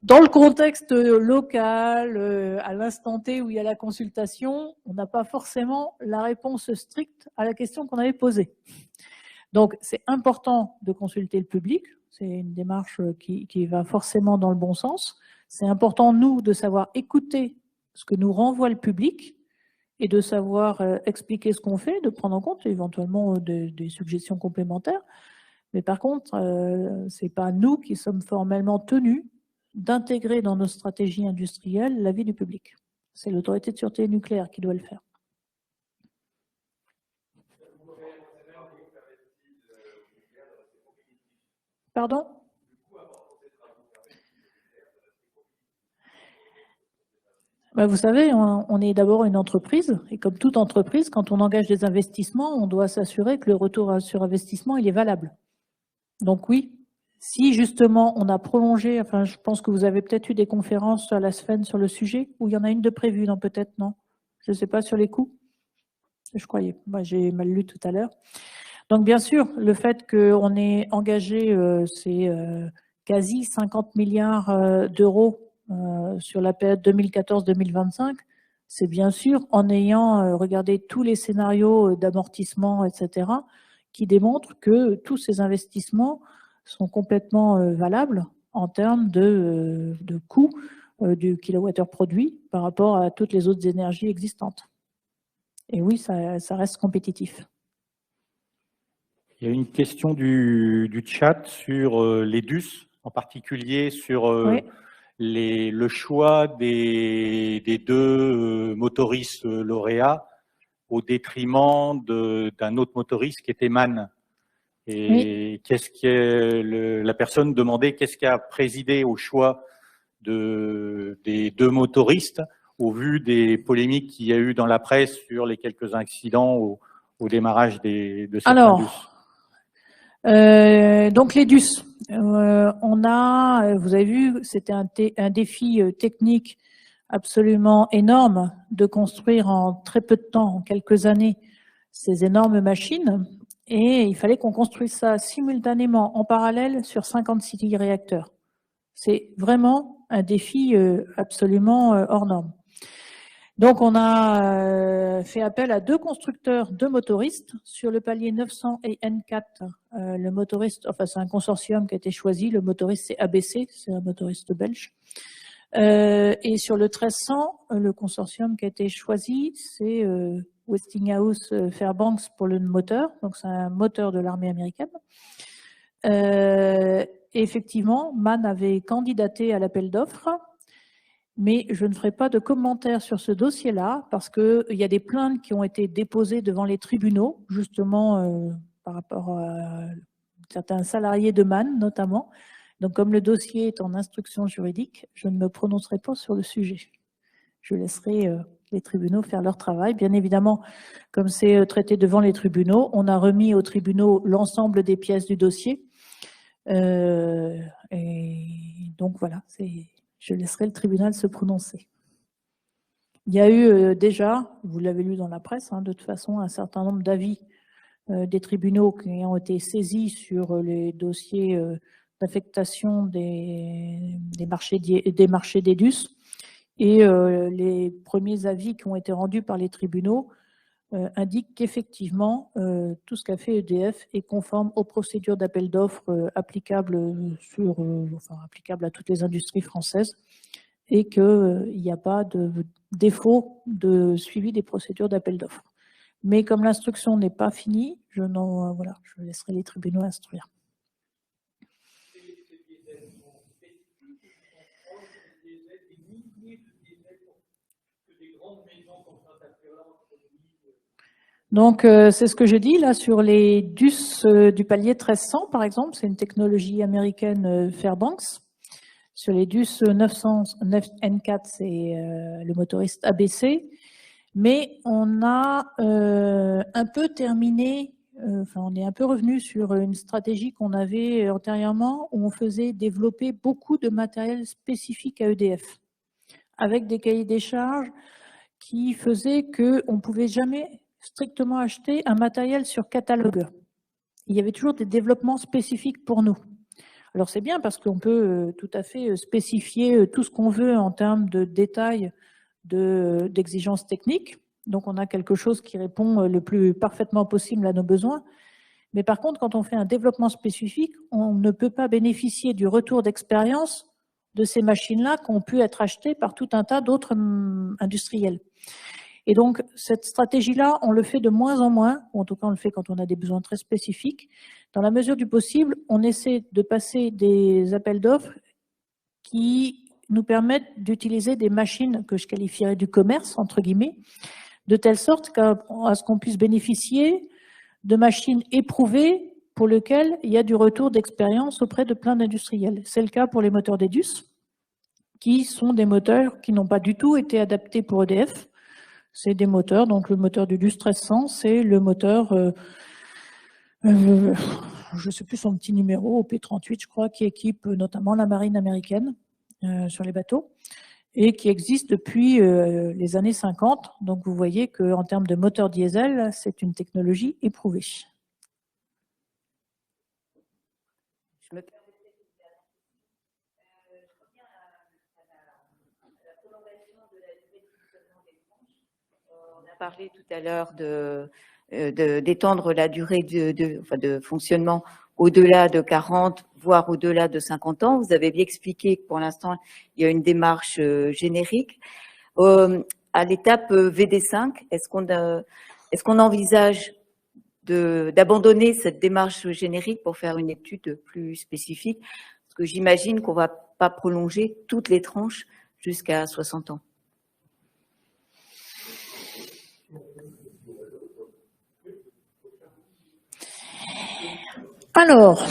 Dans le contexte local, à l'instant T où il y a la consultation, on n'a pas forcément la réponse stricte à la question qu'on avait posée. Donc, c'est important de consulter le public. C'est une démarche qui va forcément dans le bon sens. C'est important, nous, de savoir écouter ce que nous renvoie le public et de savoir expliquer ce qu'on fait, de prendre en compte éventuellement des suggestions complémentaires. Mais par contre, ce n'est pas nous qui sommes formellement tenus d'intégrer dans nos stratégies industrielles l'avis du public. C'est l'autorité de sûreté nucléaire qui doit le faire. Pardon ? Ben vous savez, on est d'abord une entreprise, et comme toute entreprise, quand on engage des investissements, on doit s'assurer que le retour sur investissement, il est valable. Donc oui, si justement on a prolongé, enfin je pense que vous avez peut-être eu des conférences à la SFEN sur le sujet, ou il y en a une de prévue, non peut-être, non? Je ne sais pas, sur les coûts? Je croyais, moi j'ai mal lu tout à l'heure. Donc bien sûr, le fait qu'on ait engagé ces quasi 50 milliards d'euros sur la période 2014-2025, c'est bien sûr en ayant regardé tous les scénarios d'amortissement, etc., qui démontrent que tous ces investissements sont complètement valables en termes de coût du kilowattheure produit par rapport à toutes les autres énergies existantes. Et oui, ça reste compétitif. Il y a une question du chat sur les DUS, en particulier sur Oui. le choix des deux motoristes lauréats au détriment d'un autre motoriste qui était MAN. Et qu'est-ce que la personne demandait, qu'est-ce qui a présidé au choix des deux motoristes au vu des polémiques qu'il y a eu dans la presse sur les quelques incidents au démarrage de certains DUS. Donc les DUS, vous avez vu, c'était un défi technique absolument énorme de construire en très peu de temps, en quelques années, ces énormes machines. Et il fallait qu'on construise ça simultanément, en parallèle, sur 56 réacteurs. C'est vraiment un défi absolument hors norme. Donc, on a fait appel à deux constructeurs de motoristes. Sur le palier 900 et N4, le motoriste, enfin, c'est un consortium qui a été choisi. Le motoriste, c'est ABC, c'est un motoriste belge. Et sur le 1300, le consortium qui a été choisi, c'est Westinghouse Fairbanks pour le moteur. Donc, c'est un moteur de l'armée américaine. Et effectivement, MAN avait candidaté à l'appel d'offres. Mais je ne ferai pas de commentaires sur ce dossier-là parce qu'il y a des plaintes qui ont été déposées devant les tribunaux, justement par rapport à certains salariés de MAN notamment. Donc comme le dossier est en instruction juridique, je ne me prononcerai pas sur le sujet. Je laisserai les tribunaux faire leur travail. Bien évidemment, comme c'est traité devant les tribunaux, on a remis aux tribunaux l'ensemble des pièces du dossier. Et donc voilà, je laisserai le tribunal se prononcer. Il y a eu déjà, vous l'avez lu dans la presse, de toute façon, un certain nombre d'avis des tribunaux qui ont été saisis sur les dossiers d'affectation des marchés des DUS. Et les premiers avis qui ont été rendus par les tribunaux indiquent qu'effectivement, tout ce qu'a fait EDF est conforme aux procédures d'appel d'offres applicables à toutes les industries françaises et qu'il n'y a pas de défaut de suivi des procédures d'appel d'offres. Mais comme l'instruction n'est pas finie, je laisserai les tribunaux instruire. Donc, c'est ce que je dis là sur les DUS du palier 1300, par exemple. C'est une technologie américaine Fairbanks. Sur les DUS 900 N4, c'est le motoriste ABC. Mais on a un peu terminé, on est un peu revenu sur une stratégie qu'on avait antérieurement où on faisait développer beaucoup de matériel spécifique à EDF, avec des cahiers des charges qui faisaient qu'on ne pouvait jamais strictement acheter un matériel sur catalogue. Il y avait toujours des développements spécifiques pour nous. Alors c'est bien parce qu'on peut tout à fait spécifier tout ce qu'on veut en termes de détails d'exigences techniques. Donc on a quelque chose qui répond le plus parfaitement possible à nos besoins. Mais par contre, quand on fait un développement spécifique, on ne peut pas bénéficier du retour d'expérience de ces machines-là qui ont pu être achetées par tout un tas d'autres industriels. Et donc, cette stratégie-là, on le fait de moins en moins, ou en tout cas on le fait quand on a des besoins très spécifiques. Dans la mesure du possible, on essaie de passer des appels d'offres qui nous permettent d'utiliser des machines que je qualifierais du commerce, entre guillemets, de telle sorte qu'à ce qu'on puisse bénéficier de machines éprouvées pour lesquelles il y a du retour d'expérience auprès de plein d'industriels. C'est le cas pour les moteurs d'EDUS, qui sont des moteurs qui n'ont pas du tout été adaptés pour EDF. C'est des moteurs, donc le moteur du DUS 1300, c'est le moteur, je ne sais plus son petit numéro, OP38 je crois, qui équipe notamment la marine américaine sur les bateaux et qui existe depuis les années 50. Donc vous voyez qu'en termes de moteur diesel, c'est une technologie éprouvée. Je me permettrai de vous dire, je reviens à la prolongation de la durée de fonctionnement des tranches. On a parlé tout à l'heure d'étendre la durée de fonctionnement au-delà de 40, voire au-delà de 50 ans. Vous avez bien expliqué que pour l'instant, il y a une démarche générique. À l'étape VD5, est-ce qu'on envisage d'abandonner cette démarche générique pour faire une étude plus spécifique? Parce que j'imagine qu'on ne va pas prolonger toutes les tranches jusqu'à 60 ans. Alors,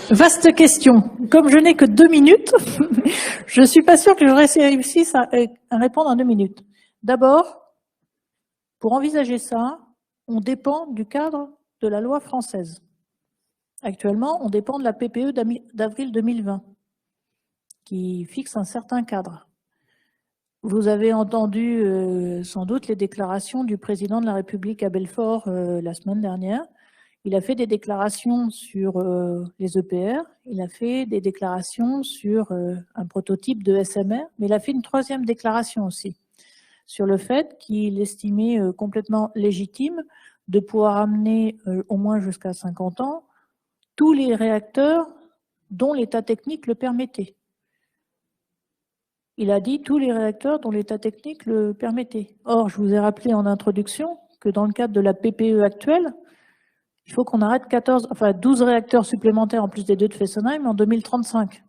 vaste question. Comme je n'ai que 2 minutes, je ne suis pas sûre que j'aurais réussi à répondre en 2 minutes. D'abord, pour envisager ça, on dépend du cadre de la loi française. Actuellement, on dépend de la PPE d'avril 2020, qui fixe un certain cadre. Vous avez entendu sans doute les déclarations du président de la République à Belfort la semaine dernière. Il a fait des déclarations sur les EPR, il a fait des déclarations sur un prototype de SMR, mais il a fait une 3e déclaration aussi, sur le fait qu'il estimait complètement légitime de pouvoir amener au moins jusqu'à 50 ans tous les réacteurs dont l'état technique le permettait. Il a dit tous les réacteurs dont l'état technique le permettait. Or, je vous ai rappelé en introduction que dans le cadre de la PPE actuelle, il faut qu'on arrête 12 réacteurs supplémentaires en plus des 2 de Fessenheim en 2035.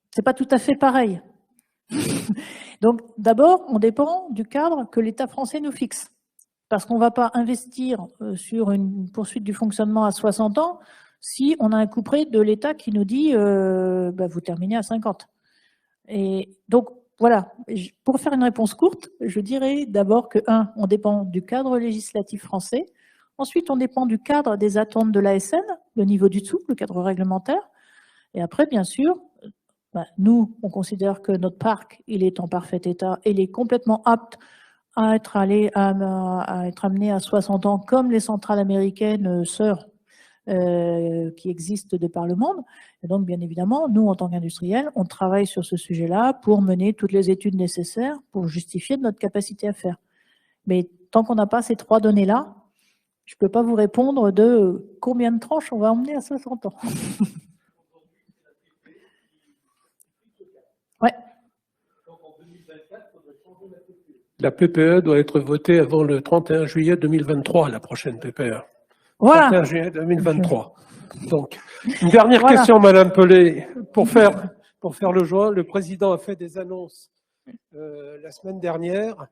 C'est pas tout à fait pareil. Donc, d'abord, on dépend du cadre que l'État français nous fixe. Parce qu'on ne va pas investir sur une poursuite du fonctionnement à 60 ans si on a un couperet de l'État qui nous dit vous terminez à 50. Et donc, voilà, pour faire une réponse courte, je dirais d'abord que, on dépend du cadre législatif français. Ensuite, on dépend du cadre des attentes de l'ASN, le niveau du dessous, le cadre réglementaire. Et après, bien sûr, nous, on considère que notre parc, il est en parfait état, il est complètement apte à être amené à 60 ans, comme les centrales américaines sœurs qui existent de par le monde. Et donc, bien évidemment, nous, en tant qu'industriels, on travaille sur ce sujet-là pour mener toutes les études nécessaires pour justifier de notre capacité à faire. Mais tant qu'on n'a pas ces 3 données-là, je ne peux pas vous répondre de combien de tranches on va emmener à 60 ans. Ouais. La PPE doit être votée avant le 31 juillet 2023, la prochaine PPE. Voilà. 31 juillet 2023. Donc, une dernière question, Madame Pelé. Pour faire le joint, le président a fait des annonces la semaine dernière,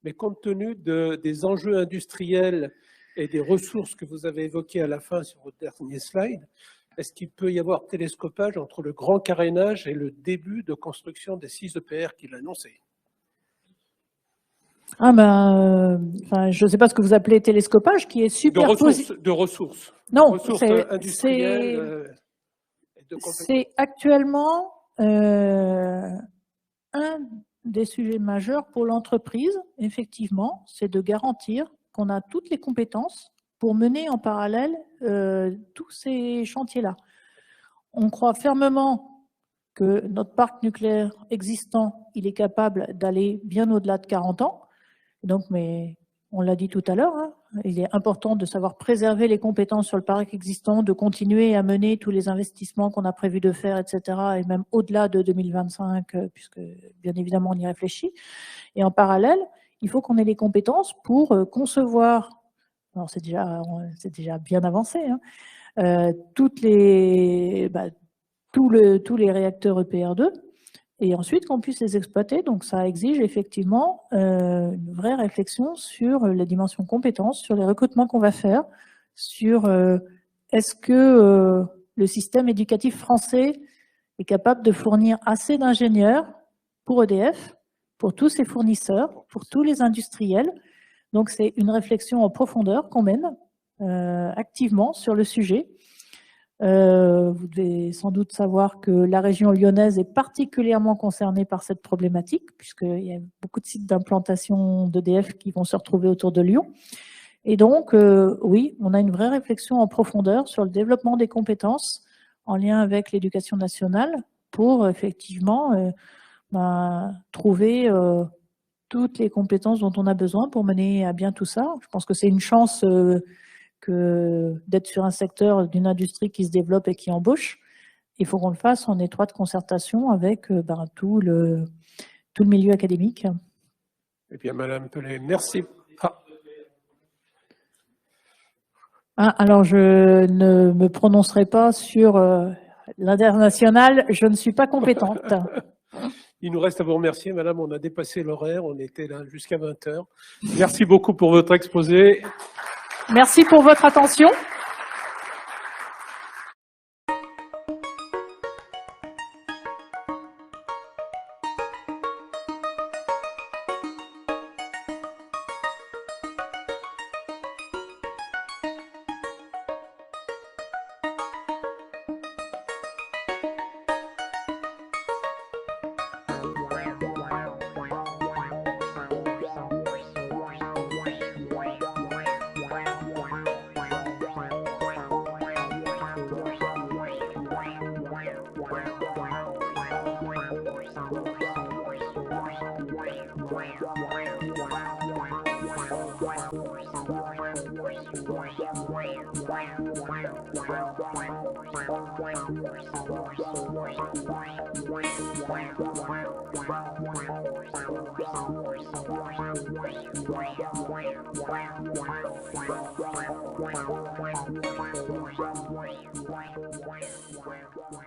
mais compte tenu des enjeux industriels et des ressources que vous avez évoquées à la fin sur votre dernier slide, est-ce qu'il peut y avoir télescopage entre le grand carénage et le début de construction des 6 EPR qu'il a annoncé? Enfin, je ne sais pas ce que vous appelez télescopage, qui est super de ressources. Non, Ressources c'est industrielles. Et de compétences. c'est actuellement un des sujets majeurs pour l'entreprise, effectivement, c'est de garantir qu'on a toutes les compétences pour mener en parallèle tous ces chantiers-là. On croit fermement que notre parc nucléaire existant, il est capable d'aller bien au-delà de 40 ans. Donc, mais on l'a dit tout à l'heure, hein, il est important de savoir préserver les compétences sur le parc existant, de continuer à mener tous les investissements qu'on a prévu de faire, etc., et même au-delà de 2025, puisque bien évidemment on y réfléchit. Et en parallèle, il faut qu'on ait les compétences pour concevoir, alors c'est déjà bien avancé, hein, tous les réacteurs EPR2, et ensuite qu'on puisse les exploiter. Donc ça exige effectivement une vraie réflexion sur les dimensions compétences, sur les recrutements qu'on va faire, sur est-ce que le système éducatif français est capable de fournir assez d'ingénieurs pour EDF, pour tous ses fournisseurs, pour tous les industriels. Donc c'est une réflexion en profondeur qu'on mène activement sur le sujet. Vous devez sans doute savoir que la région lyonnaise est particulièrement concernée par cette problématique, puisqu'il y a beaucoup de sites d'implantation d'EDF qui vont se retrouver autour de Lyon. Et donc, oui, on a une vraie réflexion en profondeur sur le développement des compétences en lien avec l'éducation nationale pour effectivement trouver toutes les compétences dont on a besoin pour mener à bien tout ça. Je pense que c'est une chance que d'être sur un secteur d'une industrie qui se développe et qui embauche. Il faut qu'on le fasse en étroite concertation avec tout le milieu académique. Eh bien, Madame Pellet, merci. Alors, je ne me prononcerai pas sur l'international, je ne suis pas compétente. Il nous reste à vous remercier, Madame. On a dépassé l'horaire, on était là jusqu'à 20h. Merci beaucoup pour votre exposé. Merci pour votre attention. Wow.